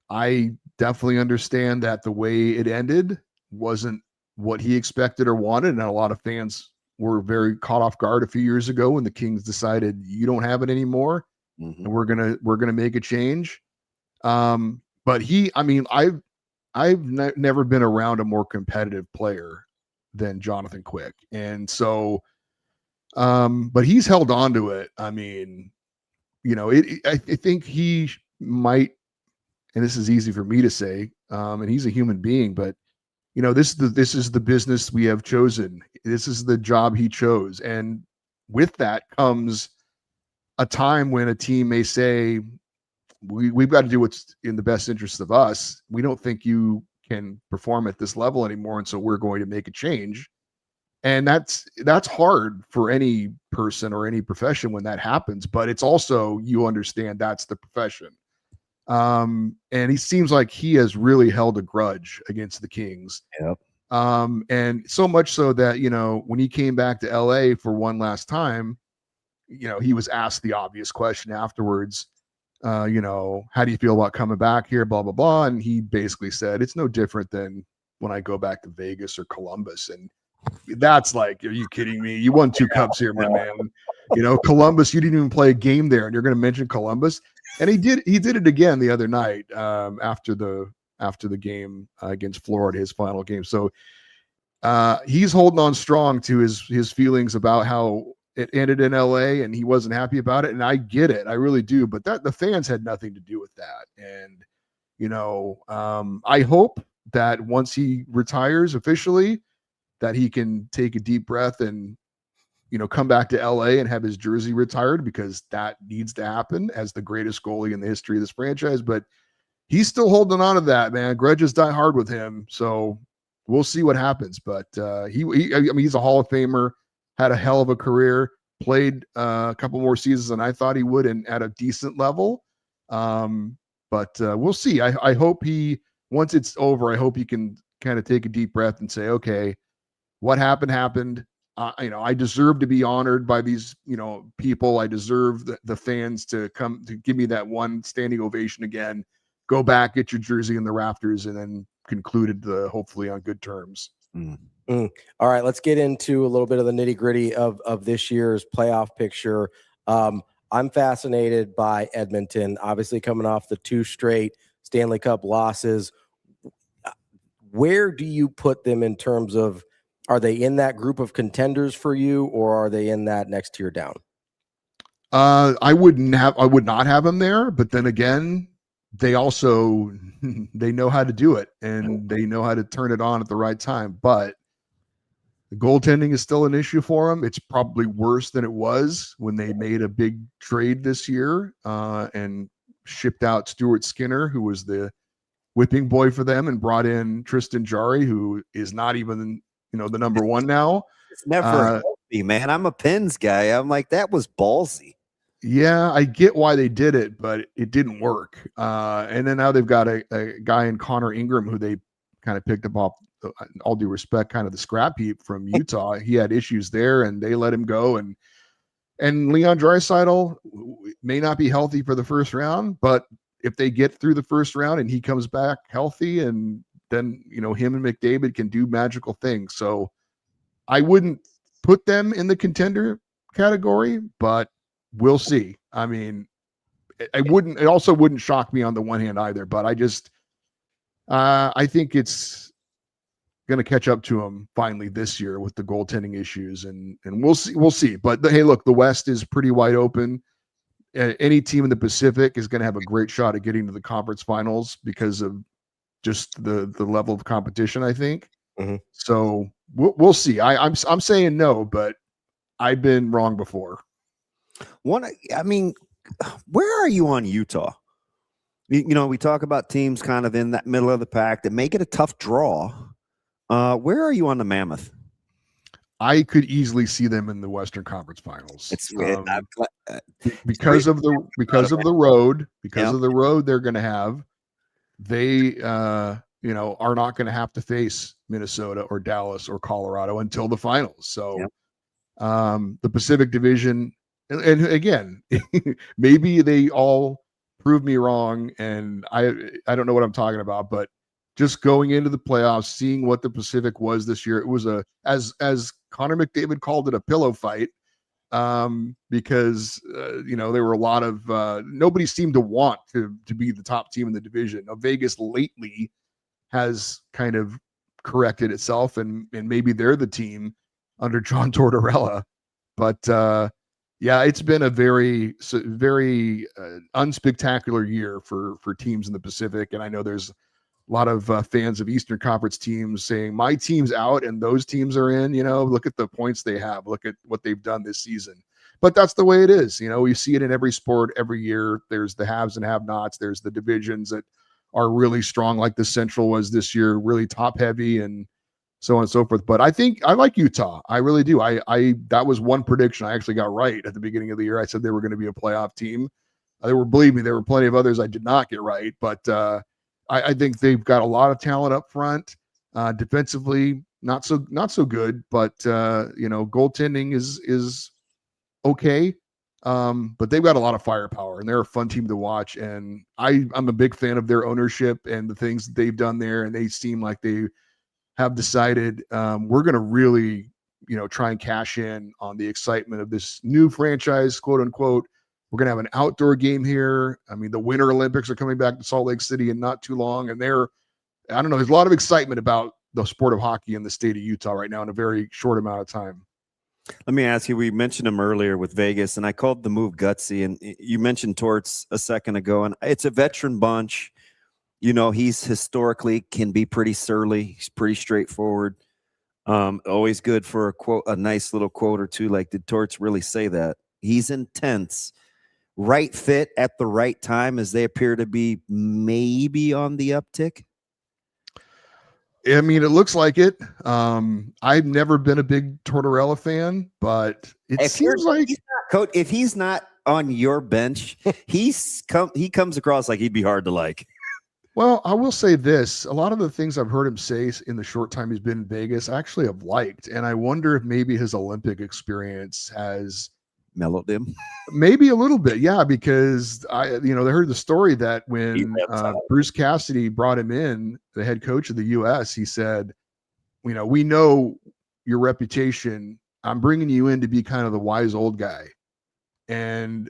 I definitely understand that the way it ended wasn't what he expected or wanted, and a lot of fans were very caught off guard a few years ago when the Kings decided, you don't have it anymore, and we're gonna make a change. But I've never been around a more competitive player than Jonathan Quick, and so but he's held on to it. I think he might, and this is easy for me to say, and he's a human being, but this is the business we have chosen. This is the job he chose. And with that comes a time when a team may say, we've got to do what's in the best interest of us. We don't think you can perform at this level anymore, and so we're going to make a change. And that's hard for any person or any profession when that happens, but it's also, you understand, that's the profession. And he seems like he has really held a grudge against the Kings. Yep. And so much so that, when he came back to LA for one last time, he was asked the obvious question afterwards, how do you feel about coming back here, blah, blah, blah. And he basically said, it's no different than when I go back to Vegas or Columbus. And that's like, are you kidding me? You won 2 cups here, my man. Columbus, you didn't even play a game there, and you're going to mention Columbus. And he did it again the other night after the game against Florida, his final game. So he's holding on strong to his feelings about how it ended in LA, and he wasn't happy about it. And I get it. I really do. But the fans had nothing to do with that. And, I hope that once he retires officially, that he can take a deep breath and, come back to LA and have his jersey retired, because that needs to happen as the greatest goalie in the history of this franchise. But he's still holding on to that, man. Grudges die hard with him. So we'll see what happens. But he's a Hall of Famer, had a hell of a career, played a couple more seasons than I thought he would, and at a decent level. But we'll see. I hope once it's over, I hope he can kind of take a deep breath and say, okay, what happened. I deserve to be honored by these, people. I deserve the fans to come to give me that one standing ovation again. Go back, get your jersey in the rafters, and then concluded hopefully on good terms. All right, let's get into a little bit of the nitty gritty of this year's playoff picture. I'm fascinated by Edmonton, obviously coming off the 2 straight Stanley Cup losses. Where do you put them in terms of, are they in that group of contenders for you, or are they in that next tier down? I would not have them there, but then again, they also, they know how to do it, and they know how to turn it on at the right time. But the goaltending is still an issue for them. It's probably worse than it was when they made a big trade this year and shipped out Stuart Skinner, who was the whipping boy for them, and brought in Tristan Jarry, who is not even the number 1 now. It's never healthy, man. I'm a Pens guy. I'm like, that was ballsy. Yeah, I get why they did it, but it didn't work. And then now they've got a guy in Connor Ingram, who they kind of picked up off, all due respect, kind of the scrap heap from Utah. He had issues there, and they let him go. And Leon Draisaitl may not be healthy for the first round, but if they get through the first round and he comes back healthy, and then him and McDavid can do magical things. So I wouldn't put them in the contender category, but we'll see. I mean, it also wouldn't shock me on the one hand either, but I think it's going to catch up to them finally this year with the goaltending issues, and we'll see. But hey, look, the West is pretty wide open. Any team in the Pacific is going to have a great shot at getting to the conference finals because of just the level of competition, I think. Mm-hmm. So we'll see. I'm saying no, but I've been wrong before. I mean, where are you on Utah? We talk about teams kind of in that middle of the pack that make it a tough draw. Where are you on the Mammoth? I could easily see them in the Western Conference Finals. Because of the road they're going to have. They are not going to have to face Minnesota or Dallas or Colorado until the finals. So the Pacific Division, and again, maybe they all prove me wrong, and I don't know what I'm talking about, but just going into the playoffs, seeing what the Pacific was this year, it was as Connor McDavid called it, a pillow fight. Because there were a lot of nobody seemed to want to be the top team in the division. Now, Vegas lately has kind of corrected itself, and maybe they're the team under John Tortorella. But it's been a very unspectacular year for teams in the Pacific, and I know there's lot of fans of Eastern Conference teams saying my team's out and those teams are in. Look at the points they have. Look at what they've done this season. But that's the way it is. We see it in every sport every year. There's the haves and have-nots. There's the divisions that are really strong, like the Central was this year, really top heavy and so on and so forth. But I think I like Utah. I really do. I that was one prediction I actually got right at the beginning of the year. I said they were going to be a playoff team. Believe me, there were plenty of others I did not get right. But I think they've got a lot of talent up front. Defensively, not so good. But goaltending is okay. But they've got a lot of firepower, and they're a fun team to watch. And I'm a big fan of their ownership and the things that they've done there. And they seem like they have decided we're going to really, try and cash in on the excitement of this new franchise, quote unquote. We're going to have an outdoor game here. I mean, the Winter Olympics are coming back to Salt Lake City in not too long. And there's a lot of excitement about the sport of hockey in the state of Utah right now in a very short amount of time. Let me ask you, we mentioned him earlier with Vegas, and I called the move gutsy, and you mentioned Torts a second ago, and it's a veteran bunch. He's historically can be pretty surly. He's pretty straightforward. Always good for a quote, a nice little quote or two. Like, did Torts really say that? He's intense. Right fit at the right time, as they appear to be maybe on the uptick. I mean, it looks like it. I've never been a big Tortorella fan, but it seems like if he's not on your bench, he comes across like he'd be hard to like. Well, I will say this. A lot of the things I've heard him say in the short time he's been in Vegas, I actually have liked. And I wonder if maybe his Olympic experience has mellowed him. Maybe a little bit. Yeah, because they heard the story that when Bruce Cassidy brought him in, the head coach of the U.S., he said, we know your reputation. I'm bringing you in to be kind of the wise old guy. And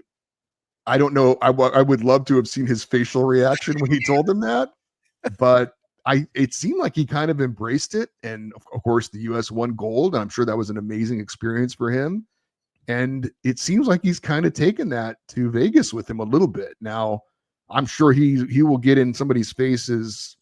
I don't know. I would love to have seen his facial reaction when he told him that, but it seemed like he kind of embraced it. And of course, the U.S. won gold. And I'm sure that was an amazing experience for him. And it seems like he's kind of taken that to Vegas with him a little bit. Now, I'm sure he will get in somebody's faces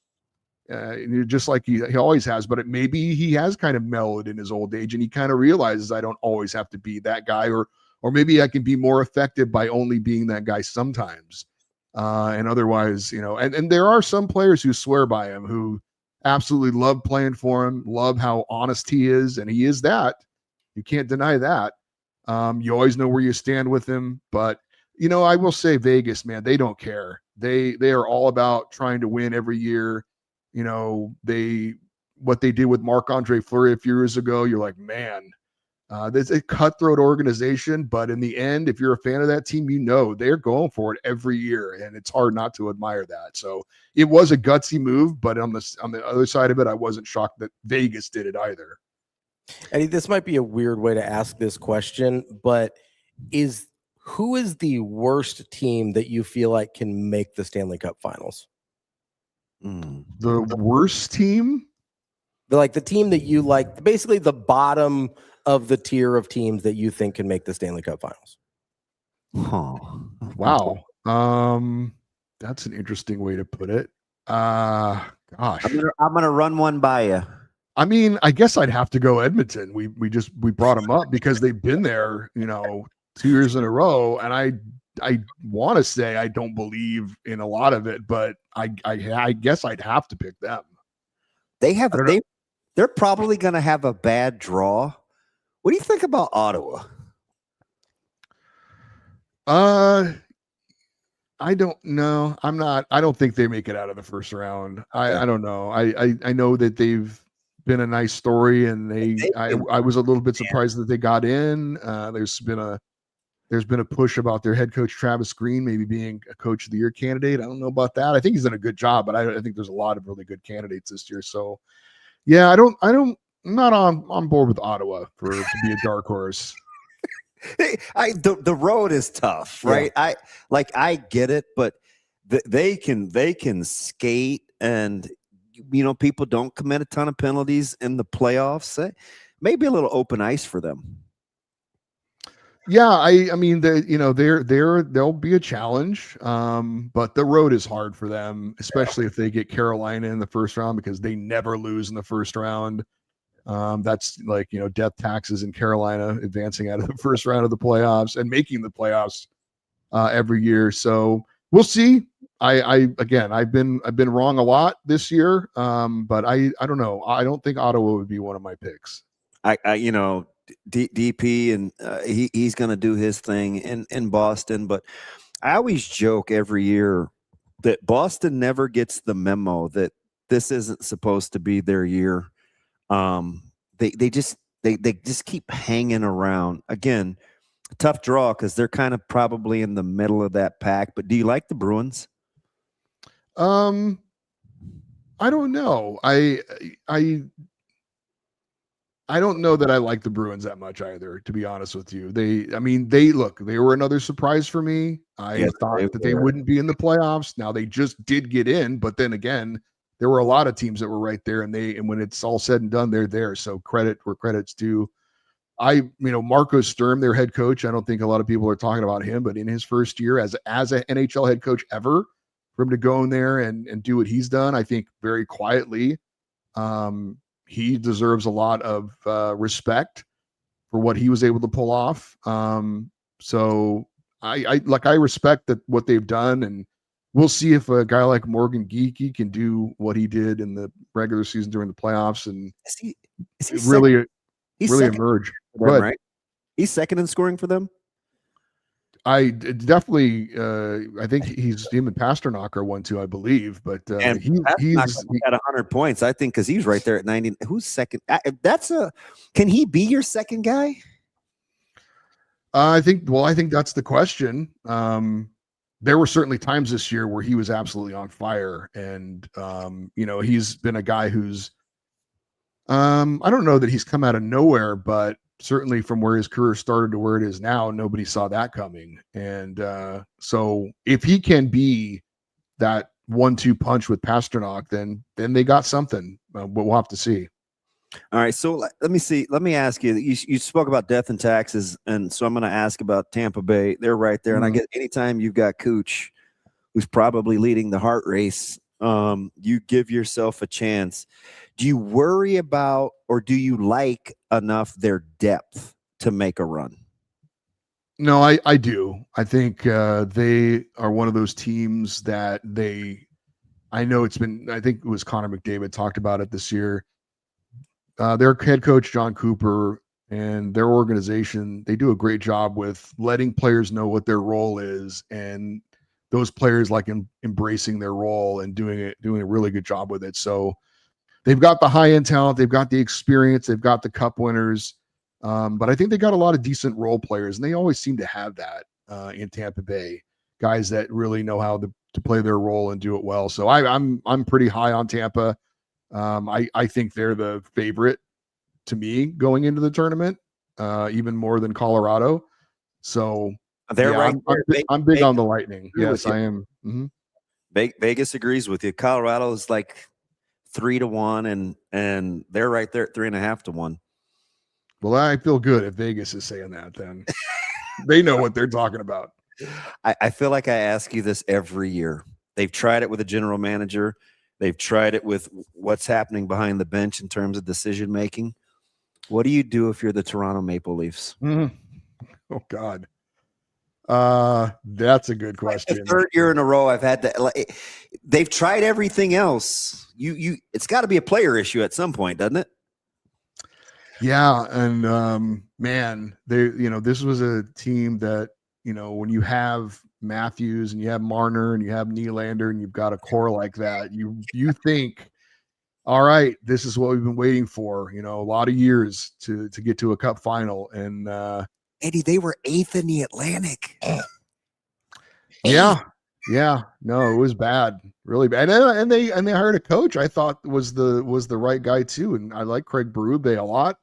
just like he always has, but maybe he has kind of mellowed in his old age and he kind of realizes I don't always have to be that guy, or maybe I can be more effective by only being that guy sometimes. And otherwise, and there are some players who swear by him, who absolutely love playing for him, love how honest he is. And he is that. You can't deny that. You always know where you stand with him, but I will say Vegas, man, they don't care. They are all about trying to win every year. What they did with Marc-Andre Fleury a few years ago, you're like, man, there's a cutthroat organization, but in the end, if you're a fan of that team, they're going for it every year, and it's hard not to admire that. So it was a gutsy move, but on the other side of it, I wasn't shocked that Vegas did it either. Eddie, this might be a weird way to ask this question, but who is the worst team that you feel like can make the Stanley Cup Finals? The worst team? The team that you like, basically the bottom of the tier of teams that you think can make the Stanley Cup Finals. Wow. That's an interesting way to put it. Gosh. I'm gonna run one by you. I mean, I guess I'd have to go Edmonton. We brought them up because they've been there, 2 years in a row. And I want to say I don't believe in a lot of it, but I guess I'd have to pick them. They're probably going to have a bad draw. What do you think about Ottawa? I don't know. I don't think they make it out of the first round. I don't know. I know that they've been a nice story, and I was a little bit surprised that they got in. There's been a push about their head coach Travis Green maybe being a coach of the year candidate. I don't know about that. I think he's done a good job, but I think there's a lot of really good candidates this year. So yeah, I'm not on board with Ottawa to be a dark horse. The road is tough, right? Yeah. I get it, but they can skate, and people don't commit a ton of penalties in the playoffs. Maybe a little open ice for them. Yeah, I mean, there'll be a challenge, but the road is hard for them, especially if they get Carolina in the first round, because they never lose in the first round. That's like, death taxes in Carolina advancing out of the first round of the playoffs and making the playoffs every year. So we'll see. I've been wrong a lot this year, but I don't know. I don't think Ottawa would be one of my picks. DP, and he's going to do his thing in Boston. But I always joke every year that Boston never gets the memo that this isn't supposed to be their year. They just keep hanging around. Again, tough draw because they're kind of probably in the middle of that pack. But do you like the Bruins? I don't know. I don't know that I like the Bruins that much either, to be honest with you. They were another surprise for me. I thought that they wouldn't be in the playoffs. Now they just did get in, but then again, there were a lot of teams that were right there, and when it's all said and done, they're there. So credit where credit's due. Marco Sturm, their head coach, I don't think a lot of people are talking about him, but in his first year as an NHL head coach ever, for him to go in there and do what he's done, I think very quietly, he deserves a lot of respect for what he was able to pull off. So I respect that what they've done, and we'll see if a guy like Morgan Geekie can do what he did in the regular season during the playoffs and really emerge. For them, right? He's second in scoring for them. I definitely, I think him and Pasternak are 1-2, I believe. But he's at 100 points, I think, because he's right there at 90. Who's second? Can he be your second guy? I think that's the question. There were certainly times this year where he was absolutely on fire, and he's been a guy who's, I don't know that he's come out of nowhere, but certainly from where his career started to where it is now, nobody saw that coming. And so if he can be that 1-2 punch with Pasternak, then they got something. But we'll have to see. All right. So let me see. Let me ask you. You spoke about death and taxes, and so I'm going to ask about Tampa Bay. They're right there. And I get anytime you've got Cooch, who's probably leading the heart race, you give yourself a chance. Do you worry about, or do you like enough their depth to make a run? No, I do. I think they are one of those teams that I think it was Connor McDavid talked about it this year. Their head coach, John Cooper, and their organization, they do a great job with letting players know what their role is, and those players embracing their role and doing a really good job with it. So they've got the high-end talent, they've got the experience, they've got the cup winners, but I think they got a lot of decent role players, and they always seem to have that in Tampa Bay, guys that really know how to play their role and do it well. So I'm pretty high on Tampa. I think they're the favorite to me going into the tournament, even more than Colorado. So I'm big on the Lightning. Yes, I am. Mm-hmm. Vegas agrees with you. Colorado is like 3-1, and they're right there at 3.5-1. Well, I feel good if Vegas is saying that. Then they know what they're talking about. I feel like I ask you this every year. They've tried it with a general manager. They've tried it with what's happening behind the bench in terms of decision making. What do you do if you're the Toronto Maple Leafs? Mm-hmm. Oh God. That's a good question. The third year in a row I've had to. They've tried everything else. It's got to be a player issue at some point, doesn't it? Yeah, and man, this was a team that, when you have Matthews and you have Marner and you have Nylander and you've got a core like that, you think, all right, this is what we've been waiting for. A lot of years to get to a cup final, and Eddie, they were 8th in the Atlantic. Yeah. No, it was bad, really bad. And they hired a coach I thought was the right guy too. And I like Craig Berube a lot.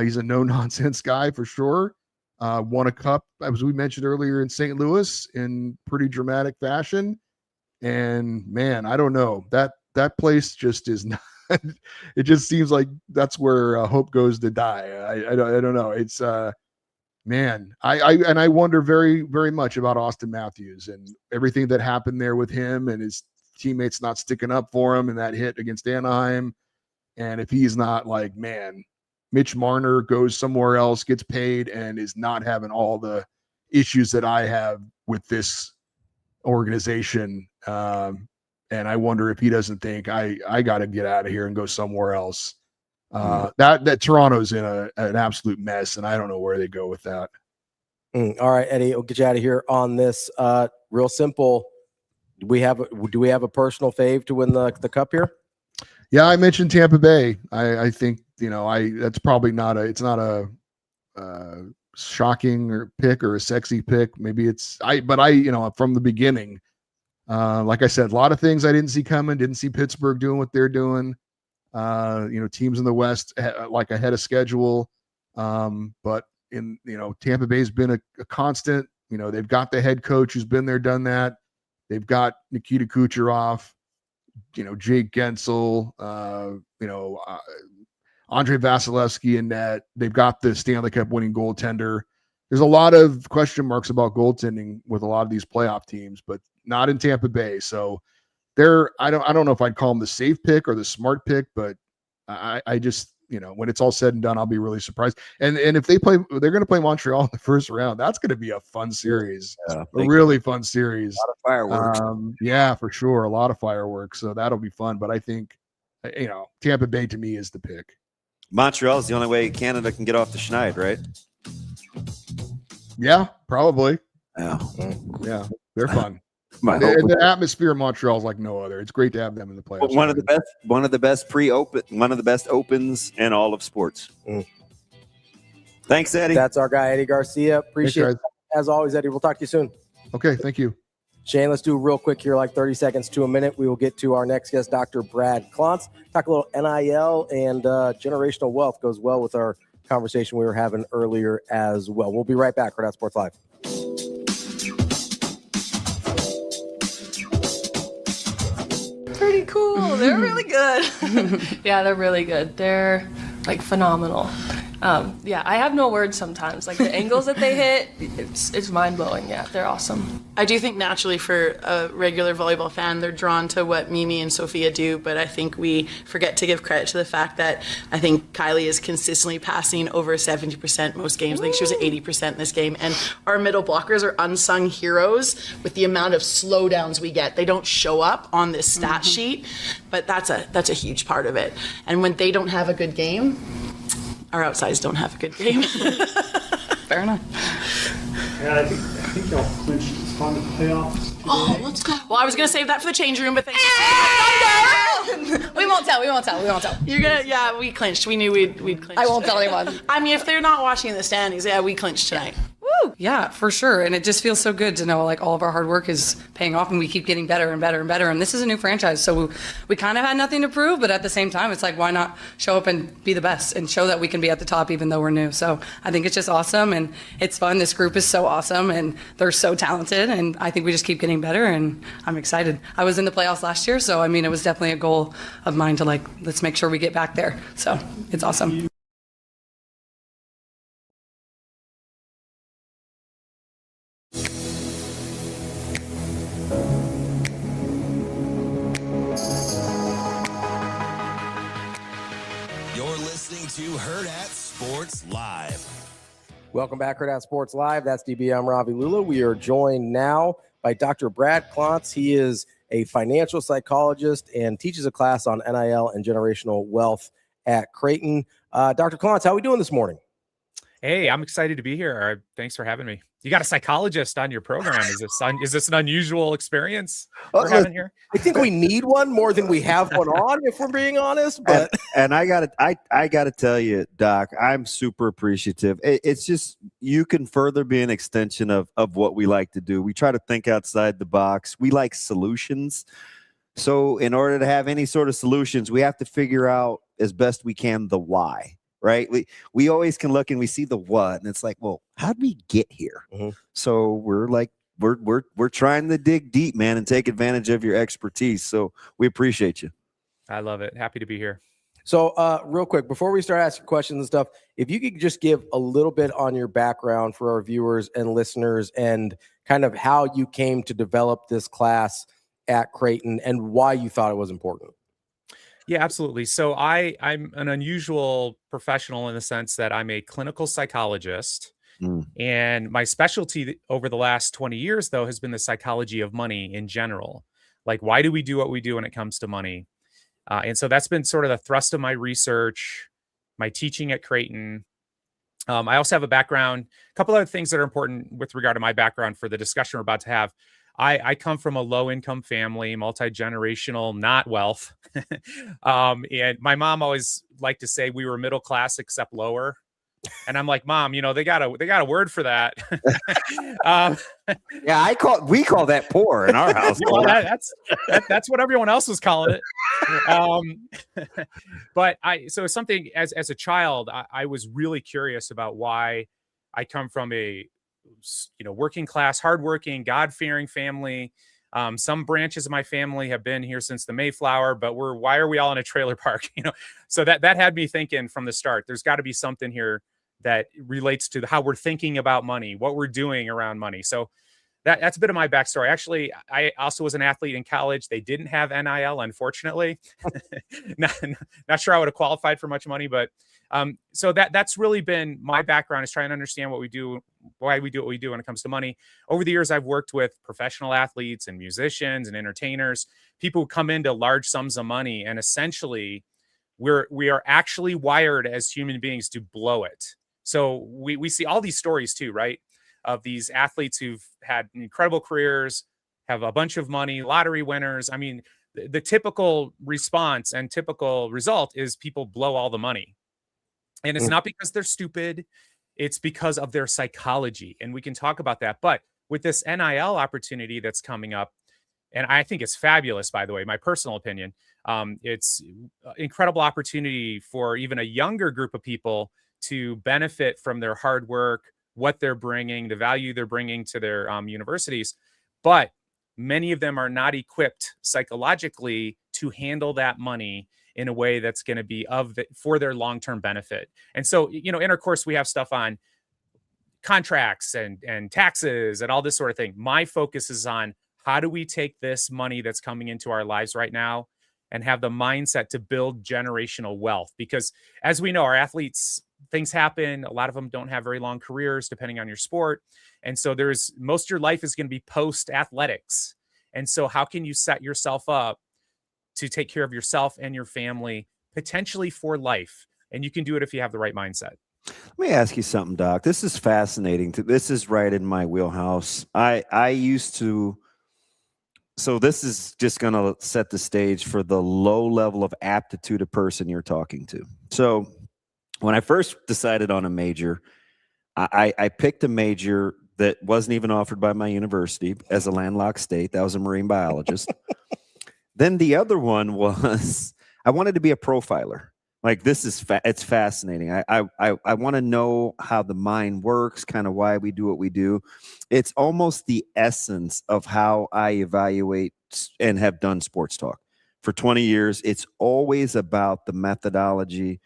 He's a no nonsense guy for sure. Won a cup, as we mentioned earlier, in St. Louis in pretty dramatic fashion. And man, I don't know, that place just is not. It just seems like that's where hope goes to die. I don't know. It's man, I wonder very, very much about Austin Matthews and everything that happened there with him and his teammates not sticking up for him and that hit against Anaheim. And if he's not like, man, Mitch Marner goes somewhere else, gets paid, and is not having all the issues that I have with this organization. And I wonder if he doesn't think I got to get out of here and go somewhere else. That Toronto's in an absolute mess, and I don't know where they go with that. All right, Eddie, we'll get you out of here on this. Real simple. Do we have a personal fave to win the cup here? Yeah, I mentioned Tampa Bay. I think that's probably not a shocking or pick or a sexy pick. Maybe but from the beginning, like I said, a lot of things I didn't see coming. Didn't see Pittsburgh doing what they're doing. Teams in the West like ahead of schedule. But Tampa Bay's been a constant. They've got the head coach who's been there, done that. They've got Nikita Kucherov, Jake Gensel, Andre Vasilevsky in net. They've got the Stanley Cup winning goaltender. There's a lot of question marks about goaltending with a lot of these playoff teams, but not in Tampa Bay. So I don't know if I'd call them the safe pick or the smart pick, but I just, when it's all said and done, I'll be really surprised. And if they're going to play Montreal in the first round, that's going to be a fun series, a really fun series. A lot of fireworks. Yeah, for sure. A lot of fireworks. So that'll be fun. But I think, Tampa Bay to me is the pick. Montreal is the only way Canada can get off the schneid, right? Yeah, probably. Oh. Yeah, they're fun. The atmosphere in Montreal is like no other. It's great to have them in the playoffs. One of the best opens in all of sports. Thanks, Eddie. That's our guy, Eddie Garcia. Appreciate it. As always, Eddie. We'll talk to you soon. Okay, thank you. Shane, let's do real quick here, like 30 seconds to a minute. We will get to our next guest, Dr. Brad Klontz. Talk a little NIL and generational wealth. Goes well with our conversation we were having earlier as well. We'll be right back. Hurrdat Sports Live. Pretty cool. They're really good. Yeah, they're really good. They're like phenomenal. Yeah, I have no words sometimes. Like the angles that they hit, it's mind-blowing. Yeah, they're awesome. I do think naturally for a regular volleyball fan, they're drawn to what Mimi and Sophia do, but I think we forget to give credit to the fact that I think Kylie is consistently passing over 70% most games. I think she was at 80% in this game, and our middle blockers are unsung heroes with the amount of slowdowns we get. They don't show up on this stat sheet, but that's a huge part of it. And when they don't have a good game, our outsides don't have a good game. Fair enough. Yeah, I think y'all clinched the spot in the playoffs today. Oh, let's go. Well, I was gonna save that for the change room, but thanks. We won't tell. You're gonna, yeah, we clinched. We knew we'd clinch. I won't tell anyone. I mean, if they're not watching the standings, yeah, we clinched tonight. Woo! Yeah, for sure. And it just feels so good to know like all of our hard work is paying off and we keep getting better and better and better. And this is a new franchise. So we kind of had nothing to prove, but at the same time, it's like, why not show up and be the best and show that we can be at the top even though we're new. So I think it's just awesome and it's fun. This group is so awesome and they're so talented. And I think we just keep getting better and I'm excited. I was in the playoffs last year. So, I mean, it was definitely a goal of mine to like, let's make sure we get back there. So it's awesome. To Hurrdat Sports Live. Welcome back, Hurrdat Sports Live. That's DB. I'm Ravi Lulla. We are joined now by Dr. Brad Klontz. He is a financial psychologist and teaches a class on NIL and generational wealth at Creighton. Dr. Klontz, how are we doing this morning? Hey, I'm excited to be here. Thanks for having me. You got a psychologist on your program. Is this an unusual experience we're having here? I think we need one more than we have one on, if we're being honest. But and I gotta tell you, Doc, I'm super appreciative. It's just you can further be an extension of what we like to do. We try to think outside the box. We like solutions. So in order to have any sort of solutions, we have to figure out as best we can the why. Right. We always can look and we see the what, and it's like, well, how'd we get here? Mm-hmm. So we're like, we're trying to dig deep, man, and take advantage of your expertise. So we appreciate you. I love it. Happy to be here. So real quick, before we start asking questions and stuff, if you could just give a little bit on your background for our viewers and listeners and kind of how you came to develop this class at Creighton and why you thought it was important. Yeah, absolutely. So I'm an unusual professional in the sense that I'm a clinical psychologist. And my specialty over the last 20 years, though, has been the psychology of money in general. Like, why do we do what we do when it comes to money? And so that's been sort of the thrust of my research, my teaching at Creighton. I also have a background, a couple other things that are important with regard to my background for the discussion we're about to have. I come from a low-income family, multi-generational, not wealth. And my mom always liked to say we were middle class except lower. And I'm like, Mom, they got a word for that. Yeah, we call that poor in our house. Well, that's what everyone else was calling it. But so something as a child, I was really curious about why I come from a working class, hardworking, God-fearing family. Some branches of my family have been here since the Mayflower, but why are we all in a trailer park? So that had me thinking from the start, there's got to be something here that relates to how we're thinking about money, what we're doing around money. So that's a bit of my backstory. Actually, I also was an athlete in college. They didn't have NIL, unfortunately. not sure I would have qualified for much money, but so that's really been my background, is trying to understand what we do, why we do what we do when it comes to money. Over the years, I've worked with professional athletes and musicians and entertainers, people who come into large sums of money, and essentially we are actually wired as human beings to blow it. So we see all these stories too, right? Of these athletes who've had incredible careers, have a bunch of money, lottery winners. I mean, the typical response and typical result is people blow all the money. And it's not because they're stupid. It's because of their psychology. And we can talk about that. But with this NIL opportunity that's coming up, and I think it's fabulous, by the way, my personal opinion, it's incredible opportunity for even a younger group of people to benefit from their hard work, what they're bringing, the value they're bringing to their universities. But many of them are not equipped psychologically to handle that money in a way that's going to be for their long-term benefit. And so, in our course, we have stuff on contracts and taxes and all this sort of thing. My focus is on how do we take this money that's coming into our lives right now and have the mindset to build generational wealth. Because as we know, our athletes, things happen. A lot of them don't have very long careers, depending on your sport. And so most of your life is going to be post athletics. And so how can you set yourself up to take care of yourself and your family, potentially for life? And you can do it if you have the right mindset. Let me ask you something, Doc. This is fascinating. This is right in my wheelhouse. I used to, so this is just going to set the stage for the low level of aptitude a person you're talking to. So when I first decided on a major, I picked a major that wasn't even offered by my university as a landlocked state. That was a marine biologist. Then the other one was I wanted to be a profiler. Like, this is it's fascinating. I want to know how the mind works, kind of why we do what we do. It's almost the essence of how I evaluate and have done sports talk for 20 years. It's always about the methodology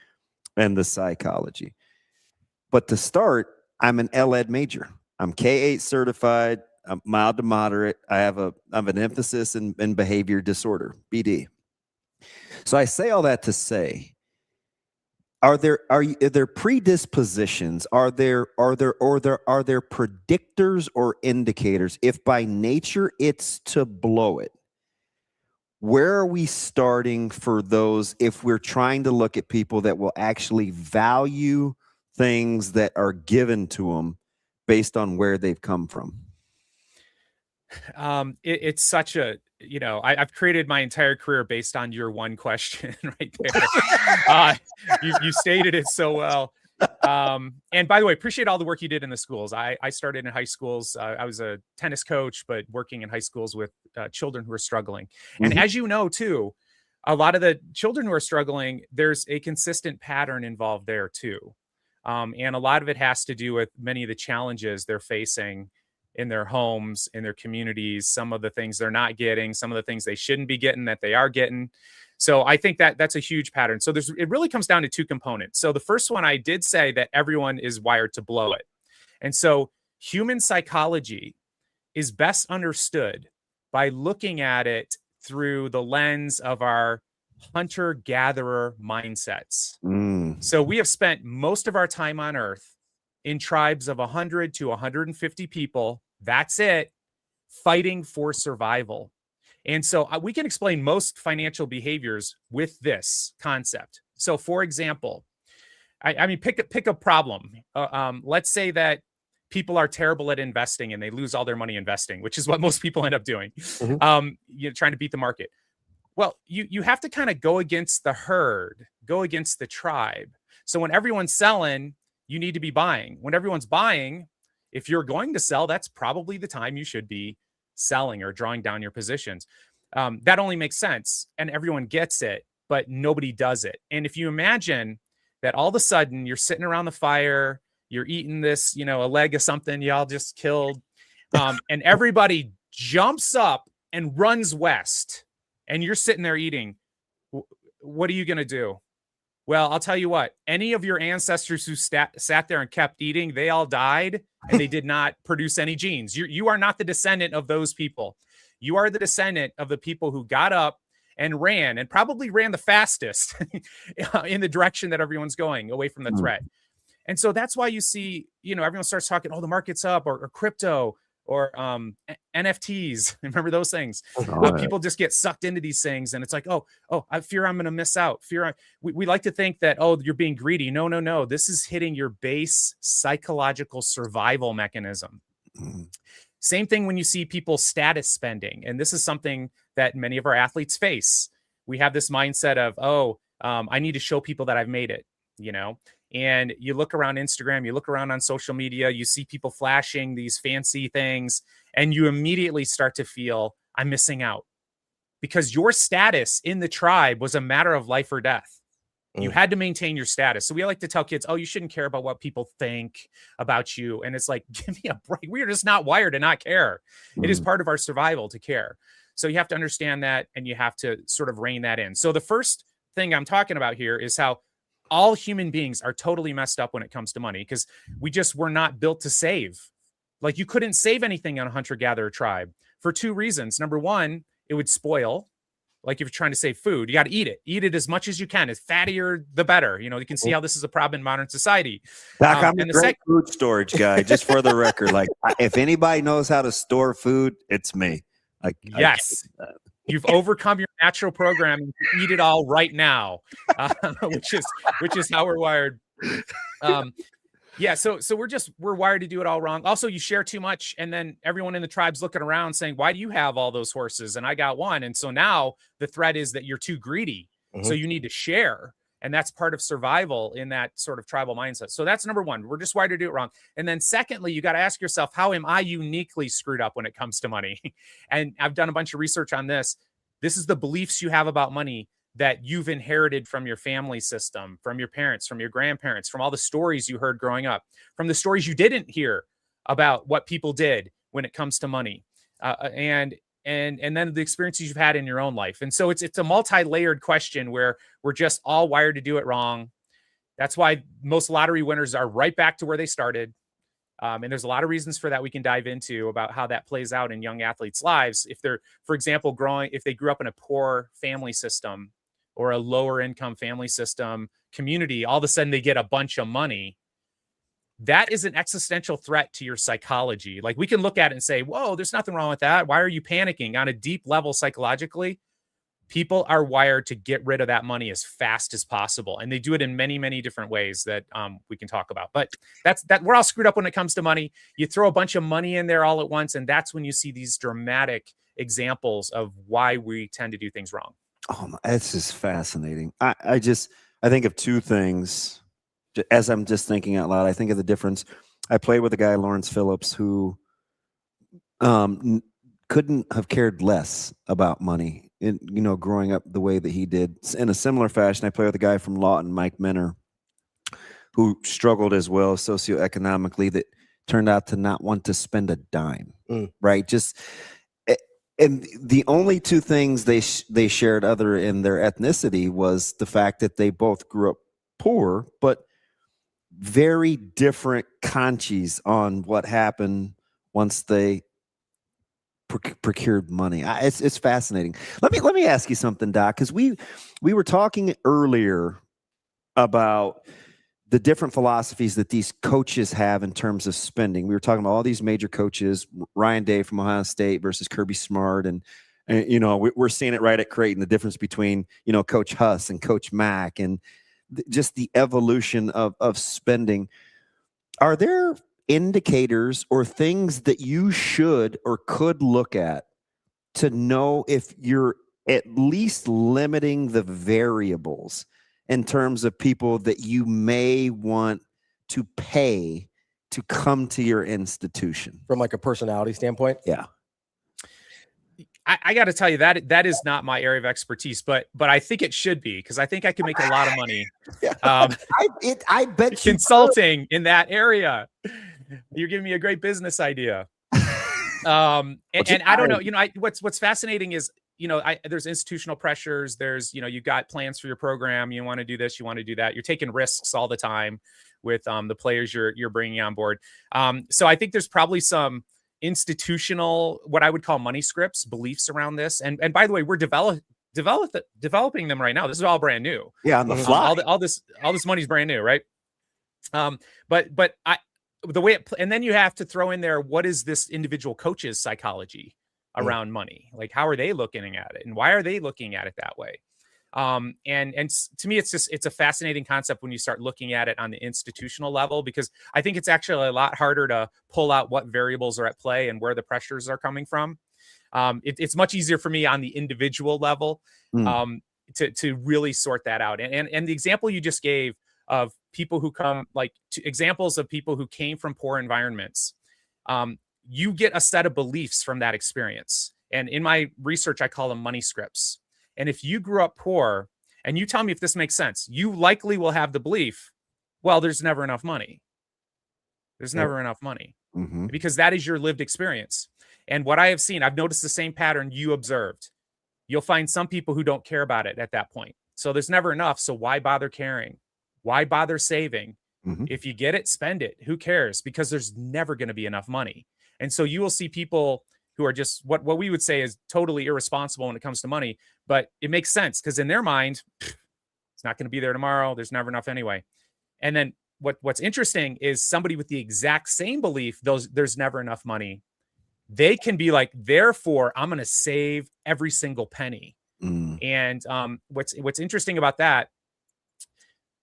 and the psychology. But to start, I'm an LED major. I'm K8 certified. I'm mild to moderate. I have an emphasis in behavior disorder, BD. So I say all that to say, are there predispositions? Are there predictors or indicators? If by nature it's to blow it, where are we starting for those if we're trying to look at people that will actually value things that are given to them based on where they've come from? It's such a, I've created my entire career based on your one question right there. You stated it so well. And by the way, appreciate all the work you did in the schools. I started in high schools. I was a tennis coach, but working in high schools with children who are struggling. And as you know, too, a lot of the children who are struggling, there's a consistent pattern involved there, too. And a lot of it has to do with many of the challenges they're facing in their homes, in their communities, some of the things they're not getting, some of the things they shouldn't be getting that they are getting. So I think that that's a huge pattern. So it really comes down to two components. So the first one, I did say that everyone is wired to blow it. And so human psychology is best understood by looking at it through the lens of our hunter-gatherer mindsets. So we have spent most of our time on Earth in tribes of 100 to 150 people. That's it, fighting for survival. And so we can explain most financial behaviors with this concept. So for example, I mean, pick a problem. Let's say that people are terrible at investing and they lose all their money investing, which is what most people end up doing, trying to beat the market. Well, you have to kind of go against the herd, go against the tribe. So when everyone's selling, you need to be buying. When everyone's buying, if you're going to sell, that's probably the time you should be selling or drawing down your positions. That only makes sense and everyone gets it, but nobody does it. And if you imagine that all of a sudden you're sitting around the fire, you're eating this, a leg of something y'all just killed, and everybody jumps up and runs west, and you're sitting there eating, what are you going to do? Well, I'll tell you what, any of your ancestors who sat there and kept eating, they all died and they did not produce any genes. You are not the descendant of those people. You are the descendant of the people who got up and ran, and probably ran the fastest in the direction that everyone's going, away from the threat. And so that's why you see, everyone starts talking, oh, the market's up, or crypto, or NFTs. Remember those things? People just get sucked into these things, and it's like, I fear I'm going to miss out. We like to think that, you're being greedy. No. This is hitting your base psychological survival mechanism. Same thing when you see people status spending. And this is something that many of our athletes face. We have this mindset of, I need to show people that I've made it, and you look around Instagram, you look around on social media, you see people flashing these fancy things, and you immediately start to feel, I'm missing out, because your status in the tribe was a matter of life or death. You had to maintain your status. So we like to tell kids, you shouldn't care about what people think about you. And it's like, give me a break. We are just not wired to not care. It is part of our survival to care. So you have to understand that, and you have to sort of rein that in. So the first thing I'm talking about here is how all human beings are totally messed up when it comes to money, because we just were not built to save. Like, you couldn't save anything on a hunter-gatherer tribe for two reasons. Number one, it would spoil. Like, if you're trying to save food, you got to eat it as much as you can. As fattier, the better. You can see how this is a problem in modern society. Doc, I'm a great food storage guy, just for the record. Like, if anybody knows how to store food, it's me. Yes. You've overcome your natural programming to eat it all right now, which is how we're wired. So we're wired to do it all wrong. Also, you share too much, and then everyone in the tribe's looking around saying, why do you have all those horses and I got one? And so now the threat is that you're too greedy. So you need to share. And that's part of survival in that sort of tribal mindset. So that's number one. We're just wired to do it wrong. And then secondly, you got to ask yourself, how am I uniquely screwed up when it comes to money? And I've done a bunch of research on this. This is the beliefs you have about money that you've inherited from your family system, from your parents, from your grandparents, from all the stories you heard growing up, from the stories you didn't hear about what people did when it comes to money, and then the experiences you've had in your own life. And so it's a multi-layered question where we're just all wired to do it wrong. That's why most lottery winners are right back to where they started. And there's a lot of reasons for that we can dive into about how that plays out in young athletes' lives. If they're, for example, if they grew up in a poor family system or a lower income family system community, all of a sudden they get a bunch of money. That is an existential threat to your psychology. Like, we can look at it and say, whoa, there's nothing wrong with that. Why are you panicking? On a deep level, psychologically, people are wired to get rid of that money as fast as possible. And they do it in many, many different ways that we can talk about. But we're all screwed up when it comes to money. You throw a bunch of money in there all at once, and that's when you see these dramatic examples of why we tend to do things wrong. Oh, that's just fascinating. I think of two things. As I'm just thinking out loud, I think of the difference. I played with a guy, Lawrence Phillips, who couldn't have cared less about money, growing up the way that he did. In a similar fashion, I played with a guy from Lawton, Mike Menner, who struggled as well socioeconomically, that turned out to not want to spend a dime, right? And the only two things they shared other in their ethnicity was the fact that they both grew up poor, but very different conchies on what happened once they procured money. It's fascinating. Let me ask you something, Doc, because we were talking earlier about the different philosophies that these coaches have in terms of spending. We were talking about all these major coaches, Ryan Day from Ohio State versus Kirby Smart. And you know, we're seeing it right at Creighton, the difference between, you know, Coach Huss and Coach Mack, and just the evolution of spending. Are there indicators or things that you should or could look at to know if you're at least limiting the variables in terms of people that you may want to pay to come to your institution? From like a personality standpoint? Yeah. I got to tell you that is not my area of expertise, but I think it should be, because I think I can make a lot of money. I bet consulting in that area. You're giving me a great business idea. And I don't know, you know, what's fascinating is, you know, there's institutional pressures. There's, you know, you've got plans for your program. You want to do this, you want to do that. You're taking risks all the time with the players you're bringing on board. So I think there's probably some institutional, what I would call money scripts, beliefs around this. And by the way, we're developing them right now. This is all brand new. Yeah, on the fly. All this money's brand new, right? But the way and then you have to throw in there, what is this individual coach's psychology around money? Like, how are they looking at it, and why are they looking at it that way? And to me, it's a fascinating concept when you start looking at it on the institutional level, because I think it's actually a lot harder to pull out what variables are at play and where the pressures are coming from. It's much easier for me on the individual level to really sort that out. And the example you just gave of people who come, like examples of people who came from poor environments, you get a set of beliefs from that experience. And in my research, I call them money scripts. And if you grew up poor, and you tell me if this makes sense, you likely will have the belief, well, there's never enough money. There's never enough money, because that is your lived experience. And what I have seen, I've noticed the same pattern you observed. You'll find some people who don't care about it at that point. So there's never enough. So why bother caring? Why bother saving? If you get it, spend it. Who cares? Because there's never going to be enough money. And so you will see people who are just what we would say is totally irresponsible when it comes to money, but it makes sense because in their mind, it's not going to be there tomorrow. There's never enough anyway. And then what's interesting is somebody with the exact same belief, there's never enough money. They can be like, therefore, I'm going to save every single penny. And what's interesting about that,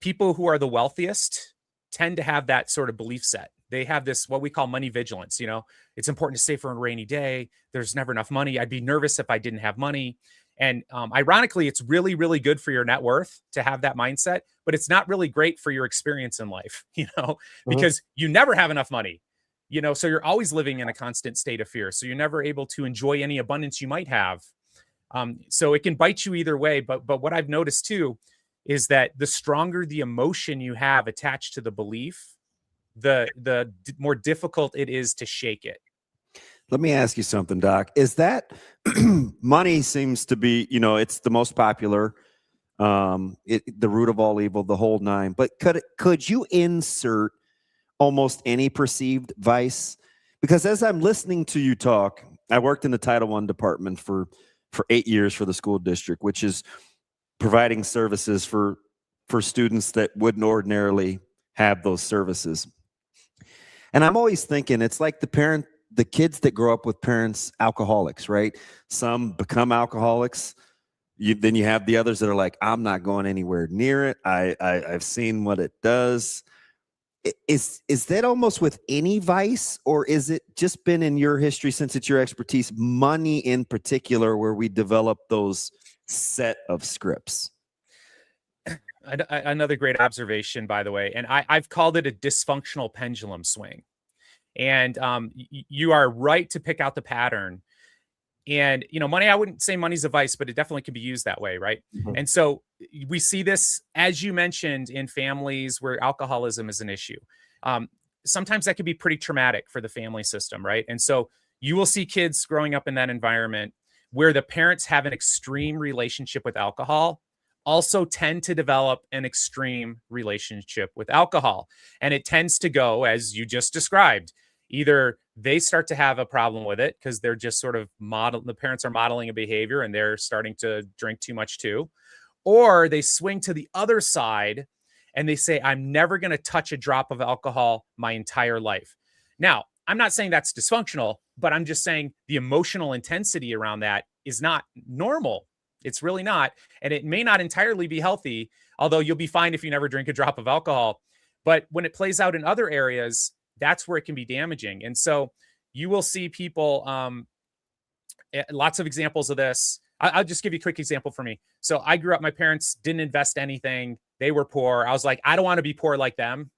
people who are the wealthiest tend to have that sort of belief set. They have this, what we call money vigilance. You know, it's important to save for a rainy day. There's never enough money. I'd be nervous if I didn't have money. And ironically, it's really, really good for your net worth to have that mindset, but it's not really great for your experience in life, you know, because you never have enough money, you know, so you're always living in a constant state of fear. So you're never able to enjoy any abundance you might have. So it can bite you either way. But what I've noticed too, is that the stronger the emotion you have attached to the belief, the more difficult it is to shake it. Let me ask you something, Doc. Is that money seems to be, you know, it's the most popular, the root of all evil, the whole nine. But could you insert almost any perceived vice? Because as I'm listening to you talk, I worked in the Title I department for 8 years for the school district, which is providing services for students that wouldn't ordinarily have those services. And I'm always thinking, it's like the kids that grow up with parents, alcoholics, right? Some become alcoholics. Then you have the others that are like, I'm not going anywhere near it. I've seen what it does. Is that almost with any vice, or is it just been in your history, since it's your expertise, money in particular, where we develop those set of scripts? Another great observation, by the way, and I've called it a dysfunctional pendulum swing. And you are right to pick out the pattern. And, you know, money, I wouldn't say money's a vice, but it definitely can be used that way, right? And so we see this, as you mentioned, in families where alcoholism is an issue. Sometimes that could be pretty traumatic for the family system, right? And so you will see kids growing up in that environment where the parents have an extreme relationship with alcohol also tend to develop an extreme relationship with alcohol. And it tends to go, as you just described, either they start to have a problem with it because they're just sort of the parents are modeling a behavior and they're starting to drink too much too, or they swing to the other side and they say, I'm never going to touch a drop of alcohol my entire life. Now, I'm not saying that's dysfunctional, but I'm just saying the emotional intensity around that is not normal. It's really not. And it may not entirely be healthy, although you'll be fine if you never drink a drop of alcohol. But when it plays out in other areas, that's where it can be damaging. And so you will see people, lots of examples of this. I'll just give you a quick example for me. So I grew up, my parents didn't invest anything. They were poor. I was like, I don't want to be poor like them.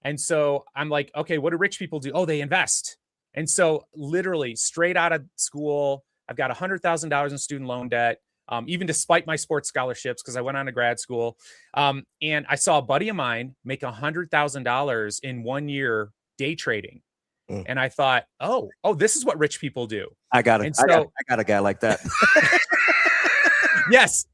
And so I'm like, okay, what do rich people do? Oh, they invest. And so literally straight out of school, I've got $100,000 in student loan debt, even despite my sports scholarships, because I went on to grad school. And I saw a buddy of mine make $100,000 in 1 year day trading. And I thought, oh, this is what rich people do. I got a guy like that. Yes.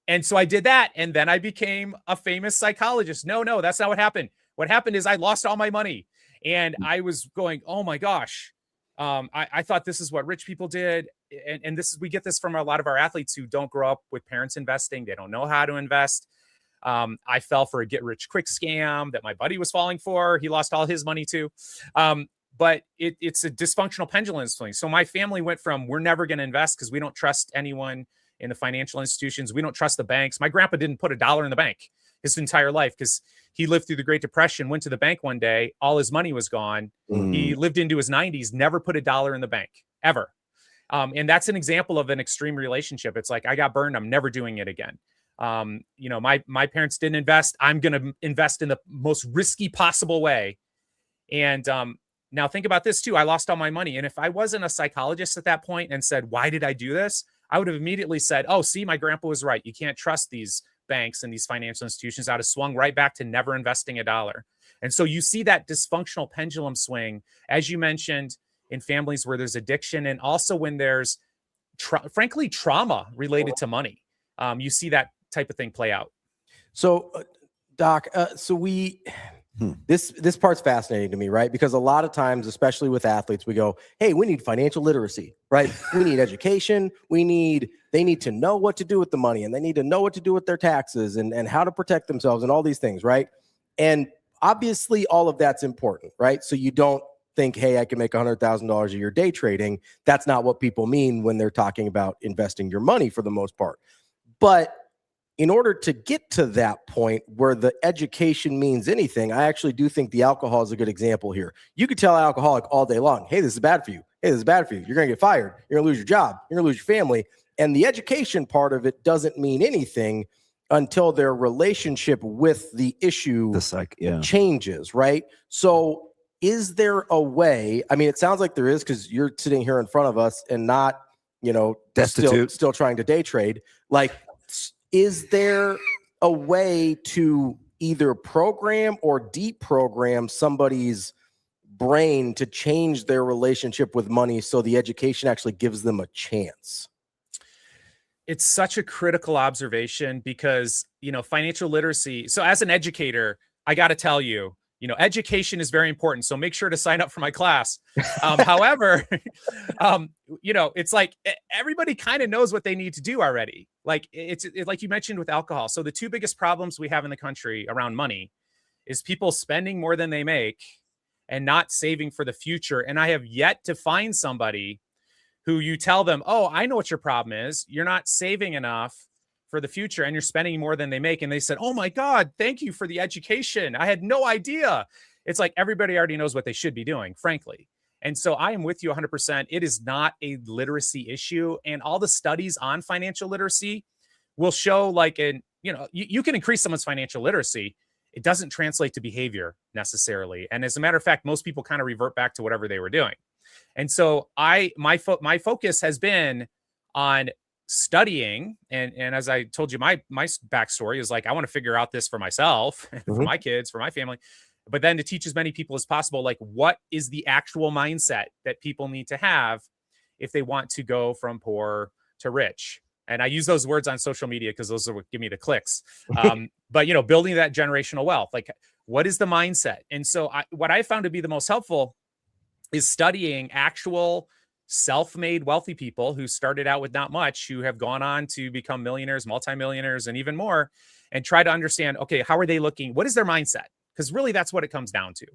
And so I did that. And then I became a famous psychologist. No, that's not what happened. What happened is I lost all my money and I was going, oh my gosh. I thought this is what rich people did. And we get this from a lot of our athletes who don't grow up with parents investing. They don't know how to invest. I fell for a get rich quick scam that my buddy was falling for. He lost all his money too. But it's a dysfunctional pendulum swing. So my family went from, we're never going to invest because we don't trust anyone in the financial institutions. We don't trust the banks. My grandpa didn't put $1 in the bank his entire life because he lived through the Great Depression, went to the bank one day, all his money was gone. He lived into his 90s, never put $1 in the bank, ever. And that's an example of an extreme relationship. It's like, I got burned, I'm never doing it again. My parents didn't invest. I'm going to invest in the most risky possible way. And now think about this too. I lost all my money. And if I wasn't a psychologist at that point and said, why did I do this? I would have immediately said, oh, see, my grandpa was right. You can't trust these banks and these financial institutions. I'd have swung right back to never investing $1. And so you see that dysfunctional pendulum swing, as you mentioned, in families where there's addiction and also when there's, frankly, trauma related to money. You see that type of thing play out. So, Doc, this part's fascinating to me, right? Because a lot of times, especially with athletes, we go, hey, we need financial literacy, right? We need education. They need to know what to do with the money and they need to know what to do with their taxes and how to protect themselves and all these things, right? And obviously all of that's important, right? So you don't think, hey, I can make $100,000 a year day trading. That's not what people mean when they're talking about investing your money for the most part. But in order to get to that point where the education means anything, I actually do think the alcohol is a good example here. You could tell an alcoholic all day long, hey, this is bad for you. Hey, this is bad for you. You're going to get fired. You're going to lose your job. You're going to lose your family. And the education part of it doesn't mean anything until their relationship with the issue changes, right? So is there a way? I mean, it sounds like there is because you're sitting here in front of us and not, destitute, still trying to day trade. Like, is there a way to either program or deprogram somebody's brain to change their relationship with money so the education actually gives them a chance? It's such a critical observation because, financial literacy. So as an educator, I got to tell you, education is very important. So make sure to sign up for my class. However, it's like everybody kind of knows what they need to do already. Like it's like you mentioned with alcohol. So the two biggest problems we have in the country around money is people spending more than they make and not saving for the future. And I have yet to find somebody who you tell them, oh, I know what your problem is. You're not saving enough for the future and you're spending more than they make. And they said, oh my God, thank you for the education. I had no idea. It's like everybody already knows what they should be doing, frankly. And so I am with you 100%. It is not a literacy issue. And all the studies on financial literacy will show you can increase someone's financial literacy. It doesn't translate to behavior necessarily. And as a matter of fact, most people kind of revert back to whatever they were doing. And so my focus has been on studying. And as I told you, my backstory is like, I want to figure out this for myself, for my kids, for my family, but then to teach as many people as possible, like what is the actual mindset that people need to have if they want to go from poor to rich. And I use those words on social media because those are what give me the clicks. But, you know, building that generational wealth, like what is the mindset? And so what I found to be the most helpful is studying actual self-made wealthy people who started out with not much, who have gone on to become millionaires, multimillionaires, and even more, and try to understand, okay, how are they looking? What is their mindset? Because really that's what it comes down to.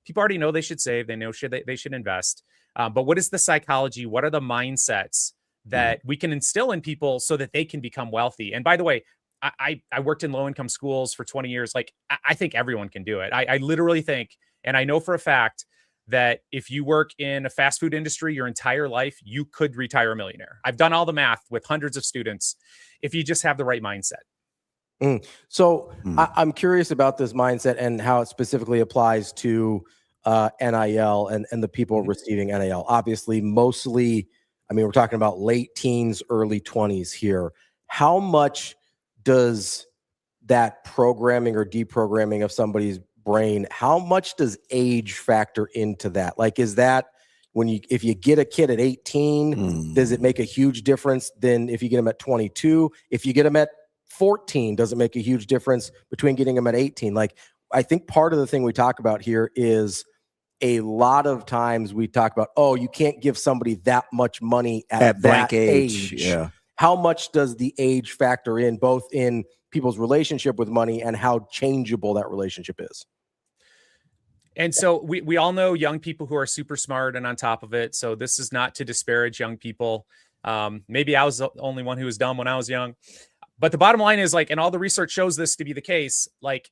People already know they should save. They know they should invest. But what is the psychology? What are the mindsets that we can instill in people so that they can become wealthy? And by the way, I worked in low-income schools for 20 years. Like, I think everyone can do it. I literally think, and I know for a fact, that if you work in a fast food industry your entire life, you could retire a millionaire. I've done all the math with hundreds of students if you just have the right mindset. So I'm curious about this mindset and how it specifically applies to NIL and the people receiving NIL. Obviously, mostly, I mean, we're talking about late teens, early 20s here. How much does that programming or deprogramming of somebody's brain, how much does age factor into that? Like, is that if you get a kid at 18, does it make a huge difference than if you get them at 22? If you get them at 14, does it make a huge difference between getting them at 18? Like, I think part of the thing we talk about here is a lot of times we talk about, oh, you can't give somebody that much money at that age. Yeah. How much does the age factor in, both in people's relationship with money and how changeable that relationship is? And so we all know young people who are super smart and on top of it. So this is not to disparage young people. Maybe I was the only one who was dumb when I was young. But the bottom line is, like, and all the research shows this to be the case, like,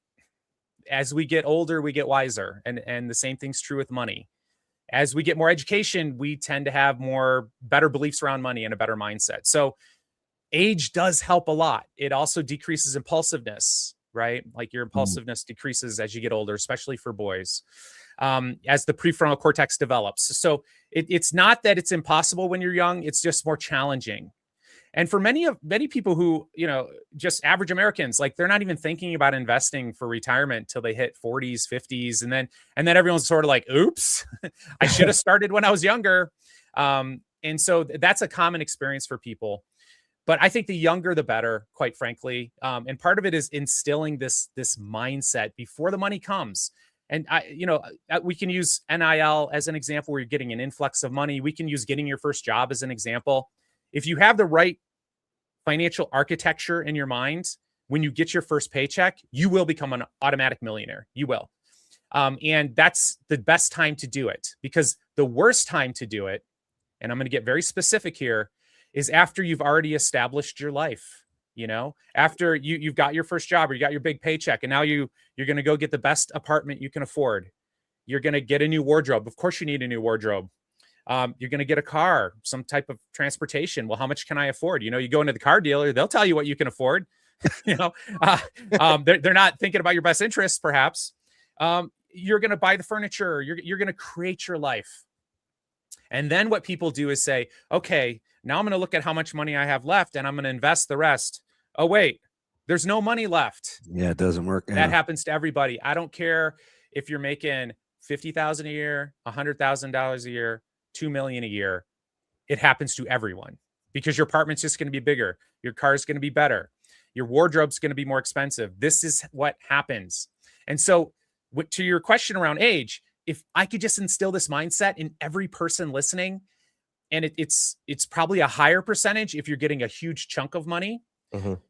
as we get older, we get wiser. And the same thing's true with money. As we get more education, we tend to have better beliefs around money and a better mindset. So age does help a lot. It also decreases impulsiveness, right? Like, your impulsiveness decreases as you get older, especially for boys, as the prefrontal cortex develops. So it's not that it's impossible when you're young. It's just more challenging. And for many people who, you know, just average Americans, like, they're not even thinking about investing for retirement till they hit 40s, 50s. And then everyone's sort of like, oops, I should have started when I was younger. And so that's a common experience for people. But I think the younger, the better, quite frankly. And part of it is instilling this mindset before the money comes. And we can use NIL as an example where you're getting an influx of money. We can use getting your first job as an example. If you have the right financial architecture in your mind, when you get your first paycheck, you will become an automatic millionaire. You will. And that's the best time to do it, because the worst time to do it, and I'm going to get very specific here, is after you've already established your life. You know, after you've got your first job or you got your big paycheck, and now you're going to go get the best apartment you can afford. You're going to get a new wardrobe. Of course you need a new wardrobe. You're going to get a car, some type of transportation. Well, how much can I afford? You know, you go into the car dealer, they'll tell you what you can afford. You know, they're not thinking about your best interests, perhaps. You're going to buy the furniture. You're going to create your life. And then what people do is say, okay, now I'm going to look at how much money I have left and I'm going to invest the rest. Oh, wait, there's no money left. Yeah, it doesn't work. That happens to everybody. I don't care if you're making $50,000 a year, $100,000 a year, $2 million a year. It happens to everyone, because your apartment's just going to be bigger. Your car is going to be better. Your wardrobe's going to be more expensive. This is what happens. And so to your question around age, if I could just instill this mindset in every person listening, and it's probably a higher percentage if you're getting a huge chunk of money,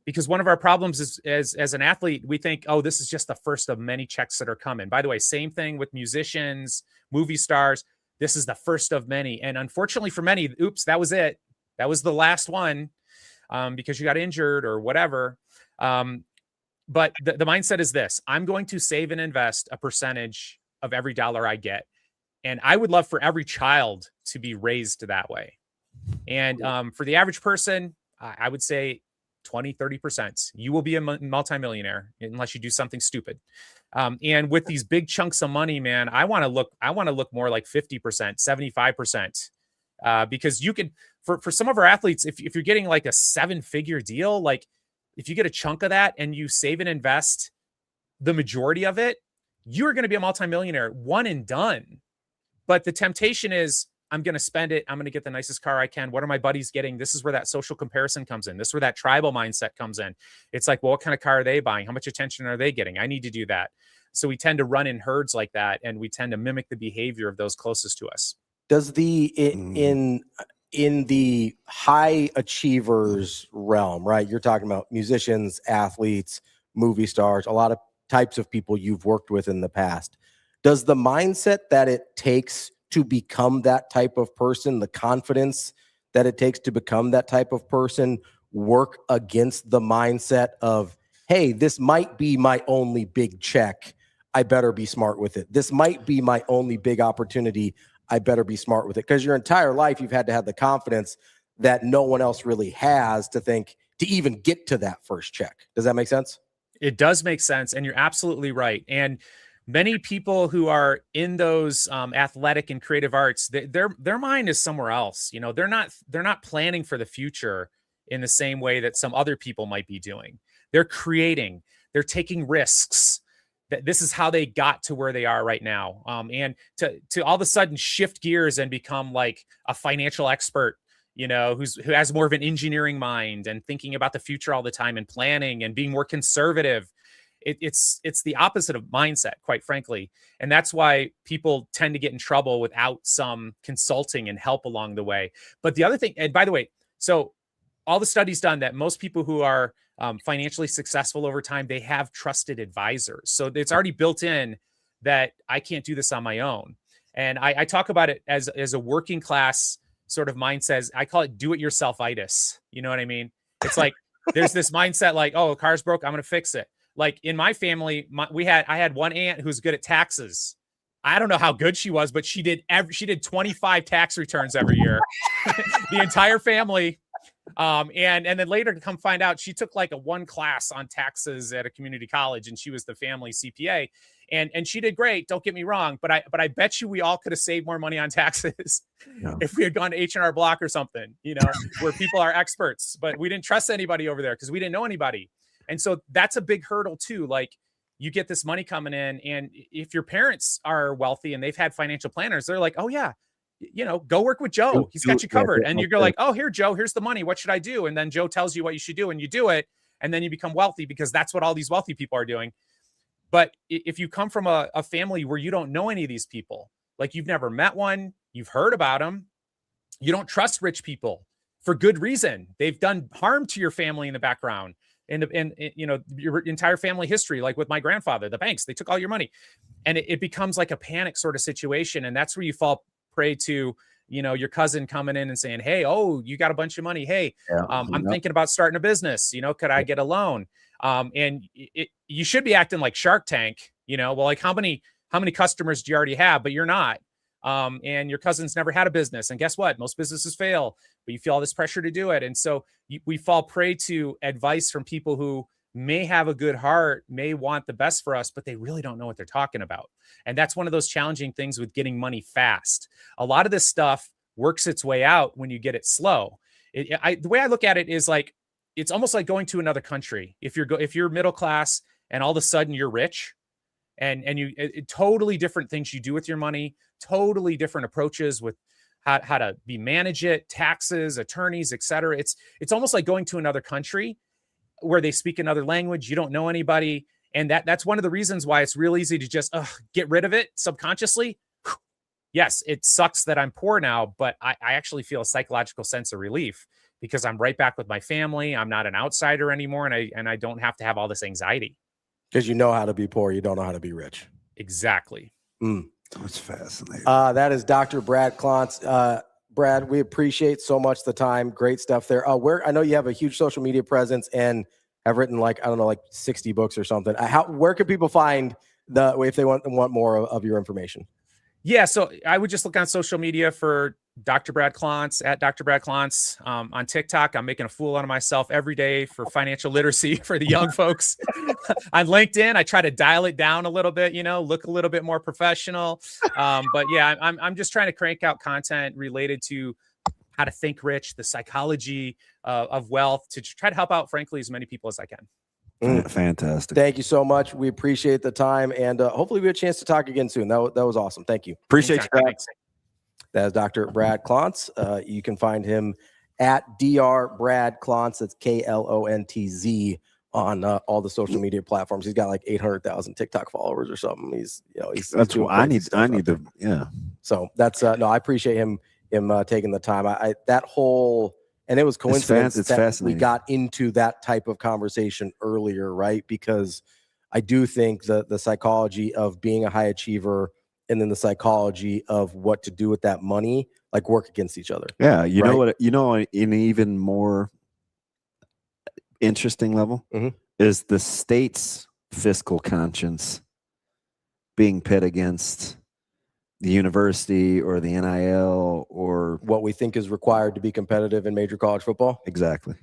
because one of our problems is as an athlete, we think, oh, this is just the first of many checks that are coming. By the way, same thing with musicians, movie stars. This is the first of many. And unfortunately for many, oops, that was it. That was the last one, because you got injured or whatever. But the mindset is this: I'm going to save and invest a percentage of every dollar I get. And I would love for every child to be raised that way. And for the average person, I would say 20, 30%. You will be a multimillionaire unless you do something stupid. And with these big chunks of money, man, I want to look more like 50%, 75%. Because you can, for some of our athletes, if you're getting like a 7-figure deal, like if you get a chunk of that and you save and invest the majority of it, you're going to be a multimillionaire, one and done. But the temptation is, I'm going to spend it. I'm going to get the nicest car I can. What are my buddies getting? This is where that social comparison comes in. This is where that tribal mindset comes in. It's like, well, what kind of car are they buying? How much attention are they getting? I need to do that. So we tend to run in herds like that, and we tend to mimic the behavior of those closest to us. Does in the high achievers realm, right? You're talking about musicians, athletes, movie stars, a lot of types of people you've worked with in the past. Does the mindset that it takes to become that type of person, the confidence that it takes to become that type of person, work against the mindset of, hey, this might be my only big check, I better be smart with it. This might be my only big opportunity, I better be smart with it. Because your entire life, you've had to have the confidence that no one else really has to even get to that first check. Does that make sense? It does make sense. And you're absolutely right. And many people who are in those athletic and creative arts, their mind is somewhere else. You know, they're not planning for the future in the same way that some other people might be doing. They're creating, they're taking risks. This is how they got to where they are right now. And to all of a sudden shift gears and become like a financial expert, you know, who has more of an engineering mind and thinking about the future all the time and planning and being more conservative. It's the opposite of mindset, quite frankly. And that's why people tend to get in trouble without some consulting and help along the way. But the other thing, and by the way, so all the studies done that most people who are financially successful over time, they have trusted advisors. So it's already built in that I can't do this on my own. And I talk about it as a working class sort of mindset. I call it do-it-yourself-itis. You know what I mean? It's like there's this mindset like, oh, a car's broke, I'm going to fix it. Like in my family, I had one aunt who's good at taxes. I don't know how good she was, but she did 25 tax returns every year. The entire family. And then later to come find out, she took like a one class on taxes at a community college, and she was the family CPA, and she did great. Don't get me wrong, but I bet you we all could have saved more money on taxes if we had gone to H&R Block or something, you know, where people are experts, but we didn't trust anybody over there because we didn't know anybody. And so that's a big hurdle too. Like you get this money coming in, and if your parents are wealthy and they've had financial planners, they're like, oh yeah, you know, go work with Joe. He's got you covered. And you're like, oh, here, Joe, here's the money. What should I do? And then Joe tells you what you should do, and you do it. And then you become wealthy because that's what all these wealthy people are doing. But if you come from a family where you don't know any of these people, like you've never met one, you've heard about them, you don't trust rich people for good reason. They've done harm to your family in the background and you know, your entire family history. Like with my grandfather, the banks, they took all your money, and it becomes like a panic sort of situation. And that's where you fall prey to, you know, your cousin coming in and saying, hey, oh, you got a bunch of money. Hey, I'm thinking about starting a business. You know, could I get a loan? And you should be acting like Shark Tank, you know, well, like how many customers do you already have, but you're not. And your cousin's never had a business. And guess what? Most businesses fail, but you feel all this pressure to do it. And so we fall prey to advice from people who may have a good heart, may want the best for us, but they really don't know what they're talking about. And that's one of those challenging things with getting money fast. A lot of this stuff works its way out when you get it slow. The way I look at it is like, it's almost like going to another country. If you're middle class and all of a sudden you're rich, and totally different things you do with your money, totally different approaches with how to manage it, taxes, attorneys, etc. It's almost like going to another country where they speak another language. You don't know anybody. And that's one of the reasons why it's real easy to just get rid of it subconsciously. Yes, it sucks that I'm poor now, but I actually feel a psychological sense of relief because I'm right back with my family. I'm not an outsider anymore. And I don't have to have all this anxiety. Because you know how to be poor. You don't know how to be rich. Exactly. That's fascinating. That is Dr. Brad Klontz. Brad, we appreciate so much the time. Great stuff there. I know you have a huge social media presence and have written like 60 books or something. Where can people find if they want more of your information? Yeah, so I would just look on social media for Dr. Brad Klontz, at Dr. Brad Klontz. On TikTok, I'm making a fool out of myself every day for financial literacy for the young folks. On LinkedIn, I try to dial it down a little bit, you know, look a little bit more professional. But yeah, I'm just trying to crank out content related to how to think rich, the psychology of wealth, to try to help out, frankly, as many people as I can. Fantastic. Thank you so much. We appreciate the time, and hopefully we have a chance to talk again soon. That was awesome. Thank you. Appreciate you, guys. That is Dr. Brad Klontz. You can find him at Dr. Brad Klontz. That's Klontz on all the social media platforms. He's got like 800,000 TikTok followers or something. He's that's what I need. I need to. Yeah. So that's no. I appreciate him taking the time. That whole. And it was coincidence it's that fascinating. we got into that type of conversation earlier, right? Because I do think the psychology of being a high achiever and then the psychology of what to do with that money, like, work against each other. Yeah, you right? know what? You know, in an even more interesting level is the state's fiscal conscience being pit against the university or the NIL or what we think is required to be competitive in major college football. Exactly.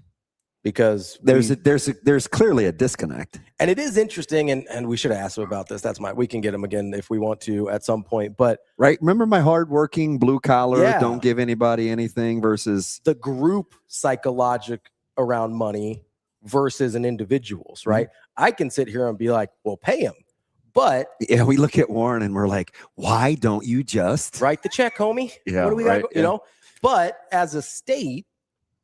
Because there's clearly a disconnect. And it is interesting, and we should have asked him about this. We can get him again if we want to at some point. But right, remember my hardworking blue collar, don't give anybody anything versus the group psychologic around money versus an individual's, right? I can sit here and be like, well, pay him. But yeah, we look at Warren and we're like, why don't you just write the check, homie? Yeah, what do we got? You know, but as a state,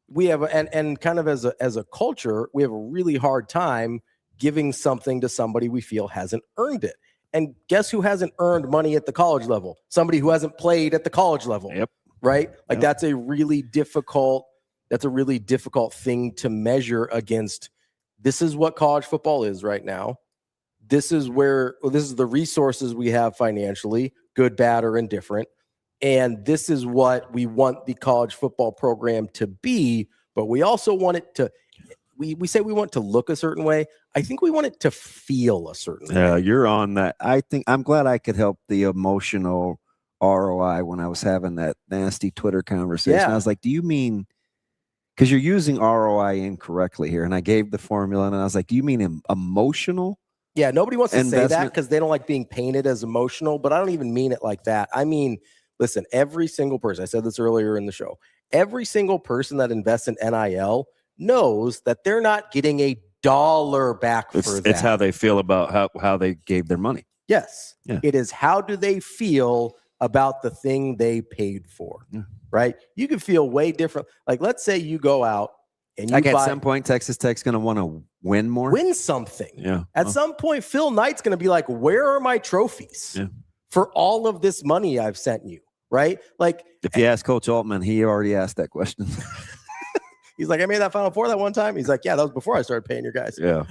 we have and kind of as a culture, we have a really hard time giving something to somebody we feel hasn't earned it. And guess who hasn't earned money at the college level? Somebody who hasn't played at the college level. Yep. Right? Like that's a really difficult thing to measure against. This is what college football is right now. This is the resources we have financially, good, bad, or indifferent. And this is what we want the college football program to be. But we also want it to, we say we want to look a certain way. I think we want it to feel a certain way. Yeah, you're on that. I'm glad I could help the emotional ROI when I was having that nasty Twitter conversation. Yeah. I was like, do you mean, because you're using ROI incorrectly here. And I gave the formula and I was like, do you mean emotional? Yeah, nobody wants to say that Investment. because they don't like being painted as emotional, but I don't even mean it like that. I mean, listen, every single person, I said this earlier in the show, every single person that invests in NIL knows that they're not getting a dollar back for that. It's how they feel about how they gave their money. Yes. Yeah. It is how do they feel about the thing they paid for, right? You can feel way different. Like, let's say you go out and you Like buy, at some point, Texas Tech's going to want to win more. win something. Yeah. At some point, Phil Knight's going to be like, where are my trophies for all of this money I've sent you, right? Like, If you ask Coach Altman, he already asked that question. he's like, I made that Final Four that one time. He's like, yeah, that was before I started paying your guys. Yeah.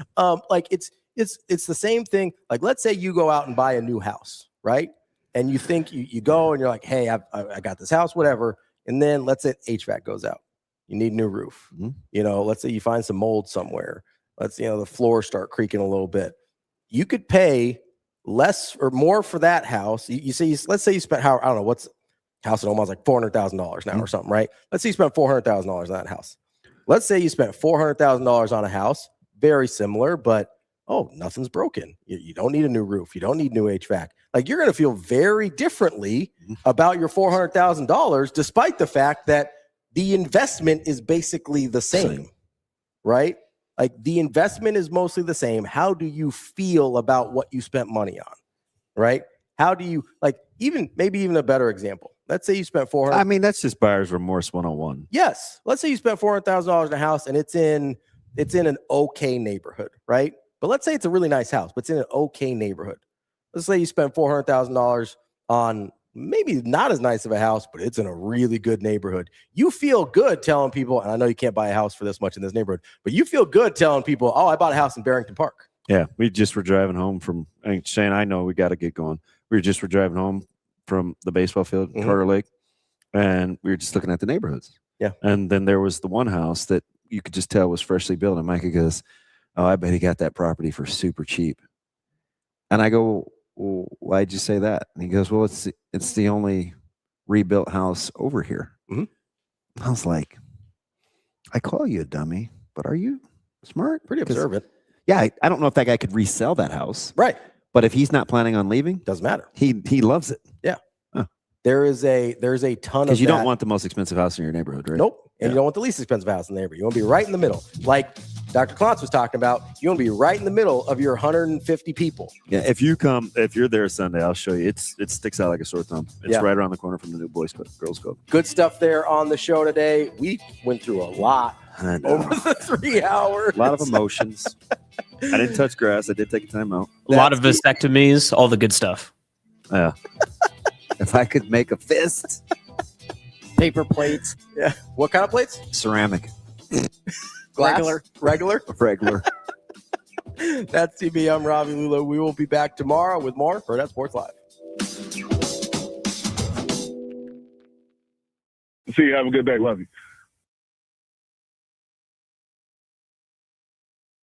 Like it's the same thing. Like, let's say you go out and buy a new house, right? And you think you go and you're like, hey, I got this house, whatever. And then let's say HVAC goes out. You need a new roof. You know, let's say you find some mold somewhere. The floors start creaking a little bit. You could pay less or more for that house. Let's say you spent I don't know what's house in Omaha's like $400,000 now or something, right? Let's say you spent $400,000 on that house. Let's say you spent $400,000 on a house, very similar, but nothing's broken. You don't need a new roof. You don't need new HVAC. Like, you're going to feel very differently about your $400,000, despite the fact that the investment is basically the same, right? Like, the investment is mostly the same. How do you feel about what you spent money on, right? How do you, like, maybe even a better example. Let's say you spent $400,000. I mean, that's just buyer's remorse 101. Yes. Let's say you spent $400,000 in a house and it's in an okay neighborhood, right? But let's say it's a really nice house, but it's in an okay neighborhood. Let's say you spent $400,000 on maybe not as nice of a house, but it's in a really good neighborhood. You feel good telling people, and I know you can't buy a house for this much in this neighborhood, but you feel good telling people, oh, I bought a house in Barrington Park. Yeah, we just were driving home from Shane. I know we got to get going. We were driving home from the baseball field, Carter Lake, and we were just looking at the neighborhoods. Yeah. And then there was the one house that you could just tell was freshly built. And Micah goes, oh, I bet he got that property for super cheap. And I go, well, why'd you say that? And he goes, well, it's the only rebuilt house over here. I was like, I call you a dummy, but are you smart? Pretty observant. Yeah, I don't know if that guy could resell that house. Right. But if he's not planning on leaving, doesn't matter. He loves it. Yeah. There's a ton of, because you don't want the most expensive house in your neighborhood, right? Nope. And you don't want the least expensive house in the neighborhood. You want to be right in the middle. Like, Dr. Klontz was talking about, you want to be right in the middle of your 150 people. Yeah, if you're there Sunday, I'll show you. It sticks out like a sore thumb. It's right around the corner from the new Boys Club, Girls Club. Good stuff there on the show today. We went through a lot over the 3 hours. A lot of emotions. I didn't touch grass. I did take a time out. A lot of vasectomies, all the good stuff. Yeah. If I could make a fist. Paper plates. Yeah. What kind of plates? Ceramic. Glass? Regular. Regular. That's TV. I'm Ravi, Lulla. We will be back tomorrow with more Hurrdat Sports Live. See you. Have a good day. Love you.